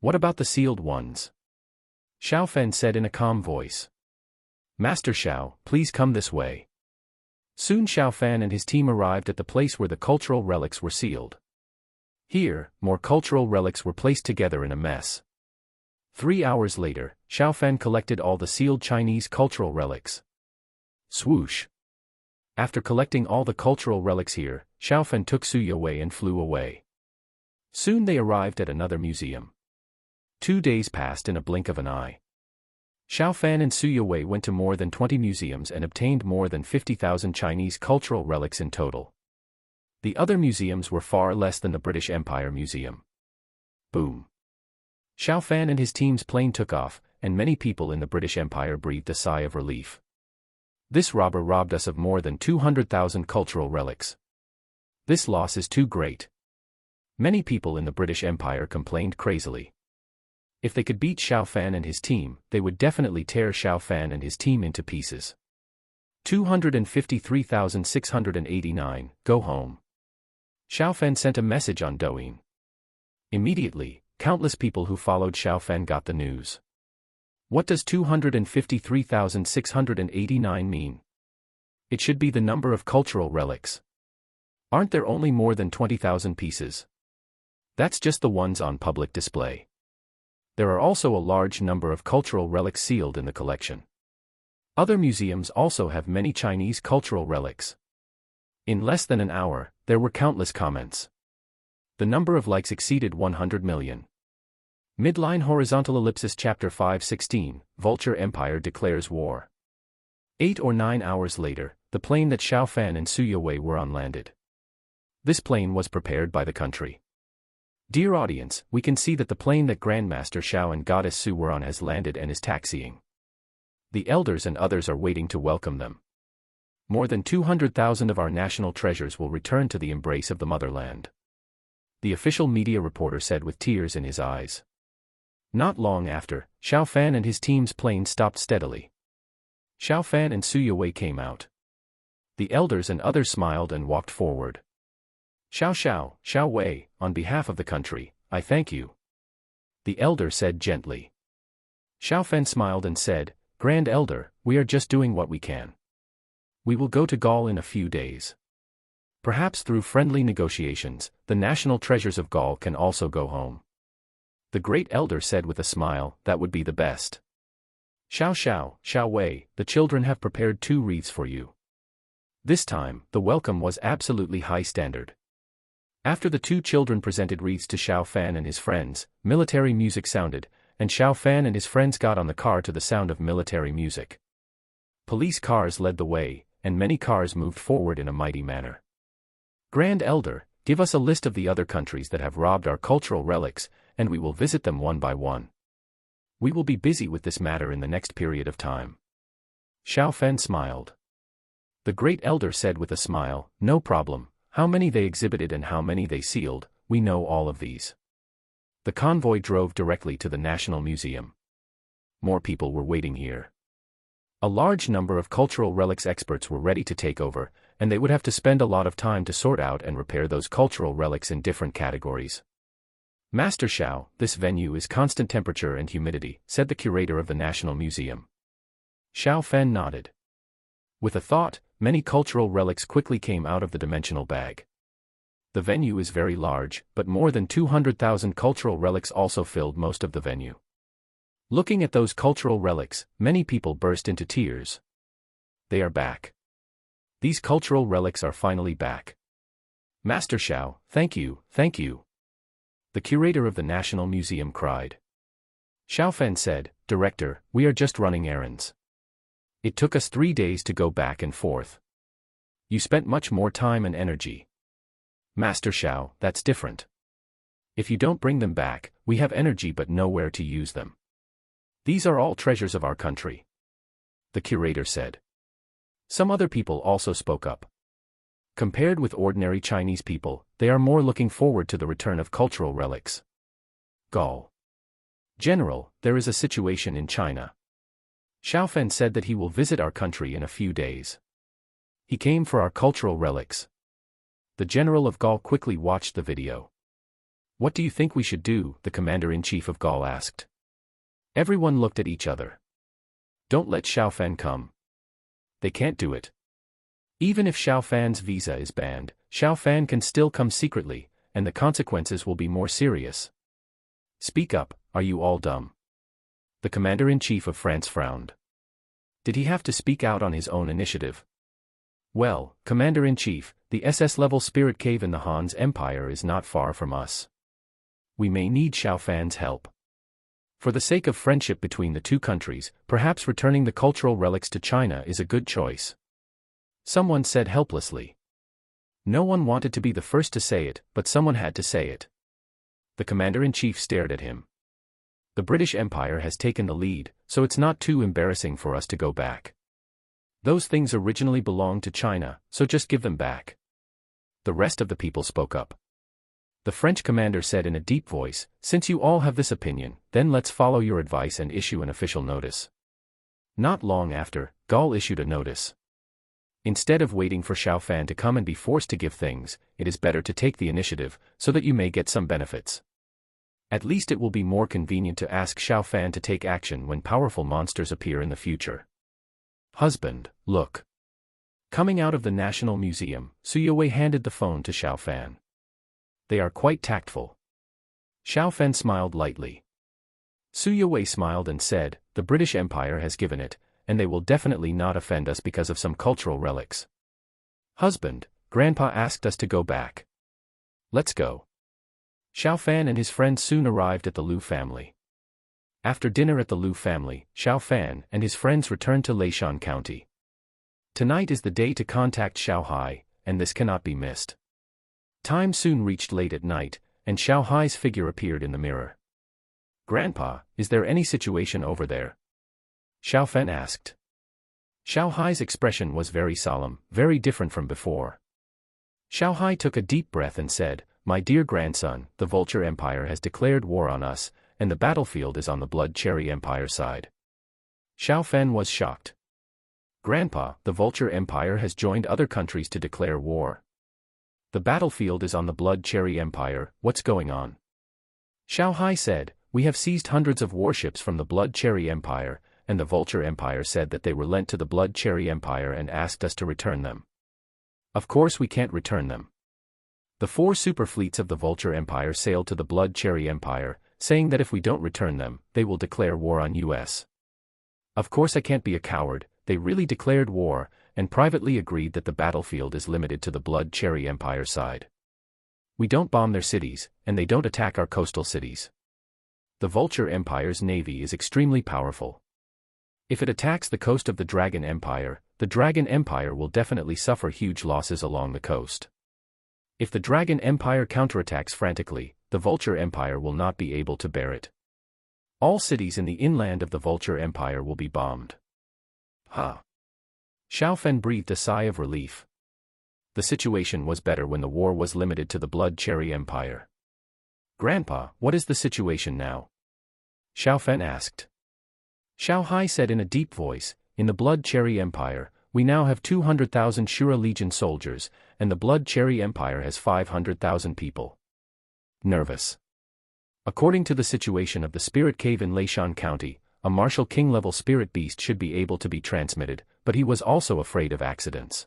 What about the sealed ones? Xiao Fan said in a calm voice. Master Xiao, please come this way. Soon Xiao Fan and his team arrived at the place where the cultural relics were sealed. Here, more cultural relics were placed together in a mess. 3 hours later, Xiao Fan collected all the sealed Chinese cultural relics. Swoosh! After collecting all the cultural relics here, Xiao Fan took Su Yue and flew away. Soon they arrived at another museum. 2 days passed in a blink of an eye. Xiao Fan and Su Yue went to more than 20 museums and obtained more than 50,000 Chinese cultural relics in total. The other museums were far less than the British Empire Museum. Boom! Xiao Fan and his team's plane took off, and many people in the British Empire breathed a sigh of relief. This robber robbed us of more than 200,000 cultural relics. This loss is too great. Many people in the British Empire complained crazily. If they could beat Xiao Fan and his team, they would definitely tear Xiao Fan and his team into pieces. 253,689, go home. Xiao Fan sent a message on Douyin. Immediately, countless people who followed Xiao Fan got the news. What does 253,689 mean? It should be the number of cultural relics. Aren't there only more than 20,000 pieces? That's just the ones on public display. There are also a large number of cultural relics sealed in the collection. Other museums also have many Chinese cultural relics. In less than an hour, there were countless comments. The number of likes exceeded 100 million. Midline horizontal ellipsis chapter 5:16, Vulture Empire declares war. 8 or 9 hours later, the plane that Xiao Fan and Su Yue were on landed. This plane was prepared by the country. Dear audience, we can see that the plane that Grandmaster Xiao and Goddess Su were on has landed and is taxiing. The elders and others are waiting to welcome them. More than 200,000 of our national treasures will return to the embrace of the motherland. The official media reporter said with tears in his eyes. Not long after, Xiao Fan and his team's plane stopped steadily. Xiao Fan and Su Yue came out. The elders and others smiled and walked forward. Xiao Wei, on behalf of the country, I thank you. The elder said gently. Xiao Fan smiled and said, Grand Elder, we are just doing what we can. We will go to Gaul in a few days. Perhaps through friendly negotiations, the national treasures of Gaul can also go home. The great elder said with a smile, that would be the best. Xiao Wei, the children have prepared 2 wreaths for you. This time, the welcome was absolutely high standard. After the 2 children presented wreaths to Xiao Fan and his friends, military music sounded, and Xiao Fan and his friends got on the car to the sound of military music. Police cars led the way, and many cars moved forward in a mighty manner. Grand Elder, give us a list of the other countries that have robbed our cultural relics, and we will visit them one by one. We will be busy with this matter in the next period of time. Xiao Fan smiled. The great elder said with a smile, no problem, how many they exhibited and how many they sealed, we know all of these. The convoy drove directly to the National Museum. More people were waiting here. A large number of cultural relics experts were ready to take over, and they would have to spend a lot of time to sort out and repair those cultural relics in different categories. Master Xiao, this venue is constant temperature and humidity, said the curator of the National Museum. Xiao Fan nodded. With a thought, many cultural relics quickly came out of the dimensional bag. The venue is very large, but more than 200,000 cultural relics also filled most of the venue. Looking at those cultural relics, many people burst into tears. They are back. These cultural relics are finally back. Master Xiao, thank you, thank you. The curator of the National Museum cried. Xiao Fan said, Director, we are just running errands. It took us 3 days to go back and forth. You spent much more time and energy. Master Xiao, that's different. If you don't bring them back, we have energy but nowhere to use them. These are all treasures of our country. The curator said. Some other people also spoke up. Compared with ordinary Chinese people, they are more looking forward to the return of cultural relics. Gall. General, there is a situation in China. Xiao Fan said that he will visit our country in a few days. He came for our cultural relics. The general of Gaul quickly watched the video. What do you think we should do? The commander-in-chief of Gaul asked. Everyone looked at each other. Don't let Xiao Fan come. They can't do it. Even if Xiao Fan's visa is banned, Xiao Fan can still come secretly, and the consequences will be more serious. Speak up, are you all dumb? The commander-in-chief of France frowned. Did he have to speak out on his own initiative? Well, Commander-in-Chief, the SS-level spirit cave in the Han's Empire is not far from us. We may need Xiao Fan's help. For the sake of friendship between the two countries, perhaps returning the cultural relics to China is a good choice. Someone said helplessly. No one wanted to be the first to say it, but someone had to say it. The commander-in-chief stared at him. The British Empire has taken the lead, so it's not too embarrassing for us to go back. Those things originally belonged to China, so just give them back. The rest of the people spoke up. The French commander said in a deep voice, since you all have this opinion, then let's follow your advice and issue an official notice. Not long after, Gaul issued a notice. Instead of waiting for Xiao Fan to come and be forced to give things, it is better to take the initiative, so that you may get some benefits. At least it will be more convenient to ask Xiao Fan to take action when powerful monsters appear in the future. Husband, look. Coming out of the National Museum, Su Yue handed the phone to Xiao Fan. They are quite tactful. Xiao Fan smiled lightly. Su Yue smiled and said, the British Empire has given it, and they will definitely not offend us because of some cultural relics. Husband, Grandpa asked us to go back. Let's go. Xiao Fan and his friends soon arrived at the Liu family. After dinner at the Liu family, Xiao Fan and his friends returned to Leishan County. Tonight is the day to contact Xiao Hai, and this cannot be missed. Time soon reached late at night, and Xiao Hai's figure appeared in the mirror. Grandpa, is there any situation over there? Xiao Fan asked. Xiao Hai's expression was very solemn, very different from before. Xiao Hai took a deep breath and said, my dear grandson, the Vulture Empire has declared war on us, and the battlefield is on the Blood Cherry Empire side. Xiao Fan was shocked. Grandpa, the Vulture Empire has joined other countries to declare war. The battlefield is on the Blood Cherry Empire, what's going on? Xiao Hai said, we have seized hundreds of warships from the Blood Cherry Empire, and the Vulture Empire said that they were lent to the Blood Cherry Empire and asked us to return them. Of course we can't return them. The 4 super fleets of the Vulture Empire sailed to the Blood Cherry Empire, saying that if we don't return them, they will declare war on us. Of course I can't be a coward, they really declared war, and privately agreed that the battlefield is limited to the Blood Cherry Empire side. We don't bomb their cities, and they don't attack our coastal cities. The Vulture Empire's navy is extremely powerful. If it attacks the coast of the Dragon Empire will definitely suffer huge losses along the coast. If the Dragon Empire counterattacks frantically, the Vulture Empire will not be able to bear it. All cities in the inland of the Vulture Empire will be bombed. Huh. Xiao Fan breathed a sigh of relief. The situation was better when the war was limited to the Blood Cherry Empire. Grandpa, what is the situation now? Xiao Fan asked. Xiao Hai said in a deep voice, in the Blood Cherry Empire, we now have 200,000 Shura Legion soldiers, and the Blood Cherry Empire has 500,000 people. Nervous. According to the situation of the Spirit Cave in Leishan County, a Martial King-level spirit beast should be able to be transmitted, but he was also afraid of accidents.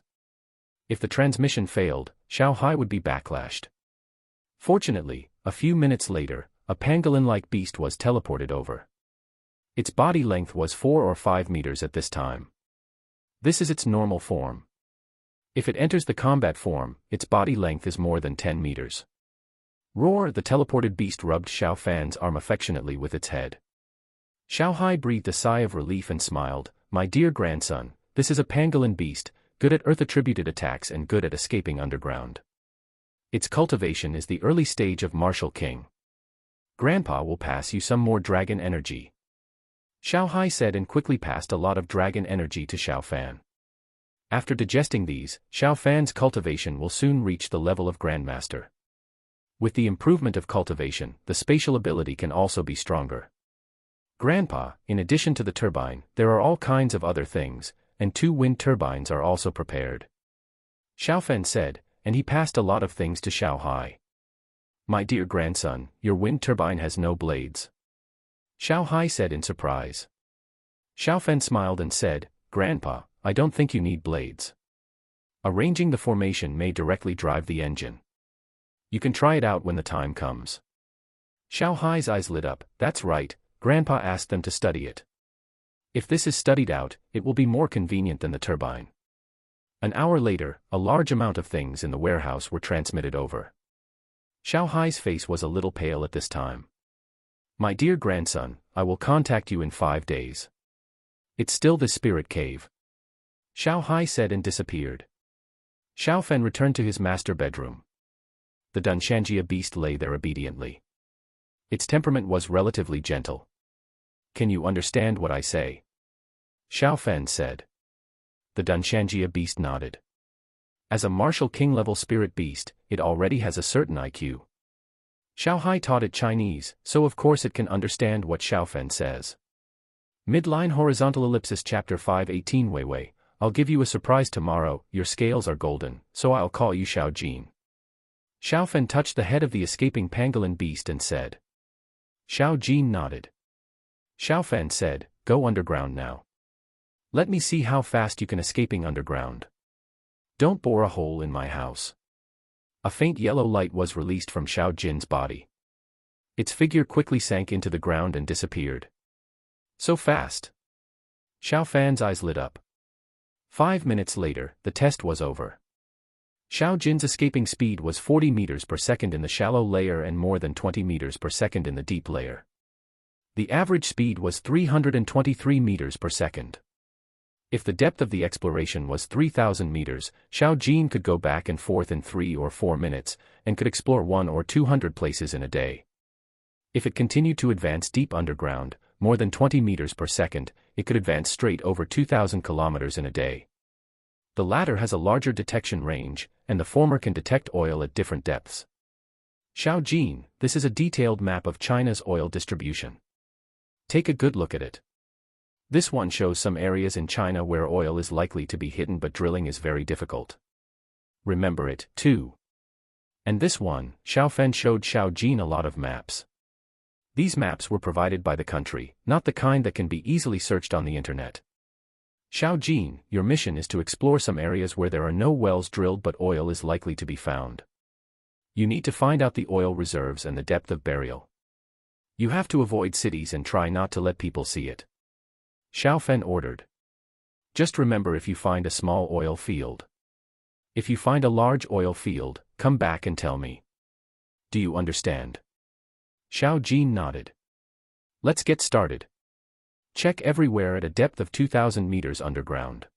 If the transmission failed, Xiao Hai would be backlashed. Fortunately, a few minutes later, a pangolin-like beast was teleported over. Its body length was 4 or 5 meters at this time. This is its normal form. If it enters the combat form, its body length is more than 10 meters. Roar! The teleported beast rubbed Xiao Fan's arm affectionately with its head. Xiao Hai breathed a sigh of relief and smiled, my dear grandson, this is a pangolin beast, good at earth-attributed attacks and good at escaping underground. Its cultivation is the early stage of Martial King. Grandpa will pass you some more dragon energy. Xiao Hai said and quickly passed a lot of dragon energy to Xiao Fan. After digesting these, Xiao Fan's cultivation will soon reach the level of Grandmaster. With the improvement of cultivation, the spatial ability can also be stronger. Grandpa, in addition to the turbine, there are all kinds of other things, and 2 wind turbines are also prepared. Xiao Fan said, and he passed a lot of things to Xiao Hai. My dear grandson, your wind turbine has no blades. Xiao Hai said in surprise. Xiao Fan smiled and said, Grandpa, I don't think you need blades. Arranging the formation may directly drive the engine. You can try it out when the time comes. Xiao Hai's eyes lit up. That's right, Grandpa asked them to study it. If this is studied out, it will be more convenient than the turbine. An hour later, a large amount of things in the warehouse were transmitted over. Xiao Hai's face was a little pale at this time. My dear grandson, I will contact you in 5 days. It's still the spirit cave. Xiao Hai said and disappeared. Xiao Fan returned to his master bedroom. The Dunshanjia beast lay there obediently. Its temperament was relatively gentle. Can you understand what I say? Xiao Fan said. The Dunshanjia beast nodded. As a martial king-level spirit beast, it already has a certain IQ. Xiao Hai taught it Chinese, so of course it can understand what Xiao Fan says. Midline horizontal ellipsis chapter 518 Wei Wei, I'll give you a surprise tomorrow. Your scales are golden, so I'll call you Xiao Jin. Xiao Fan touched the head of the escaping pangolin beast and said. Xiao Jin nodded. Xiao Fan said, go underground now. Let me see how fast you can escaping underground. Don't bore a hole in my house. A faint yellow light was released from Xiao Jin's body. Its figure quickly sank into the ground and disappeared. So fast. Xiao Fan's eyes lit up. 5 minutes later, the test was over. Xiao Jin's escaping speed was 40 meters per second in the shallow layer and more than 20 meters per second in the deep layer. The average speed was 323 meters per second. If the depth of the exploration was 3,000 meters, Xiao Jin could go back and forth in 3 or 4 minutes, and could explore 100 or 200 places in a day. If it continued to advance deep underground, more than 20 meters per second, it could advance straight over 2,000 kilometers in a day. The latter has a larger detection range, and the former can detect oil at different depths. Xiao Jin, this is a detailed map of China's oil distribution. Take a good look at it. This one shows some areas in China where oil is likely to be hidden but drilling is very difficult. Remember it, too. And this one, Xiao Fan showed Xiao Jin a lot of maps. These maps were provided by the country, not the kind that can be easily searched on the internet. Xiao Jin, your mission is to explore some areas where there are no wells drilled but oil is likely to be found. You need to find out the oil reserves and the depth of burial. You have to avoid cities and try not to let people see it. Xiao Fan ordered. Just remember if you find a small oil field. If you find a large oil field, come back and tell me. Do you understand? Xiao Jin nodded. Let's get started. Check everywhere at a depth of 2,000 meters underground.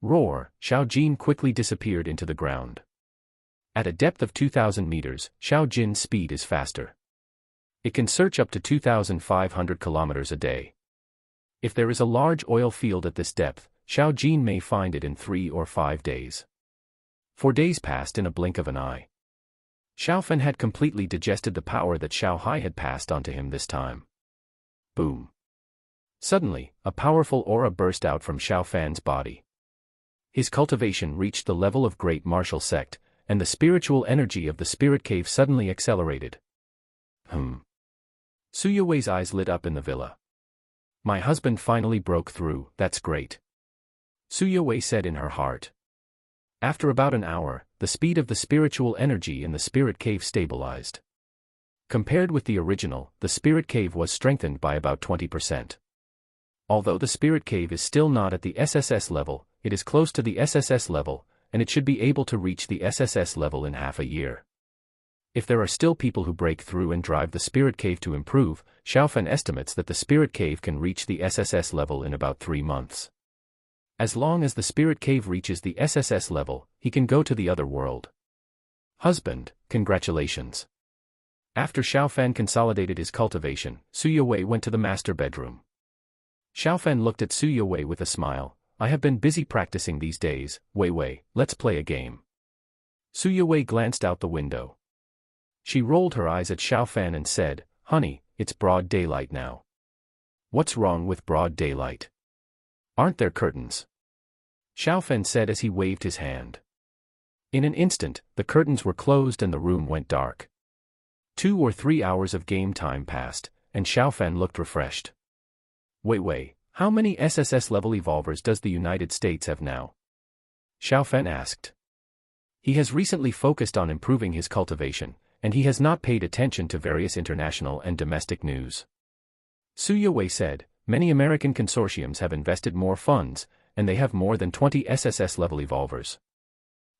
Roar, Xiao Jin quickly disappeared into the ground. At a depth of 2,000 meters, Xiao Jin's speed is faster. It can search up to 2,500 kilometers a day. If there is a large oil field at this depth, Xiao Jin may find it in 3 or 5 days. 4 days passed in a blink of an eye. Xiao Fan had completely digested the power that Xiao Hai had passed on to him this time. Boom. Suddenly, a powerful aura burst out from Xiao Fan's body. His cultivation reached the level of great martial sect, and the spiritual energy of the spirit cave suddenly accelerated. Suyawei's eyes lit up in the villa. My husband finally broke through, that's great. Suyawei said in her heart. After about an hour, the speed of the spiritual energy in the spirit cave stabilized. Compared with the original, the spirit cave was strengthened by about 20%. Although the spirit cave is still not at the SSS level, it is close to the SSS level, and it should be able to reach the SSS level in half a year. If there are still people who break through and drive the spirit cave to improve, Xiao Fan estimates that the spirit cave can reach the SSS level in about 3 months. As long as the spirit cave reaches the SSS level, he can go to the other world. Husband, congratulations. After Xiao Fan consolidated his cultivation, Suyawei went to the master bedroom. Xiao Fan looked at Suyawei with a smile. I have been busy practicing these days. Wei Wei, let's play a game. Suya Wei glanced out the window. She rolled her eyes at Xiao Fan and said, honey, it's broad daylight now. What's wrong with broad daylight? Aren't there curtains? Xiao Fan said as he waved his hand. In an instant, the curtains were closed and the room went dark. 2 or 3 hours of game time passed, and Xiao Fan looked refreshed. Wei Wei, how many SSS-level evolvers does the United States have now? Xiao Fan asked. He has recently focused on improving his cultivation, and he has not paid attention to various international and domestic news. Suya Wei said, many American consortiums have invested more funds, and they have more than 20 SSS-level evolvers.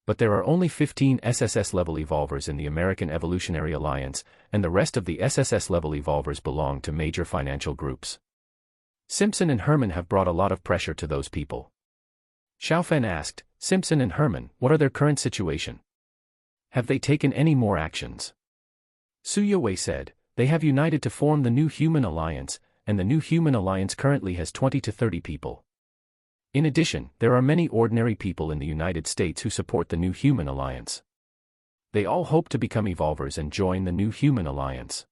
But there are only 15 SSS-level evolvers in the American Evolutionary Alliance, and the rest of the SSS-level evolvers belong to major financial groups. Simpson and Herman have brought a lot of pressure to those people. Xiao Fan asked, Simpson and Herman, what are their current situation? Have they taken any more actions? Suya Wei said, they have united to form the New Human Alliance, and the New Human Alliance currently has 20 to 30 people. In addition, there are many ordinary people in the United States who support the New Human Alliance. They all hope to become evolvers and join the New Human Alliance.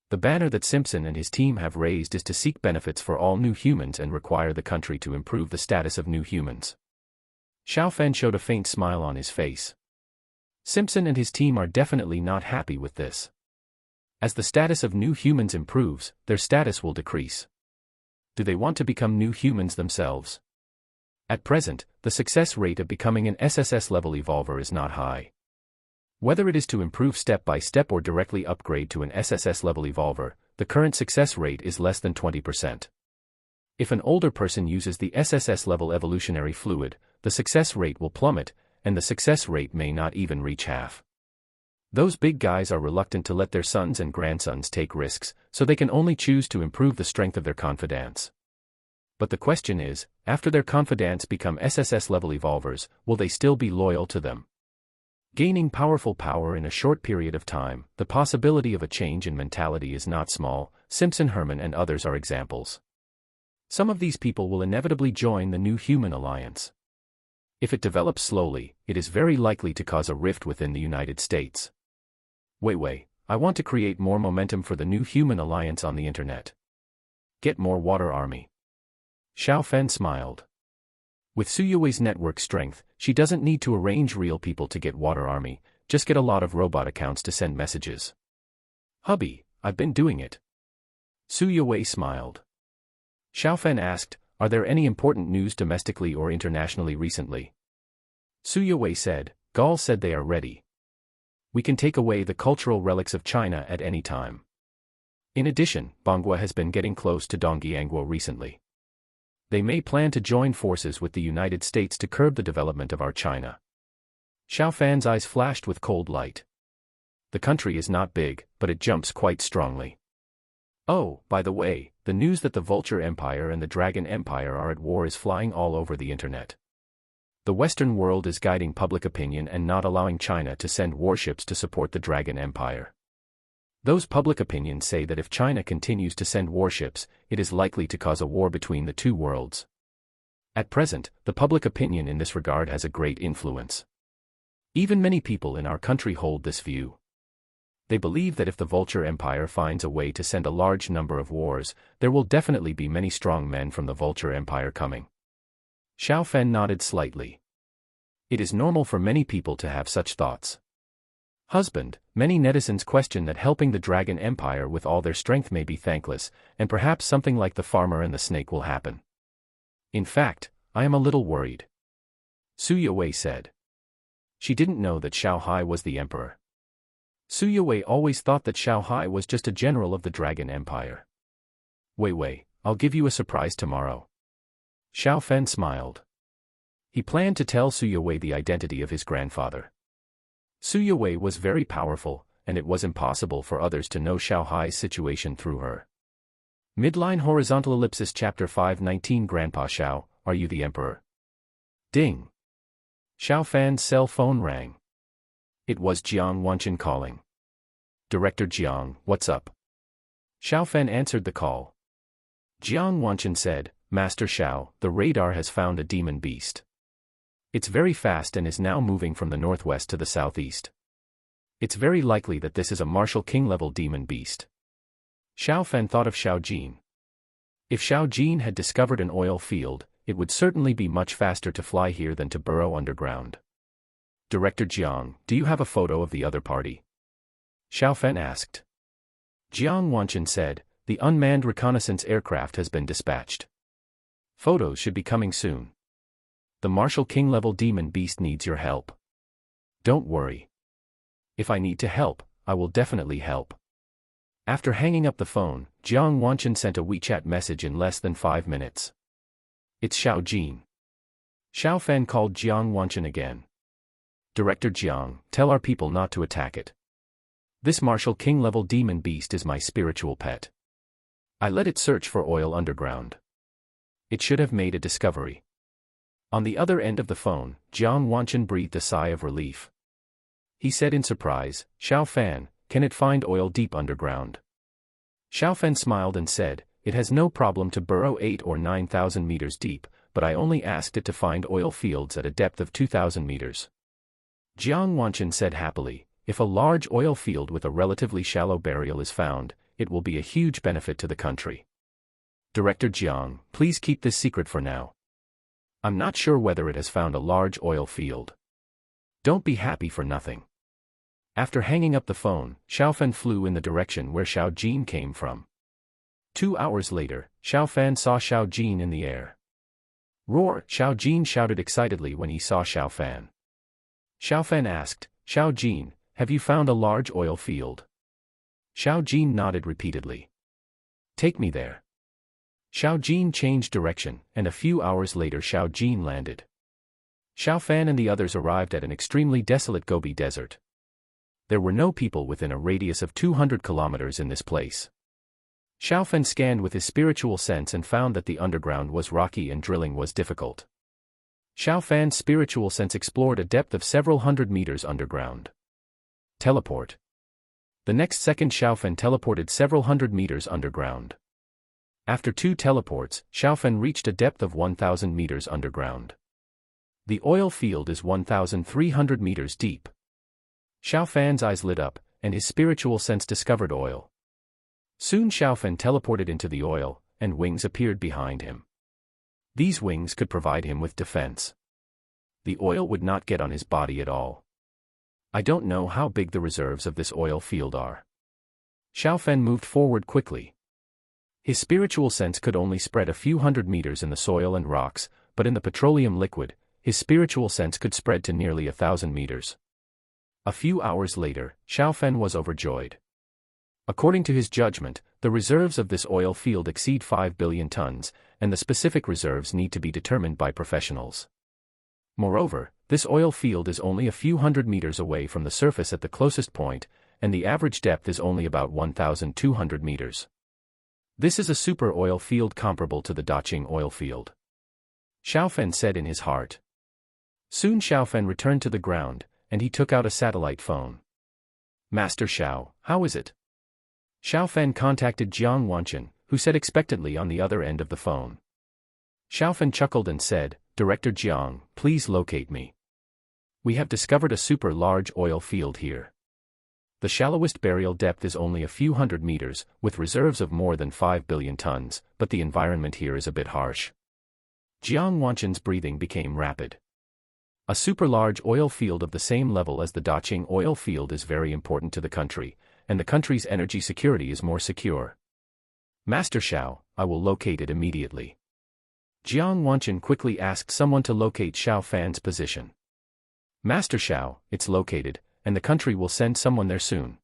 The banner that Simpson and his team have raised is to seek benefits for all new humans and require the country to improve the status of new humans. Xiao Fan showed a faint smile on his face. Simpson and his team are definitely not happy with this. As the status of new humans improves, their status will decrease. Do they want to become new humans themselves? At present, the success rate of becoming an SSS-level evolver is not high. Whether it is to improve step by step or directly upgrade to an SSS-level evolver, the current success rate is less than 20%. If an older person uses the SSS-level evolutionary fluid, the success rate will plummet, and the success rate may not even reach half. Those big guys are reluctant to let their sons and grandsons take risks, so they can only choose to improve the strength of their confidants. But the question is, after their confidants become SSS-level evolvers, will they still be loyal to them? Gaining powerful power in a short period of time, the possibility of a change in mentality is not small. Simpson, Herman and others are examples. Some of these people will inevitably join the New Human Alliance. If it develops slowly, it is very likely to cause a rift within the United States. Wei Wei, I want to create more momentum for the New Human Alliance on the internet. Get more water army. Xiao Fan smiled. With Suya Wei's network strength, she doesn't need to arrange real people to get water army, just get a lot of robot accounts to send messages. Hubby, I've been doing it. Suya Wei smiled. Xiao Fan asked, are there any important news domestically or internationally recently? Suya Wei said, Gaul said they are ready. We can take away the cultural relics of China at any time. In addition, Bangua has been getting close to Dongyiangguo recently. They may plan to join forces with the United States to curb the development of our China. Xiao Fan's eyes flashed with cold light. The country is not big, but it jumps quite strongly. Oh, by the way, the news that the Vulture Empire and the Dragon Empire are at war is flying all over the internet. The Western world is guiding public opinion and not allowing China to send warships to support the Dragon Empire. Those public opinions say that if China continues to send warships, it is likely to cause a war between the two worlds. At present, the public opinion in this regard has a great influence. Even many people in our country hold this view. They believe that if the Vulture Empire finds a way to send a large number of wars, there will definitely be many strong men from the Vulture Empire coming. Xiao Fan nodded slightly. It is normal for many people to have such thoughts. Husband, many netizens question that helping the Dragon Empire with all their strength may be thankless, and perhaps something like the farmer and the snake will happen. In fact, I am a little worried. Suya Wei said. She didn't know that Xiao Hai was the emperor. Suya Wei always thought that Xiao Hai was just a general of the Dragon Empire. Wei Wei, I'll give you a surprise tomorrow. Xiao Fan smiled. He planned to tell Suya Wei the identity of his grandfather. Suya Wei was very powerful, and it was impossible for others to know Xiao Hai's situation through her. Midline horizontal ellipsis chapter 519 Grandpa Xiao, are you the emperor? Ding. Xiao Fan's cell phone rang. It was Jiang Wanchen calling. Director Jiang, what's up? Xiao Fan answered the call. Jiang Wanchen said, Master Shao, the radar has found a demon beast. It's very fast and is now moving from the northwest to the southeast. It's very likely that this is a Martial King-level demon beast. Xiao Fan thought of Xiao Jin. If Xiao Jin had discovered an oil field, it would certainly be much faster to fly here than to burrow underground. Director Jiang, do you have a photo of the other party? Xiao Fan asked. Jiang Wanchen said, the unmanned reconnaissance aircraft has been dispatched. Photos should be coming soon. The Martial King-level demon beast needs your help. Don't worry. If I need to help, I will definitely help. After hanging up the phone, Jiang Wanchen sent a WeChat message in less than 5 minutes. It's Xiao Jin. Xiao Fan called Jiang Wanchen again. Director Jiang, tell our people not to attack it. This Martial King-level demon beast is my spiritual pet. I let it search for oil underground. It should have made a discovery. On the other end of the phone, Jiang Wanchen breathed a sigh of relief. He said in surprise, Xiao Fan, can it find oil deep underground? Xiao Fan smiled and said, it has no problem to burrow 8 or 9,000 meters deep, but I only asked it to find oil fields at a depth of 2,000 meters. Jiang Wanchen said happily, if a large oil field with a relatively shallow burial is found, it will be a huge benefit to the country. Director Jiang, please keep this secret for now. I'm not sure whether it has found a large oil field. Don't be happy for nothing. After hanging up the phone, Xiao Fan flew in the direction where Xiao Jin came from. 2 hours later, Xiao Fan saw Xiao Jin in the air. Roar! Xiao Jin shouted excitedly when he saw Xiao Fan. Xiao Fan asked, Xiao Jin, have you found a large oil field? Xiao Jin nodded repeatedly. Take me there. Xiao Jin changed direction, and a few hours later Xiao Jin landed. Xiao Fan and the others arrived at an extremely desolate Gobi Desert. There were no people within a radius of 200 kilometers in this place. Xiao Fan scanned with his spiritual sense and found that the underground was rocky and drilling was difficult. Xiao Fan's spiritual sense explored a depth of several hundred meters underground. Teleport. The next second Xiao Fan teleported several hundred meters underground. After 2 teleports, Xiao Fan reached a depth of 1,000 meters underground. The oil field is 1,300 meters deep. Xiao Fan's eyes lit up, and his spiritual sense discovered oil. Soon Xiao Fan teleported into the oil, and wings appeared behind him. These wings could provide him with defense. The oil would not get on his body at all. I don't know how big the reserves of this oil field are. Xiao Fan moved forward quickly. His spiritual sense could only spread a few hundred meters in the soil and rocks, but in the petroleum liquid, his spiritual sense could spread to nearly 1,000 meters. A few hours later, Xiao Fan was overjoyed. According to his judgment, the reserves of this oil field exceed 5 billion tons, and the specific reserves need to be determined by professionals. Moreover, this oil field is only a few hundred meters away from the surface at the closest point, and the average depth is only about 1,200 meters. This is a super oil field comparable to the Daqing oil field. Xiao Fan said in his heart. Soon Xiao Fan returned to the ground, and he took out a satellite phone. Master Xiao, how is it? Xiao Fan contacted Jiang Wanchen, who said expectantly on the other end of the phone. Xiao Fan chuckled and said, Director Jiang, please locate me. We have discovered a super large oil field here. The shallowest burial depth is only a few hundred meters, with reserves of more than 5 billion tons, but the environment here is a bit harsh. Jiang Wanchen's breathing became rapid. A super large oil field of the same level as the Daqing oil field is very important to the country, and the country's energy security is more secure. Master Xiao, I will locate it immediately. Jiang Wanchen quickly asked someone to locate Xiao Fan's position. Master Xiao, it's located, and the country will send someone there soon.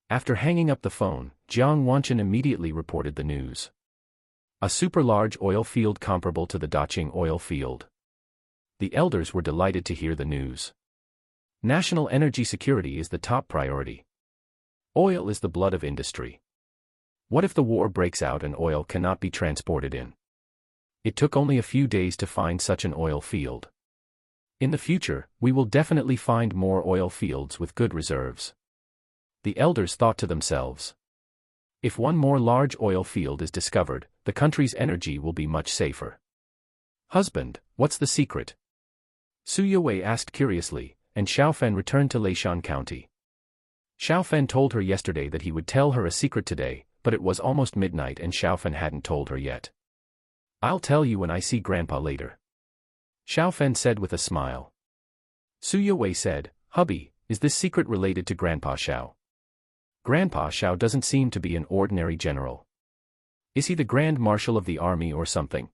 After hanging up the phone, Jiang Wanchen immediately reported the news. A super large oil field comparable to the Daqing oil field. The elders were delighted to hear the news. National energy security is the top priority. Oil is the blood of industry. What if the war breaks out and oil cannot be transported in? It took only a few days to find such an oil field. In the future, we will definitely find more oil fields with good reserves. The elders thought to themselves. If one more large oil field is discovered, the country's energy will be much safer. Husband, what's the secret? Su Yue asked curiously, and Xiaofan returned to Leishan County. Xiaofan told her yesterday that he would tell her a secret today, but it was almost midnight and Xiaofan hadn't told her yet. I'll tell you when I see Grandpa later. Xiaofan said with a smile. Su Yue said, Hubby, is this secret related to Grandpa Xiao? Grandpa Xiao doesn't seem to be an ordinary general. Is he the Grand Marshal of the army or something?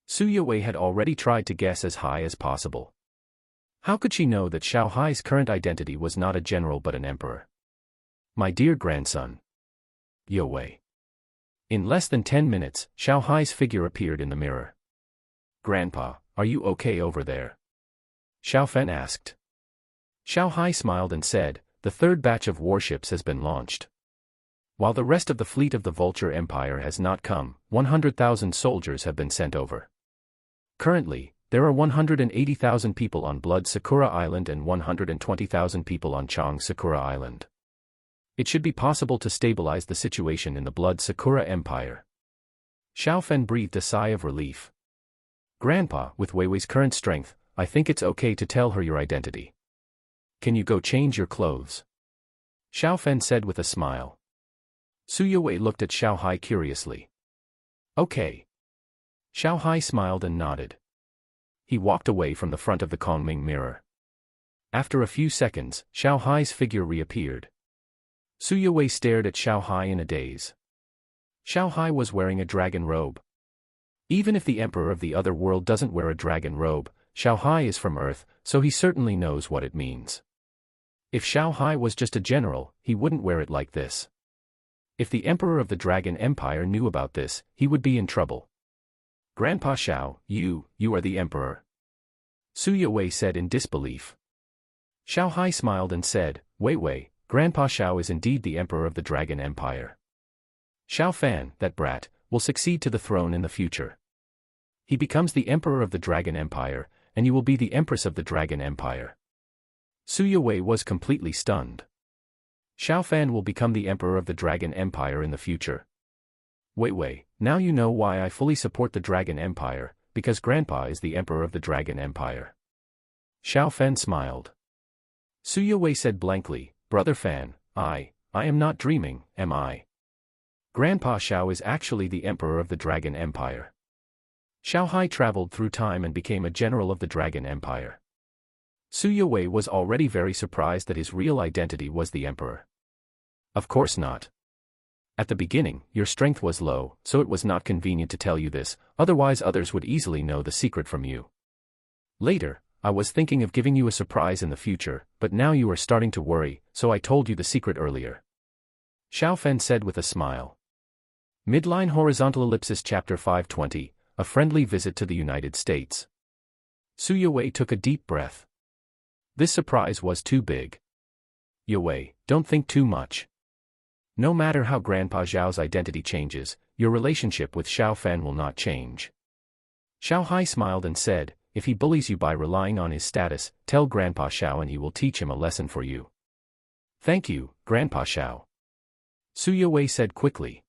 Su Yue had already tried to guess as high as possible. How could she know that Xiao Hai's current identity was not a general but an emperor? My dear grandson. Yue. In less than 10 minutes, Xiao Hai's figure appeared in the mirror. Grandpa, are you okay over there? Xiaofan asked. Xiao Hai smiled and said, the third batch of warships has been launched. While the rest of the fleet of the Vulture Empire has not come, 100,000 soldiers have been sent over. Currently, there are 180,000 people on Blood Sakura Island and 120,000 people on Chang Sakura Island. It should be possible to stabilize the situation in the Blood Sakura Empire. Xiaofan breathed a sigh of relief. Grandpa, with Weiwei's current strength, I think it's okay to tell her your identity. Can you go change your clothes? Xiaofan said with a smile. Su Yue looked at Xiao Hai curiously. Okay. Xiao Hai smiled and nodded. He walked away from the front of the Kongming mirror. After a few seconds, Xiao Hai's figure reappeared. Su Yue stared at Xiao Hai in a daze. Xiao Hai was wearing a dragon robe. Even if the emperor of the other world doesn't wear a dragon robe, Xiao Hai is from Earth, so he certainly knows what it means. If Xiao Hai was just a general, he wouldn't wear it like this. If the emperor of the Dragon Empire knew about this, he would be in trouble. Grandpa Xiao, you are the emperor. Su Yue said in disbelief. Xiao Hai smiled and said, Wei, Grandpa Xiao is indeed the emperor of the Dragon Empire. Xiao Fan, that brat, will succeed to the throne in the future. He becomes the emperor of the Dragon Empire, and you will be the empress of the Dragon Empire. Su Yue was completely stunned. Xiao Fan will become the emperor of the Dragon Empire in the future. Wei, now you know why I fully support the Dragon Empire, because Grandpa is the emperor of the Dragon Empire. Xiao Fan smiled. Su Yue said blankly, Brother Fan, I am not dreaming, am I? Grandpa Xiao is actually the emperor of the Dragon Empire. Xiao Hai traveled through time and became a general of the Dragon Empire. Su Yue was already very surprised that his real identity was the emperor. Of course not. At the beginning, your strength was low, so it was not convenient to tell you this, otherwise others would easily know the secret from you. Later, I was thinking of giving you a surprise in the future, but now you are starting to worry, so I told you the secret earlier. Xiao Fan said with a smile. Midline Horizontal Ellipsis Chapter 520, A Friendly Visit to the United States. Su Yue took a deep breath. This surprise was too big. Yue, don't think too much. No matter how Grandpa Xiao's identity changes, your relationship with Xiao Fan will not change. Xiao Hai smiled and said, if he bullies you by relying on his status, tell Grandpa Xiao and he will teach him a lesson for you. Thank you, Grandpa Xiao. Su Yue said quickly.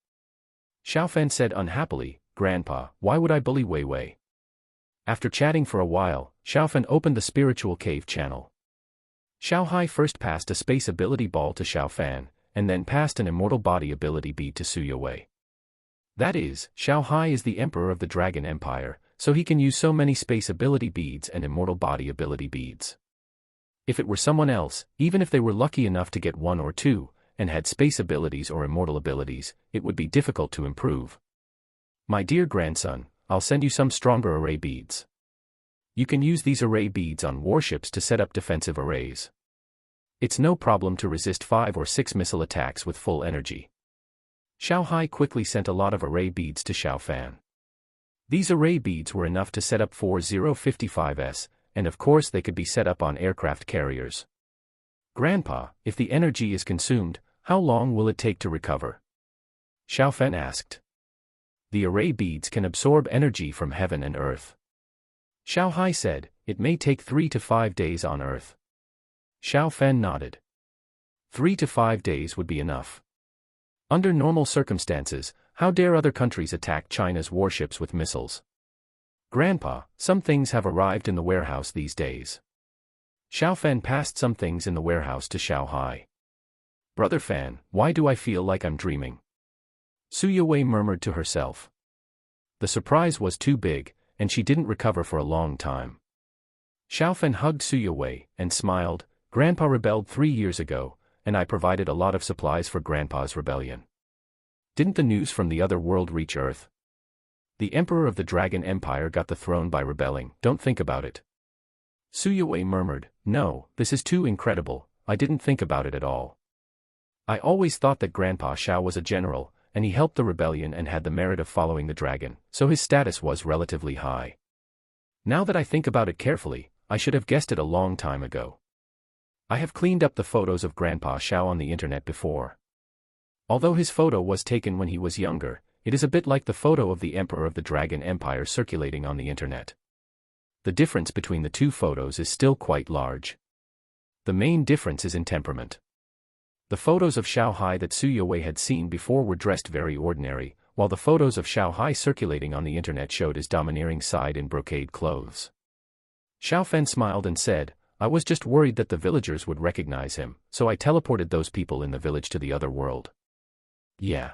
Xiao Fan said unhappily, Grandpa, why would I bully Wei? After chatting for a while, Xiao Fan opened the spiritual cave channel. Xiao Hai first passed a space ability ball to Xiao Fan, and then passed an immortal body ability bead to Su Yue. That is, Xiao Hai is the emperor of the Dragon Empire, so he can use so many space ability beads and immortal body ability beads. If it were someone else, even if they were lucky enough to get one or two, and had space abilities or immortal abilities, it would be difficult to improve. My dear grandson, I'll send you some stronger array beads. You can use these array beads on warships to set up defensive arrays. It's no problem to resist 5 or 6 missile attacks with full energy. Xiao Hai quickly sent a lot of array beads to Xiao Fan. These array beads were enough to set up 4055s, and of course they could be set up on aircraft carriers. Grandpa, if the energy is consumed, how long will it take to recover? Xiao Fan asked. The array beads can absorb energy from heaven and earth. Xiao Hai said, it may take 3 to 5 days on Earth. Xiao Fan nodded. 3 to 5 days would be enough. Under normal circumstances, how dare other countries attack China's warships with missiles? Grandpa, some things have arrived in the warehouse these days. Xiao Fan passed some things in the warehouse to Xiao Hai. Brother Fan, why do I feel like I'm dreaming? Su Yue murmured to herself. The surprise was too big, and she didn't recover for a long time. Xiao Fan hugged Su Yue and smiled. Grandpa rebelled 3 years ago, and I provided a lot of supplies for Grandpa's rebellion. Didn't the news from the other world reach Earth? The Emperor of the Dragon Empire got the throne by rebelling. Don't think about it. Su Yue murmured, no, this is too incredible, I didn't think about it at all. I always thought that Grandpa Xiao was a general, and he helped the rebellion and had the merit of following the dragon, so his status was relatively high. Now that I think about it carefully, I should have guessed it a long time ago. I have cleaned up the photos of Grandpa Xiao on the internet before. Although his photo was taken when he was younger, it is a bit like the photo of the Emperor of the Dragon Empire circulating on the internet. The difference between the two photos is still quite large. The main difference is in temperament. The photos of Xiao Hai that Su Yue had seen before were dressed very ordinary, while the photos of Xiao Hai circulating on the internet showed his domineering side in brocade clothes. Xiao Fan smiled and said, I was just worried that the villagers would recognize him, so I teleported those people in the village to the other world. Yeah.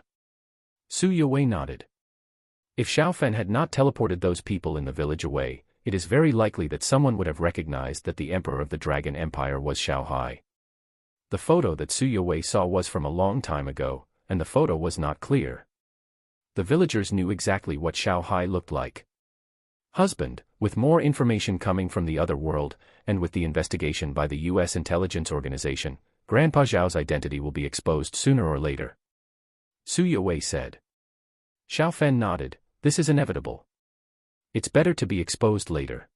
Su Yue nodded. If Xiao Fan had not teleported those people in the village away, it is very likely that someone would have recognized that the Emperor of the Dragon Empire was Xiao Hai. The photo that Su Yue saw was from a long time ago, and the photo was not clear. The villagers knew exactly what Xiao Hai looked like. Husband, with more information coming from the other world, and with the investigation by the U.S. intelligence organization, Grandpa Zhao's identity will be exposed sooner or later. Su Yue said. Xiao Fan nodded, this is inevitable. It's better to be exposed later.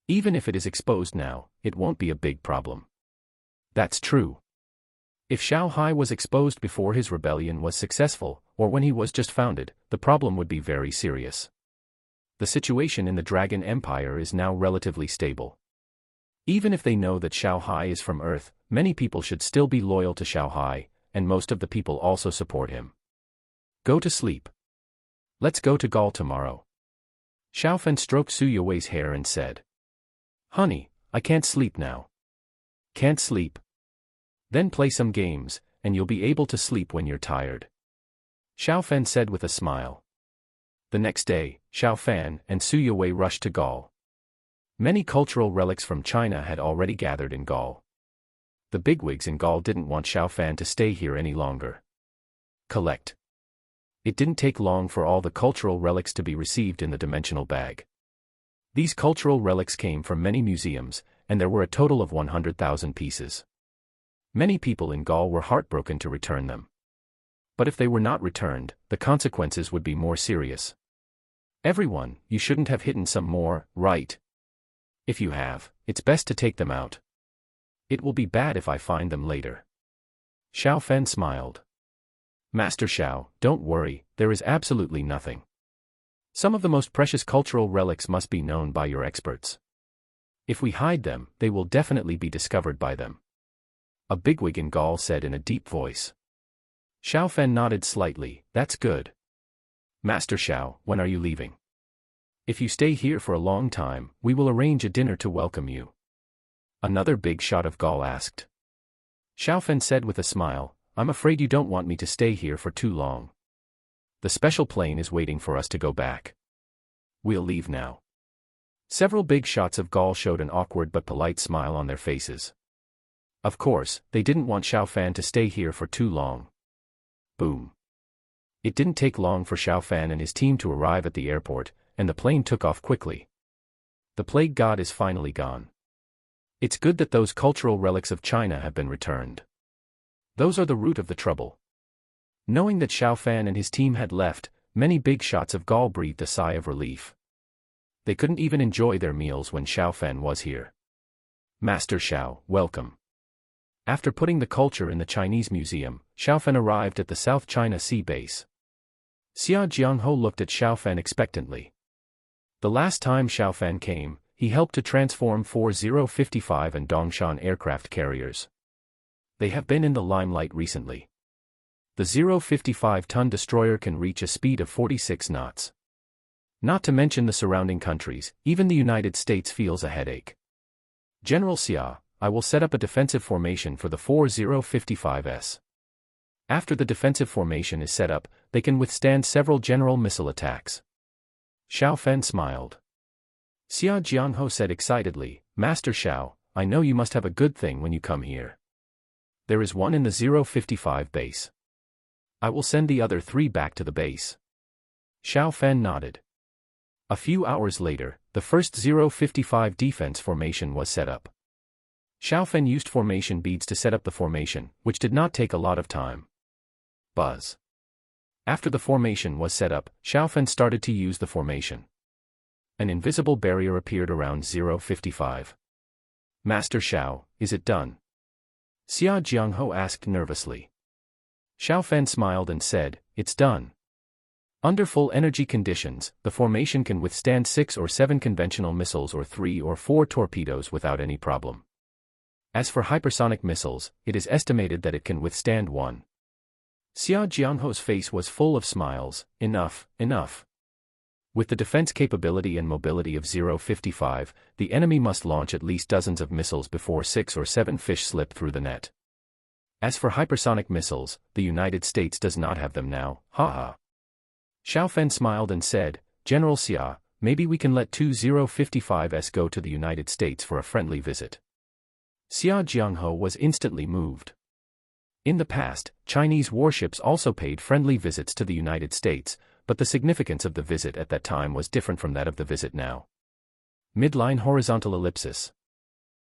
Even if it is exposed now, it won't be a big problem. That's true. If Xiao Hai was exposed before his rebellion was successful, or when he was just founded, the problem would be very serious. The situation in the Dragon Empire is now relatively stable. Even if they know that Xiao Hai is from Earth, many people should still be loyal to Xiao Hai, and most of the people also support him. Go to sleep. Let's go to Gaul tomorrow. Xiao Fan stroked Su Yue's hair and said. Honey, I can't sleep now. Can't sleep? Then play some games, and you'll be able to sleep when you're tired. Xiao Fan said with a smile. The next day, Xiao Fan and Su Yue rushed to Gaul. Many cultural relics from China had already gathered in Gaul. The bigwigs in Gaul didn't want Xiao Fan to stay here any longer. Collect. It didn't take long for all the cultural relics to be received in the dimensional bag. These cultural relics came from many museums, and there were a total of 100,000 pieces. Many people in Gaul were heartbroken to return them. But if they were not returned, the consequences would be more serious. Everyone, you shouldn't have hidden some more, right? If you have, it's best to take them out. It will be bad if I find them later. Xiao Fan smiled. Master Xiao, don't worry, there is absolutely nothing. Some of the most precious cultural relics must be known by your experts. If we hide them, they will definitely be discovered by them. A bigwig in Gaul said in a deep voice. Xiao Fan nodded slightly, that's good. Master Xiao, when are you leaving? If you stay here for a long time, we will arrange a dinner to welcome you. Another big shot of Gaul asked. Xiao Fan said with a smile, I'm afraid you don't want me to stay here for too long. The special plane is waiting for us to go back. We'll leave now. Several big shots of Gaul showed an awkward but polite smile on their faces. Of course, they didn't want Xiao Fan to stay here for too long. Boom. It didn't take long for Xiao Fan and his team to arrive at the airport, and the plane took off quickly. The plague god is finally gone. It's good that those cultural relics of China have been returned. Those are the root of the trouble. Knowing that Xiao Fan and his team had left, many big shots of Gaul breathed a sigh of relief. They couldn't even enjoy their meals when Xiao Fan was here. Master Xiao, welcome. After putting the culture in the Chinese museum, Xiao Fan arrived at the South China Sea base. Xia Jiangho looked at Xiao Fan expectantly. The last time Xiao Fan came, he helped to transform 4055 and Dongshan aircraft carriers. They have been in the limelight recently. The 0.55-ton destroyer can reach a speed of 46 knots. Not to mention the surrounding countries, even the United States feels a headache. General Xia, I will set up a defensive formation for the 4055s. After the defensive formation is set up, they can withstand several general missile attacks. Xiao Fen smiled. Xia Jiangho said excitedly, Master Xiao, I know you must have a good thing when you come here. There is one in the 055 base. I will send the other 3 back to the base. Xiao Fen nodded. A few hours later, the first 055 defense formation was set up. Xiao Fen used formation beads to set up the formation, which did not take a lot of time. Buzz. After the formation was set up, Xiao Fen started to use the formation. An invisible barrier appeared around 055. Master Xiao, is it done? Xia Jiangho asked nervously. Xiao Fen smiled and said, it's done. Under full energy conditions, the formation can withstand 6 or 7 conventional missiles or 3 or 4 torpedoes without any problem. As for hypersonic missiles, it is estimated that it can withstand 1. Xia Jiangho's face was full of smiles. Enough, enough. With the defense capability and mobility of 055, the enemy must launch at least dozens of missiles before 6 or 7 fish slip through the net. As for hypersonic missiles, the United States does not have them now, haha. Xiao Fen smiled and said, General Xia, maybe we can let 2 055s go to the United States for a friendly visit. Xia Jiangho was instantly moved. In the past, Chinese warships also paid friendly visits to the United States, but the significance of the visit at that time was different from that of the visit now. Midline horizontal ellipsis.